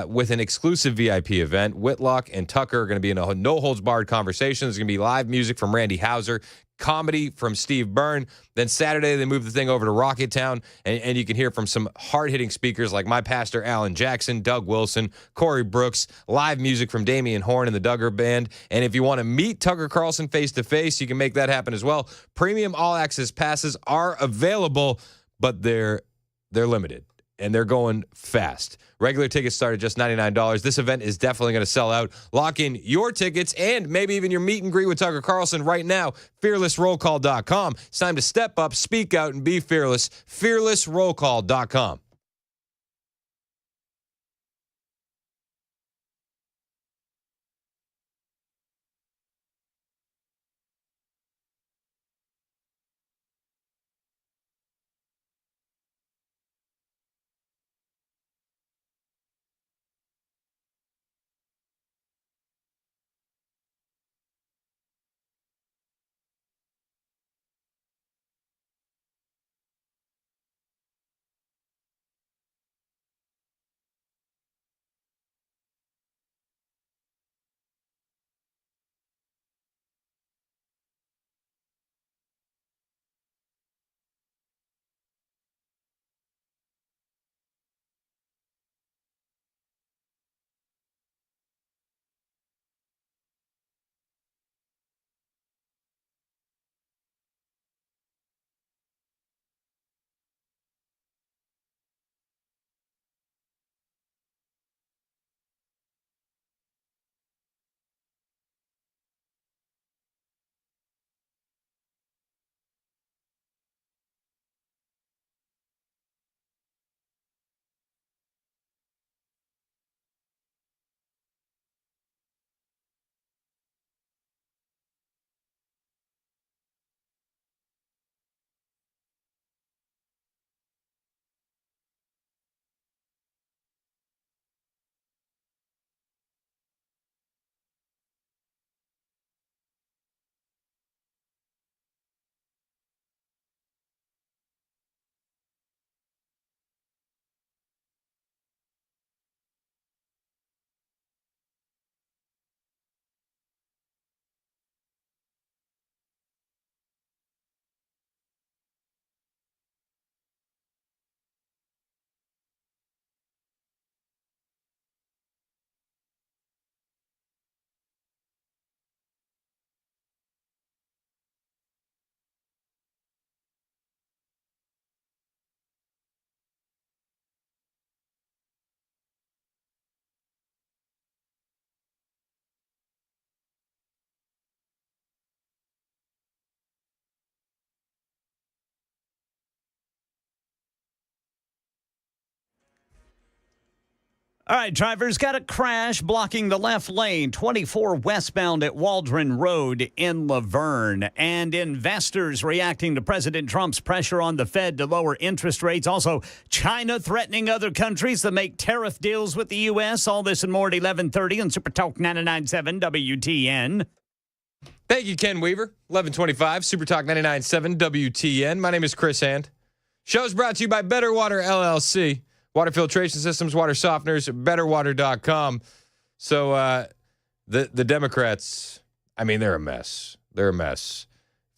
with an exclusive VIP event. Whitlock and Tucker are going to be in a no-holds-barred conversation. There's going to be live music from Randy Houser, comedy from Steve Byrne. Then Saturday, they move the thing over to Rocketown, and you can hear from some hard-hitting speakers like my pastor, Alan Jackson, Doug Wilson, Corey Brooks, live music from Damian Horn and the Duggar Band. And if you want to meet Tucker Carlson face-to-face, you can make that happen as well. Premium all-access passes are available, but they're limited, and they're going fast. Regular tickets start at just $99. This event is definitely going to sell out. Lock in your tickets and maybe even your meet and greet with Tucker Carlson right now. FearlessRollCall.com. It's time to step up, speak out, and be fearless. FearlessRollCall.com. All right, drivers got a crash blocking the left lane, 24 westbound at Waldron Road in Laverne. And investors reacting to President Trump's pressure on the Fed to lower interest rates. Also, China threatening other countries to make tariff deals with the U.S. All this and more at 11:30 on Super Talk 99.7 WTN. Thank you, Ken Weaver. 11:25, Super Talk 99.7 WTN. My name is Chris Hand. Show's brought to you by Better Water LLC. Water filtration systems, water softeners, betterwater.com. So the Democrats, I mean, they're a mess. They're a mess.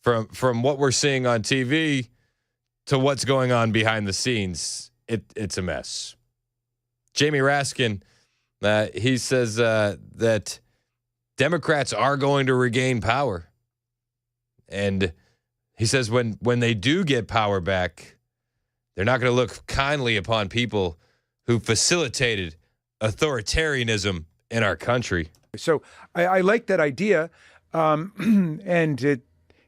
From what we're seeing on TV to what's going on behind the scenes, it's a mess. Jamie Raskin, he says that Democrats are going to regain power. And he says when they do get power back, they're not going to look kindly upon people who facilitated authoritarianism in our country. So I like that idea, and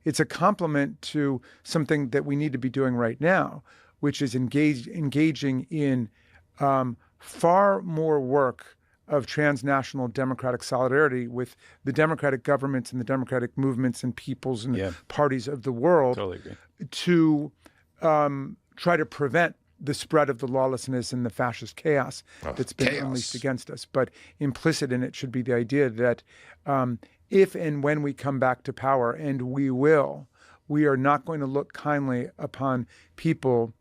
it's a complement to something that we need to be doing right now, which is engaging in far more work of transnational democratic solidarity with the democratic governments and the democratic movements and peoples and parties of the world. Totally agree. To try to prevent the spread of the lawlessness and the fascist chaos that's been unleashed against us. But implicit in it should be the idea that if and when we come back to power, and we will, we are not going to look kindly upon people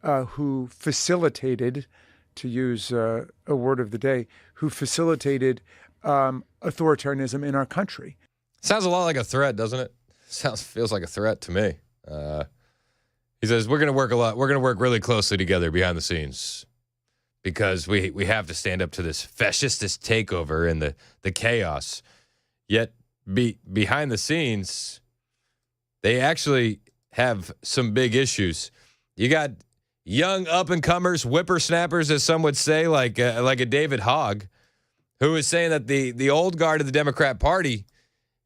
who facilitated, to use a word of the day, who facilitated authoritarianism in our country. Sounds a lot like a threat, doesn't it? Feels like a threat to me. He says, we're going to work a lot. We're going to work really closely together behind the scenes because we have to stand up to this fascist takeover and the chaos. Yet behind the scenes, they actually have some big issues. You got young up-and-comers, whippersnappers, as some would say, like a David Hogg, who is saying that the old guard of the Democrat Party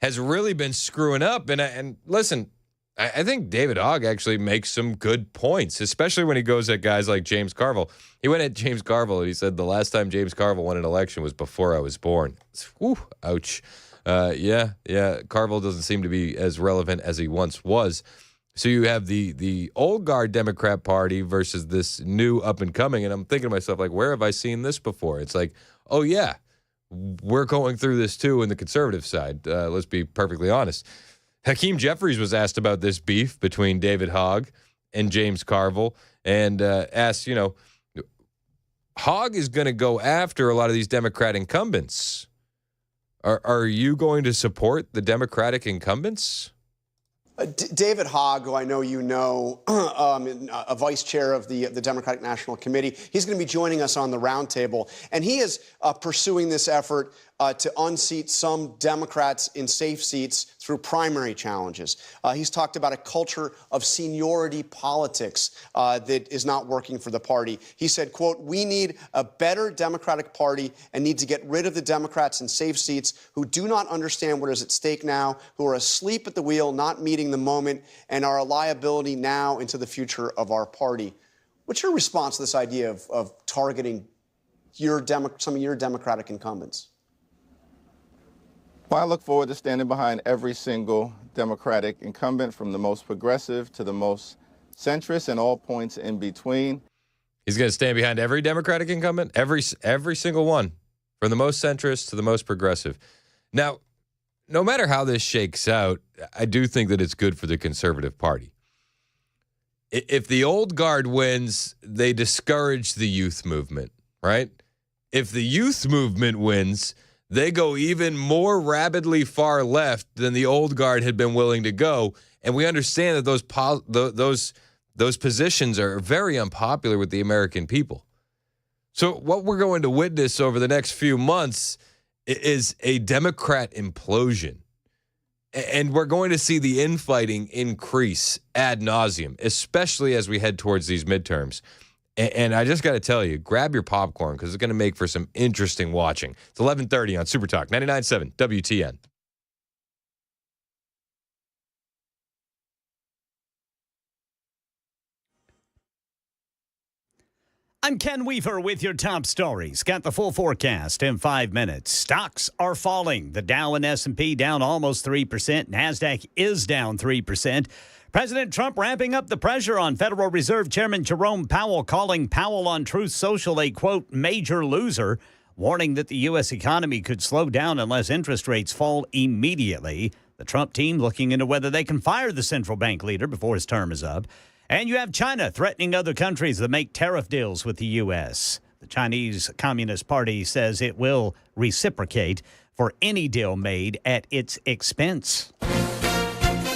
has really been screwing up. And listen, I think David Hogg actually makes some good points, especially when he goes at guys like James Carville. He went at James Carville and he said the last time James Carville won an election was before I was born. Whew, ouch. Yeah. Carville doesn't seem to be as relevant as he once was. So you have the old guard Democrat Party versus this new up and coming. And I'm thinking to myself, like, where have I seen this before? It's like, oh, yeah, we're going through this too in the conservative side. Let's be perfectly honest. Hakeem Jeffries was asked about this beef between David Hogg and James Carville and asked, Hogg is going to go after a lot of these Democrat incumbents. Are you going to support the Democratic incumbents? David Hogg, who I know you know, a vice chair of the Democratic National Committee, he's going to be joining us on the roundtable. And he is pursuing this effort to unseat some Democrats in safe seats through primary challenges. He's talked about a culture of seniority politics that is not working for the party. He said, quote, we need a better Democratic Party and need to get rid of the Democrats in safe seats who do not understand what is at stake now, who are asleep at the wheel, not meeting the moment, and are a liability now into the future of our party. What's your response to this idea of targeting some of your Democratic incumbents? Well, I look forward to standing behind every single Democratic incumbent, from the most progressive to the most centrist and all points in between. He's going to stand behind every Democratic incumbent, every single one, from the most centrist to the most progressive. Now, no matter how this shakes out, I do think that it's good for the Conservative Party. If the old guard wins, they discourage the youth movement, right? If the youth movement wins, they go even more rabidly far left than the old guard had been willing to go. And we understand that those positions are very unpopular with the American people. So what we're going to witness over the next few months is a Democrat implosion. And we're going to see the infighting increase ad nauseum, especially as we head towards these midterms. And I just got to tell you, grab your popcorn because it's going to make for some interesting watching. It's 11:30 on Super Talk 99.7 WTN. I'm Ken Weaver with your top stories. Got the full forecast in 5 minutes. Stocks are falling. The Dow and S&P down almost 3%. NASDAQ is down 3%. President Trump ramping up the pressure on Federal Reserve Chairman Jerome Powell, calling Powell on Truth Social a, quote, major loser, warning that the U.S. economy could slow down unless interest rates fall immediately. The Trump team looking into whether they can fire the central bank leader before his term is up. And you have China threatening other countries that make tariff deals with the U.S. The Chinese Communist Party says it will reciprocate for any deal made at its expense.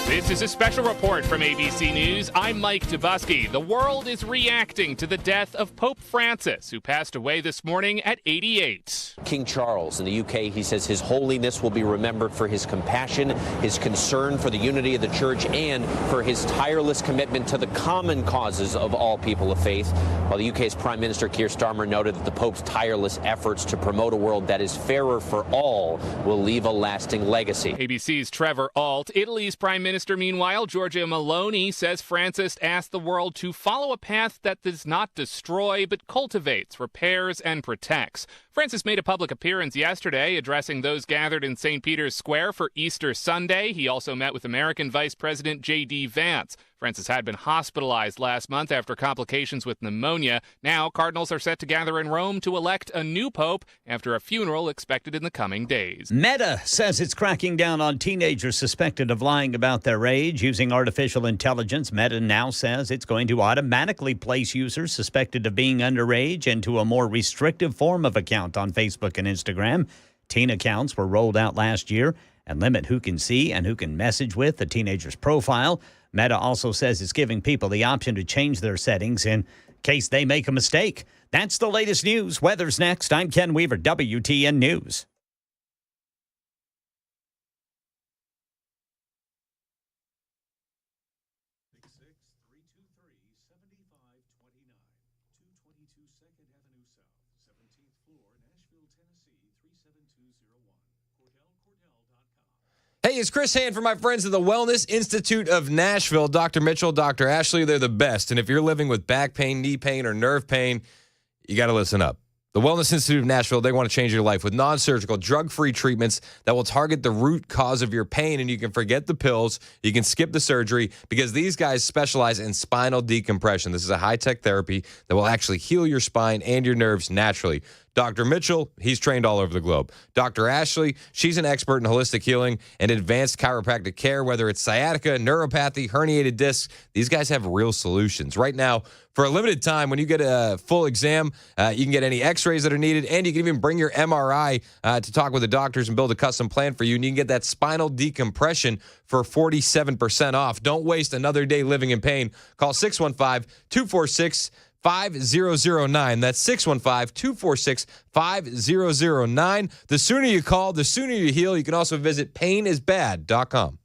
This is a special report from ABC News. I'm Mike Dubusky. The world is reacting to the death of Pope Francis, who passed away this morning at 88. King Charles in the UK, he says His Holiness will be remembered for his compassion, his concern for the unity of the church, and for his tireless commitment to the common causes of all people of faith. While the UK's Prime Minister Keir Starmer noted that the Pope's tireless efforts to promote a world that is fairer for all will leave a lasting legacy. ABC's Trevor Ault. Italy's Prime Minister, meanwhile, Giorgia Meloni, says Francis asked the world to follow a path that does not destroy but cultivates, repairs, and protects. Francis made a public appearance yesterday addressing those gathered in St. Peter's Square for Easter Sunday. He also met with American Vice President J.D. Vance. Francis had been hospitalized last month after complications with pneumonia. Now, cardinals are set to gather in Rome to elect a new pope after a funeral expected in the coming days. Meta says it's cracking down on teenagers suspected of lying about their age using artificial intelligence. Meta now says it's going to automatically place users suspected of being underage into a more restrictive form of account on Facebook and Instagram. Teen accounts were rolled out last year and limit who can see and who can message with a teenager's profile. Meta also says it's giving people the option to change their settings in case they make a mistake. That's the latest news. Weather's next. I'm Ken Weaver, WTN News. Hey, it's Chris Hand from my friends at the Wellness Institute of Nashville. Dr. Mitchell, Dr. Ashley, they're the best. And if you're living with back pain, knee pain, or nerve pain, you got to listen up. The Wellness Institute of Nashville, they want to change your life with non-surgical, drug-free treatments that will target the root cause of your pain, and you can forget the pills, you can skip the surgery, because these guys specialize in spinal decompression. This is a high-tech therapy that will actually heal your spine and your nerves naturally. Dr. Mitchell, he's trained all over the globe. Dr. Ashley, she's an expert in holistic healing and advanced chiropractic care, whether it's sciatica, neuropathy, herniated discs. These guys have real solutions. Right now, for a limited time, when you get a full exam, you can get any x-rays that are needed, and you can even bring your MRI to talk with the doctors and build a custom plan for you, and you can get that spinal decompression for 47% off. Don't waste another day living in pain. Call 615-246-5009. That's 615-246-5009. The sooner you call, the sooner you heal. You can also visit painisbad.com.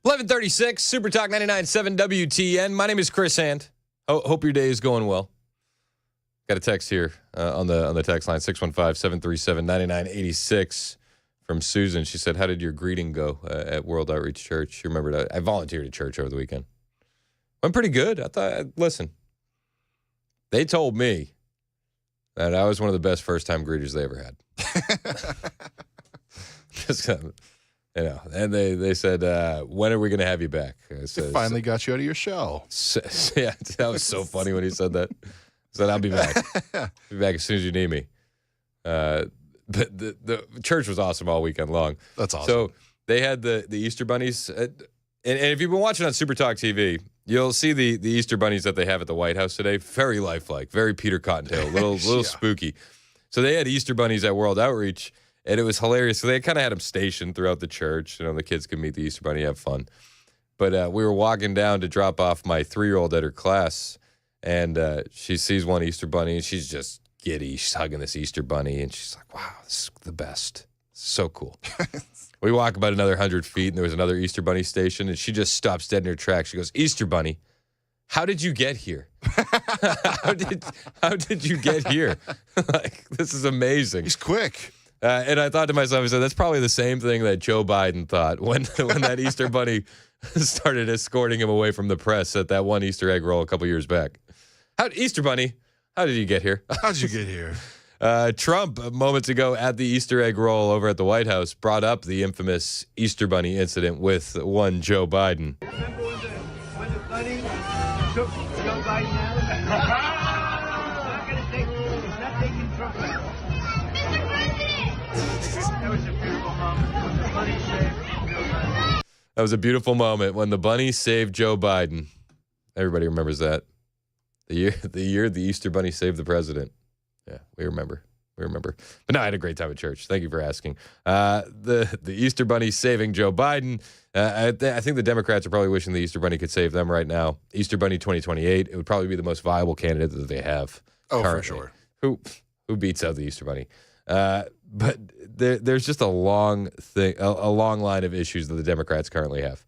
11:36, Super Talk 99.7 WTN. My name is Chris Hand. Hope your day is going well. Got a text here on the text line, 615-737-9986 from Susan. She said, how did your greeting go at World Outreach Church? You remember I volunteered at church over the weekend. Went pretty good. I thought, listen, they told me that I was one of the best first-time greeters they ever had. Just and they said, when are we going to have you back? I said, finally got you out of your shell. Yeah, that was so funny when he said that. I said, I'll be back. Be back as soon as you need me. The church was awesome all weekend long. That's awesome. So they had the Easter bunnies. And if you've been watching on Super Talk TV, you'll see the Easter bunnies that they have at the White House today. Very lifelike, very Peter Cottontail, little spooky. So they had Easter bunnies at World Outreach. And it was hilarious. So they kind of had them stationed throughout the church. The kids could meet the Easter Bunny, have fun. But we were walking down to drop off my 3-year-old at her class, and she sees one Easter Bunny, and she's just giddy. She's hugging this Easter Bunny, and she's like, wow, this is the best. So cool. We walk about another 100 feet, and there was another Easter Bunny station, and she just stops dead in her tracks. She goes, Easter Bunny, how did you get here? How did you get here? Like, this is amazing. He's quick. And I thought to myself, I said, that's probably the same thing that Joe Biden thought when that Easter Bunny started escorting him away from the press at that one Easter egg roll a couple years back. Easter Bunny, how did you get here? How did you get here? Trump, moments ago at the Easter egg roll over at the White House, brought up the infamous Easter Bunny incident with one Joe Biden. Remember when the bunny took Joe Biden out? It's not taking Trump out. That was a beautiful moment when the bunny saved Joe Biden. That was a beautiful moment when the bunny saved Joe Biden. Everybody remembers that. The year the Easter Bunny saved the president. Yeah, we remember. But no, I had a great time at church. Thank you for asking. The Easter Bunny saving Joe Biden. I think the Democrats are probably wishing the Easter Bunny could save them right now. Easter Bunny 2028. It would probably be the most viable candidate that they have. Oh, currently. for sure. Who beats out the Easter Bunny? But there's just a long line of issues that the Democrats currently have.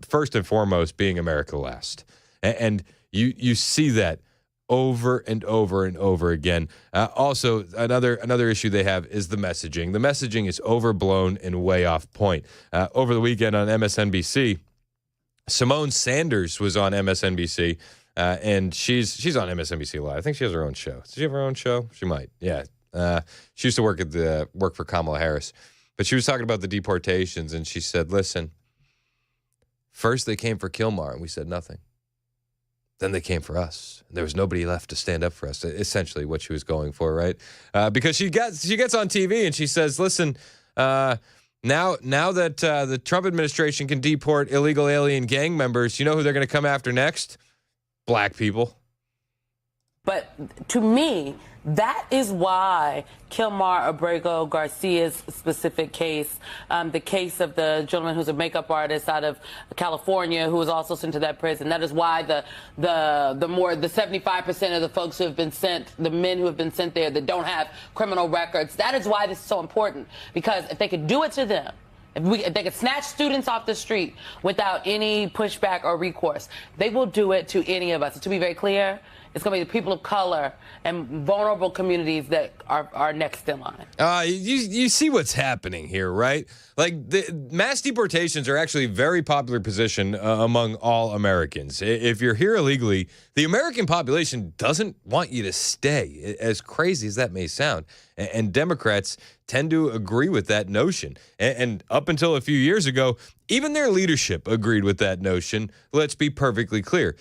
First and foremost, being America last, and you see that over and over and over again. Also, another issue they have is the messaging. The messaging is overblown and way off point. Over the weekend on MSNBC, Simone Sanders was on MSNBC, and she's on MSNBC Live. I think she has her own show. Does she have her own show? She might. Yeah. She used to work for Kamala Harris, but she was talking about the deportations, and she said, "Listen, first they came for Kilmar, and we said nothing. Then they came for us. There was nobody left to stand up for us." Essentially, what she was going for, right? Because she gets on TV and she says, "Listen, now that the Trump administration can deport illegal alien gang members, you know who they're going to come after next? Black people." But to me, that is why Kilmar Abrego Garcia's specific case, the case of the gentleman who's a makeup artist out of California who was also sent to that prison, that is why the 75% of the folks who have been sent, the men who have been sent there that don't have criminal records, that is why this is so important. Because if they could do it to them, if they could snatch students off the street without any pushback or recourse, they will do it to any of us. And to be very clear, it's going to be the people of color and vulnerable communities that are next in line. You see what's happening here, right? Like, the mass deportations are actually a very popular position among all Americans. If you're here illegally, the American population doesn't want you to stay, as crazy as that may sound. And Democrats tend to agree with that notion. And up until a few years ago, even their leadership agreed with that notion. Let's be perfectly clear.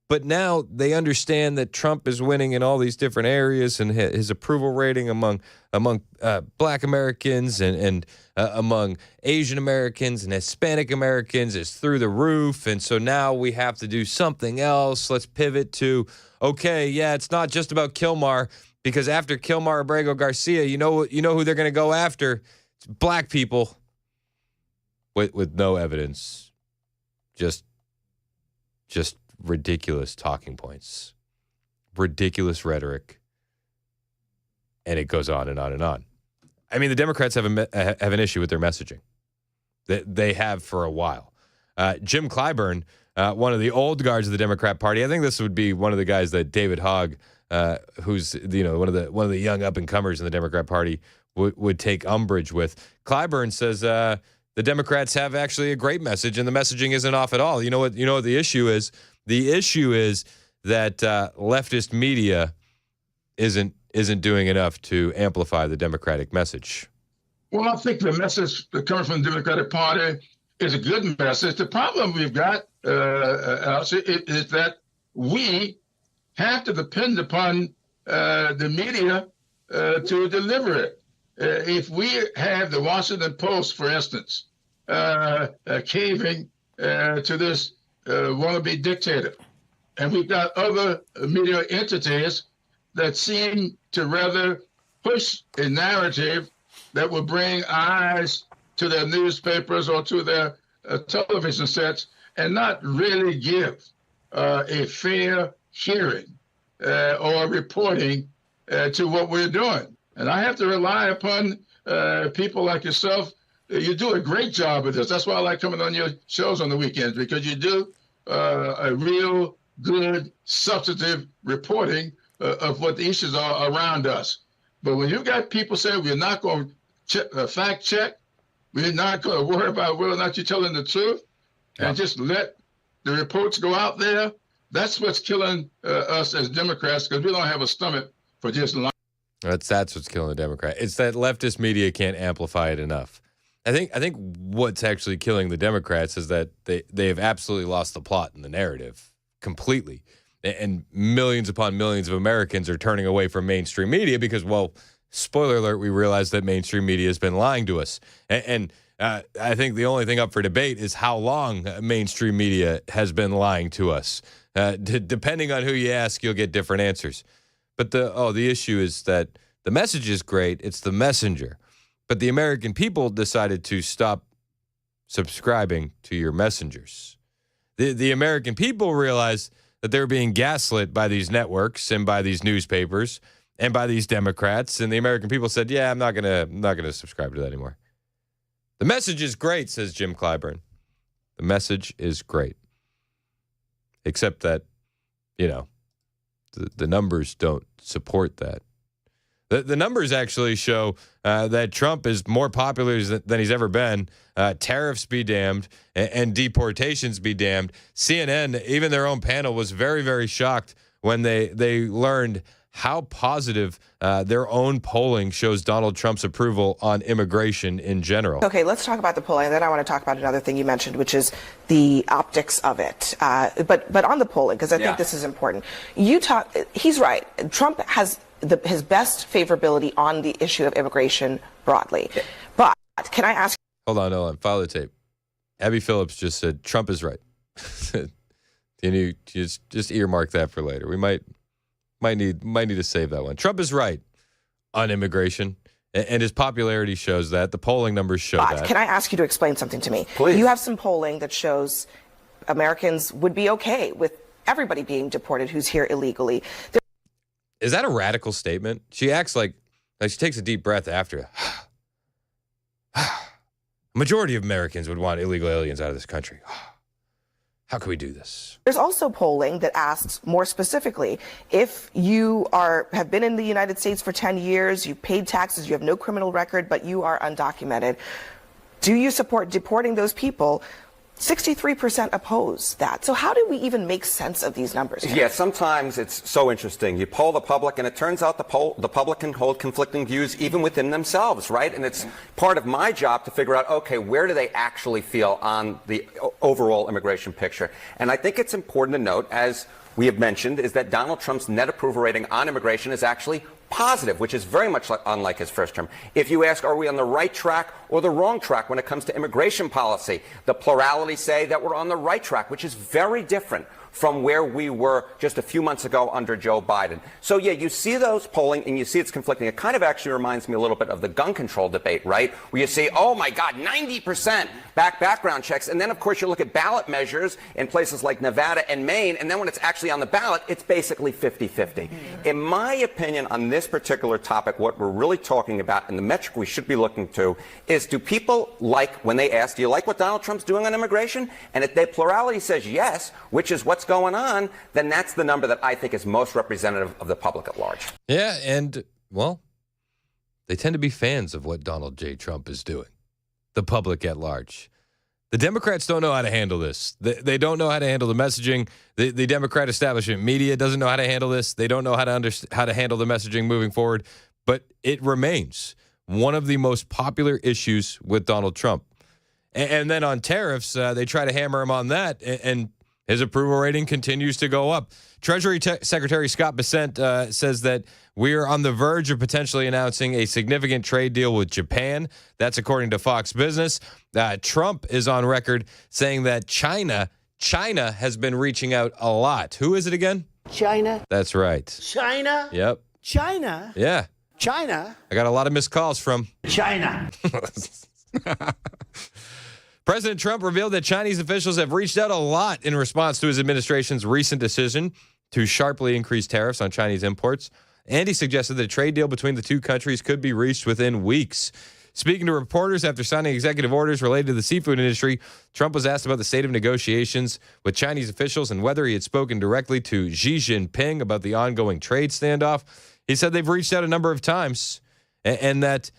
But now they understand that Trump is winning in all these different areas, and his approval rating among Black Americans and among Asian Americans and Hispanic Americans is through the roof. And so now we have to do something else. Let's pivot to, okay, yeah, it's not just about Kilmar, because after Kilmar Abrego Garcia, you know who they're going to go after? It's black people with no evidence, just ridiculous talking points, ridiculous rhetoric, and it goes on and on and on. I mean, the Democrats have an issue with their messaging. They have for a while. Jim Clyburn, one of the old guards of the Democrat Party. I think this would be one of the guys that David Hogg, who's one of the young up and comers in the Democrat Party, would take umbrage with. Clyburn says the Democrats have actually a great message, and the messaging isn't off at all. You know what the issue is? The issue is that leftist media isn't doing enough to amplify the Democratic message. Well, I think the message coming from the Democratic Party is a good message. The problem we've got, Alex, is that we have to depend upon the media to deliver it. If we have the Washington Post, for instance, caving to this wannabe dictator, and we've got other media entities that seem to rather push a narrative that will bring eyes to their newspapers or to their television sets and not really give a fair hearing or reporting to what we're doing. And I have to rely upon people like yourself. You do a great job of this. That's why I like coming on your shows on the weekends, because you do a real good, substantive reporting of what the issues are around us. But when you got people saying we're not going to fact check, we're not going to worry about whether or not you're telling the truth, and just let the reports go out there, that's what's killing us as Democrats, because we don't have a stomach for just lying. That's what's killing the Democrat. It's that leftist media can't amplify it enough. I think what's actually killing the Democrats is that they have absolutely lost the plot and the narrative completely. And millions upon millions of Americans are turning away from mainstream media because, well, spoiler alert, we realize that mainstream media has been lying to us. And I think the only thing up for debate is how long mainstream media has been lying to us. Depending on who you ask, you'll get different answers. But the issue is that the message is great. It's the messenger. But the American people decided to stop subscribing to your messengers. The American people realized that they're being gaslit by these networks and by these newspapers and by these Democrats. And the American people said, yeah, I'm not gonna subscribe to that anymore. The message is great, says Jim Clyburn. The message is great. Except that, the numbers don't support that. The numbers actually show that Trump is more popular than he's ever been. Tariffs be damned and deportations be damned. CNN, even their own panel, was very, very shocked when they learned how positive their own polling shows Donald Trump's approval on immigration in general. Okay, let's talk about the polling. Then I want to talk about another thing you mentioned, which is the optics of it. But on the polling, because I think this is important. He's right. Trump has his best favorability on the issue of immigration broadly. But can I ask? Hold on. Follow the tape. Abby Phillips just said Trump is right. Can you just earmark that for later? We might need to save that one. Trump is right on immigration, and his popularity shows that. The polling numbers show that. Can I ask you to explain something to me? Please. You have some polling that shows Americans would be okay with everybody being deported who's here illegally. Is that a radical statement? She acts like she takes a deep breath after. A majority of Americans would want illegal aliens out of this country. How can we do this? There's also polling that asks more specifically, if you have been in the United States for 10 years, you paid taxes, you have no criminal record, but you are undocumented, do you support deporting those people? 63% oppose that. So how do we even make sense of these numbers? Yeah, sometimes it's so interesting. You poll the public, and it turns out the public can hold conflicting views even within themselves, right? And it's part of my job to figure out, okay, where do they actually feel on the overall immigration picture? And I think it's important to note, as we have mentioned, is that Donald Trump's net approval rating on immigration is actually positive, which is very much unlike his first term. If you ask, are we on the right track or the wrong track when it comes to immigration policy, the plurality say that we're on the right track, which is very different from where we were just a few months ago under Joe Biden. So, yeah, you see those polling and you see it's conflicting. It kind of actually reminds me a little bit of the gun control debate, right? Where you see, oh, my God, 90% background checks. And then, of course, you look at ballot measures in places like Nevada and Maine. And then when it's actually on the ballot, it's basically 50-50. In my opinion, on this particular topic, what we're really talking about and the metric we should be looking to is, do people like, when they ask, do you like what Donald Trump's doing on immigration? And if the plurality says yes, which is what's going on, then that's the number that I think is most representative of the public at large. Yeah, and, well, they tend to be fans of what Donald J. Trump is doing, the public at large. The Democrats don't know how to handle this. They don't know how to handle the messaging. The Democrat establishment media doesn't know how to handle this. They don't know how to handle the messaging moving forward. But it remains one of the most popular issues with Donald Trump. And then on tariffs, they try to hammer him on that, and his approval rating continues to go up. Treasury Secretary Scott Bessent says that we are on the verge of potentially announcing a significant trade deal with Japan. That's according to Fox Business. Trump is on record saying that China has been reaching out a lot. Who is it again? China. That's right. China. Yep. China. Yeah. China. I got a lot of missed calls from China. President Trump revealed that Chinese officials have reached out a lot in response to his administration's recent decision to sharply increase tariffs on Chinese imports. And he suggested that a trade deal between the two countries could be reached within weeks. Speaking to reporters after signing executive orders related to the seafood industry, Trump was asked about the state of negotiations with Chinese officials and whether he had spoken directly to Xi Jinping about the ongoing trade standoff. He said they've reached out a number of times, and that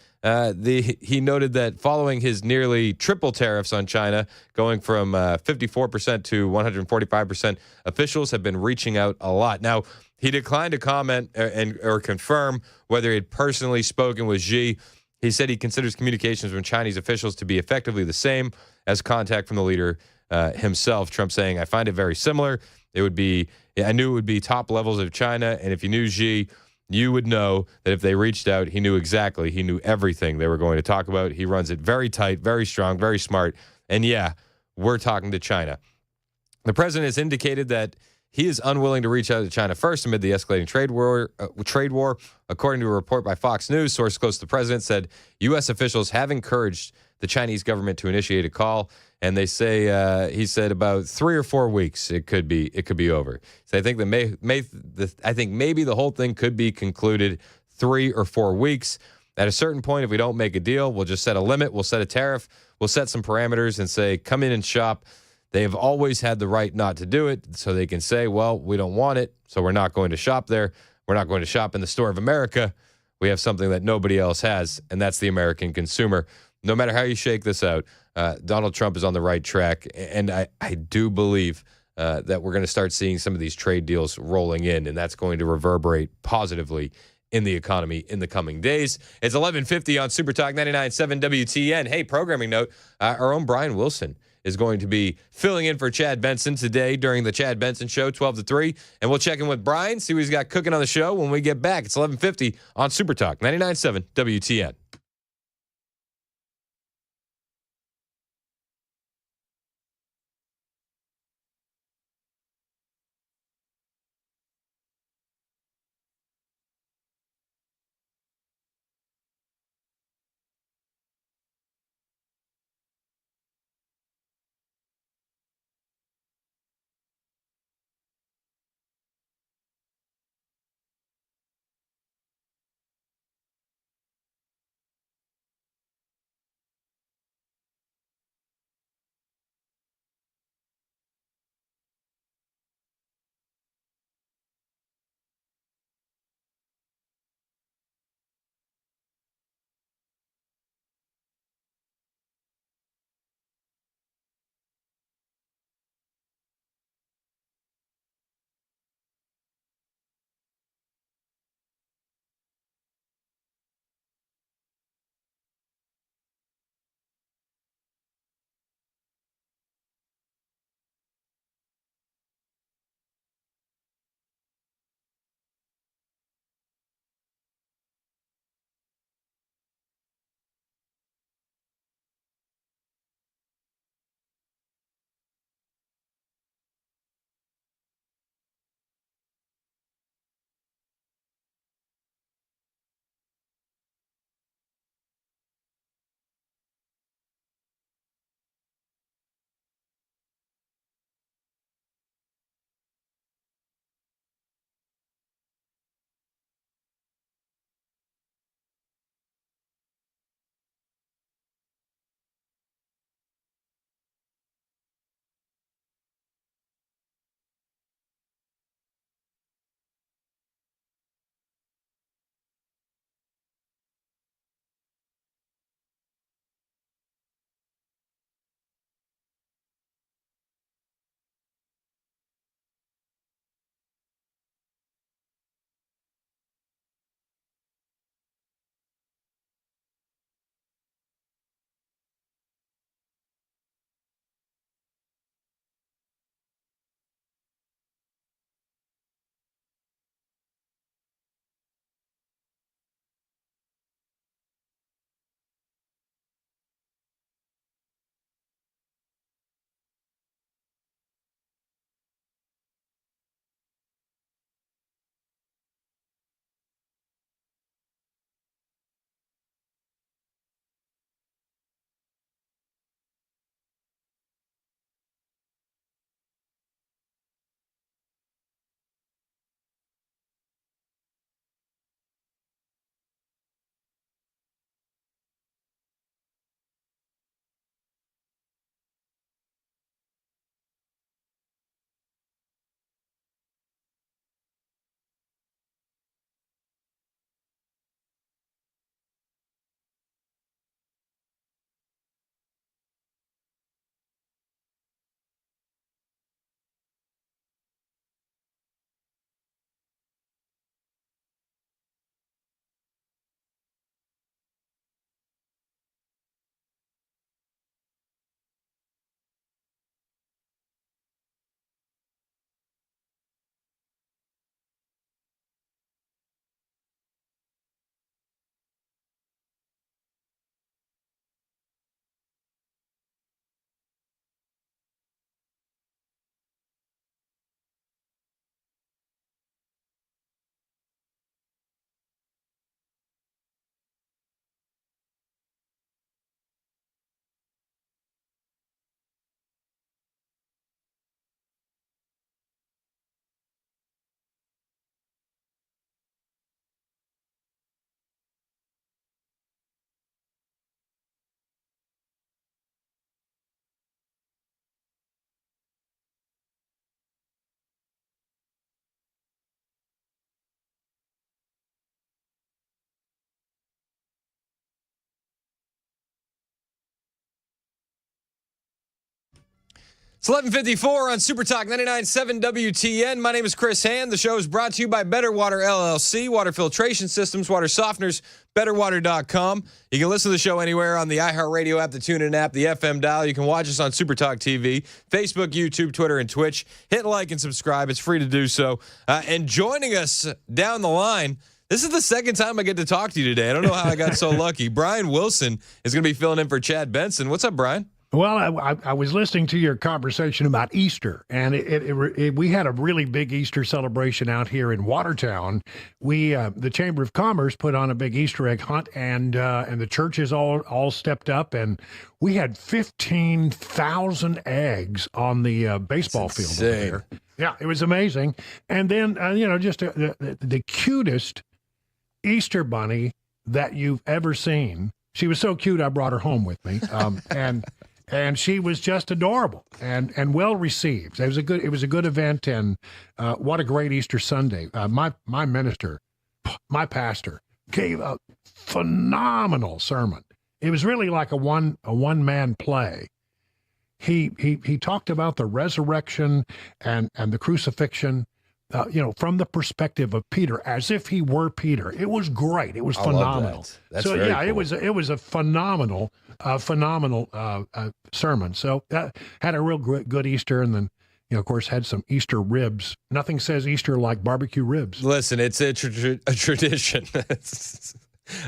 he noted that following his nearly triple tariffs on China, going from 54% to 145%, officials have been reaching out a lot. Now, he declined to comment or confirm whether he had personally spoken with Xi. He said he considers communications from Chinese officials to be effectively the same as contact from the leader himself. Trump saying, I find it very similar. I knew it would be top levels of China, and if you knew Xi, you would know that if they reached out, he knew everything they were going to talk about. He runs it very tight, very strong, very smart. And yeah, we're talking to China. The president has indicated that he is unwilling to reach out to China first amid the escalating trade war. According to a report by Fox News, source close to the president said U.S. officials have encouraged the Chinese government to initiate a call, and they say he said about 3 or 4 weeks it could be over. So I think maybe the whole thing could be concluded 3 or 4 weeks. At a certain point, if we don't make a deal, we'll just set a limit. We'll set a tariff. We'll set some parameters and say, come in and shop. They have always had the right not to do it, so they can say, well, we don't want it, so we're not going to shop there. We're not going to shop in the store of America. We have something that nobody else has, and that's the American consumer. No matter how you shake this out, Donald Trump is on the right track, and I do believe that we're going to start seeing some of these trade deals rolling in, and that's going to reverberate positively in the economy in the coming days. It's 11:50 on Super Talk 99.7 WTN. Hey, programming note, our own Brian Wilson is going to be filling in for Chad Benson today during the Chad Benson Show, 12 to 3. And we'll check in with Brian, see what he's got cooking on the show when we get back. It's 11:50 on Super Talk 99.7 WTN. It's 11:54 on Super Talk 99.7 WTN. My name is Chris Hand. The show is brought to you by Better Water LLC, water filtration systems, water softeners, betterwater.com. You can listen to the show anywhere on the iHeartRadio app, the TuneIn app, the FM dial. You can watch us on Super Talk TV, Facebook, YouTube, Twitter, and Twitch. Hit like and subscribe. It's free to do so. And joining us down the line, this is the second time I get to talk to you today. I don't know how I got so lucky. Brian Wilson is going to be filling in for Chad Benson. What's up, Brian? Well, I was listening to your conversation about Easter, and we had a really big Easter celebration out here in Watertown. The Chamber of Commerce put on a big Easter egg hunt, and the churches all stepped up, and we had 15,000 eggs on the baseball field over there. Yeah, it was amazing. And then just the cutest Easter bunny that you've ever seen. She was so cute, I brought her home with me, and she was just adorable and well received. It was a good event, and what a great Easter Sunday. My minister, my pastor, gave a phenomenal sermon. It was really like a one man play. He talked about the resurrection and the crucifixion, from the perspective of Peter, as if he were Peter. It was great. It was phenomenal. That's so very cool. It was a phenomenal sermon. So had a real good Easter, and then of course had some Easter ribs. Nothing says Easter like barbecue ribs. Listen, it's a tradition.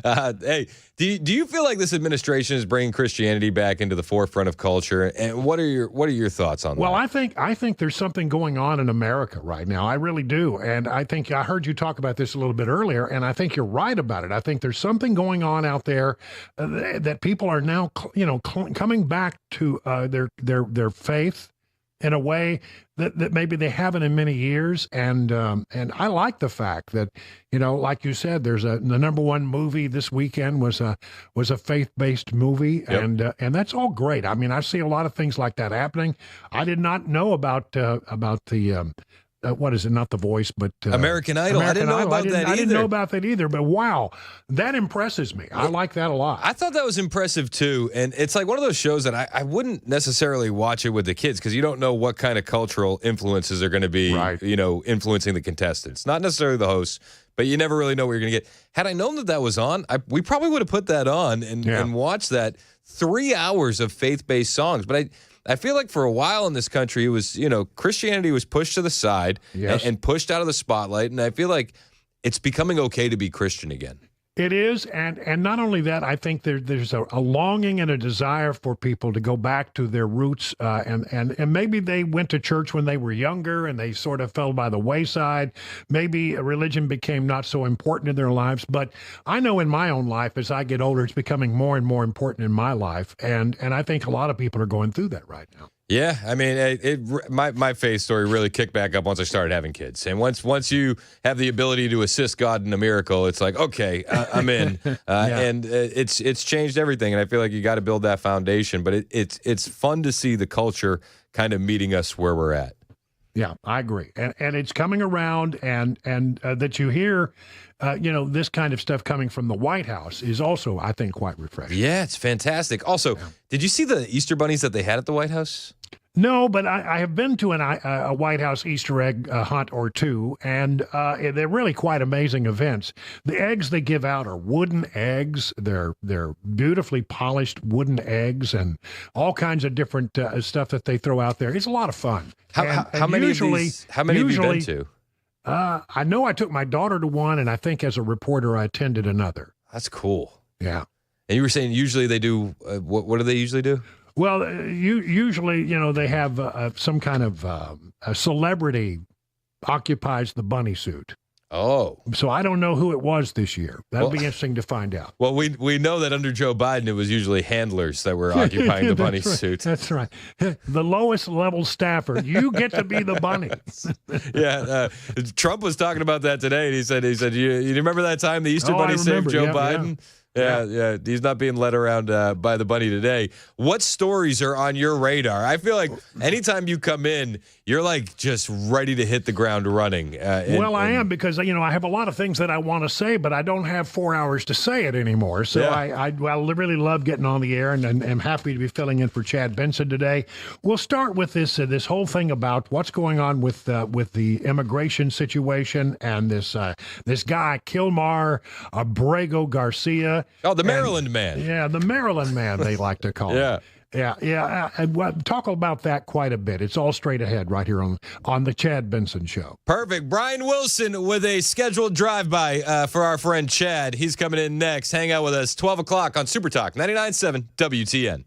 Hey, do you feel like this administration is bringing Christianity back into the forefront of culture? And what are your thoughts on that? Well, I think there's something going on in America right now. I really do, and I think I heard you talk about this a little bit earlier, and I think you're right about it. I think there's something going on out there that people are now, coming back to their faith in a way that maybe they haven't in many years, and I like the fact that like you said, there's the number one movie this weekend was a faith-based movie, yep. and that's all great. I mean, I see a lot of things like that happening. I did not know about the what is it? Not The Voice, but American Idol. I didn't know about that either. I didn't know about that either. But wow, that impresses me. I like that a lot. I thought that was impressive too, and it's like one of those shows that I wouldn't necessarily watch it with the kids because you don't know what kind of cultural influences are going to be, influencing the contestants. Not necessarily the hosts, but you never really know what you're going to get. Had I known that was on, we probably would have put that on and watched that. 3 hours of faith-based songs, but I feel like for a while in this country, it was, Christianity was pushed to the side and pushed out of the spotlight. And I feel like it's becoming okay to be Christian again. It is. And not only that, I think there's a longing and a desire for people to go back to their roots. And maybe they went to church when they were younger and they sort of fell by the wayside. Maybe religion became not so important in their lives. But I know in my own life, as I get older, it's becoming more and more important in my life. And I think a lot of people are going through that right now. Yeah, I mean, my faith story really kicked back up once I started having kids. And once you have the ability to assist God in a miracle, it's like, okay, I'm in. And it's changed everything. And I feel like you got to build that foundation. But it's fun to see the culture kind of meeting us where we're at. Yeah, I agree. And it's coming around, and that you hear, this kind of stuff coming from the White House is also, I think, quite refreshing. Yeah, it's fantastic. Also, did you see the Easter bunnies that they had at the White House? No, but I have been to a White House Easter egg hunt or two, and they're really quite amazing events. The eggs they give out are wooden eggs. They're beautifully polished wooden eggs, and all kinds of different stuff that they throw out there. It's a lot of fun. How many have you been to? I know I took my daughter to one, and I think as a reporter I attended another. That's cool. Yeah. And you were saying usually they do, what do they usually do? Well, usually, they have some kind of a celebrity occupies the bunny suit. Oh. So I don't know who it was this year. That'll be interesting to find out. Well, we know that under Joe Biden, it was usually handlers that were occupying the bunny suit. That's right. The lowest level staffer. You get to be the bunny. Yeah. Trump was talking about that today. And he said, you remember that time the Easter bunny saved Joe Biden? Yeah. He's not being led around by the bunny today. What stories are on your radar? I feel like anytime you come in, you're like just ready to hit the ground running. I am because, I have a lot of things that I want to say, but I don't have 4 hours to say it anymore. So I really love getting on the air, and I'm happy to be filling in for Chad Benson today. We'll start with this whole thing about what's going on with the immigration situation and this guy, Kilmar Abrego Garcia. Oh, the Maryland man. Yeah, the Maryland man, they like to call him. Yeah. Talk about that quite a bit. It's all straight ahead right here on the Chad Benson Show. Perfect. Brian Wilson with a scheduled drive-by for our friend Chad. He's coming in next. Hang out with us 12 o'clock on Super Talk 99.7 WTN.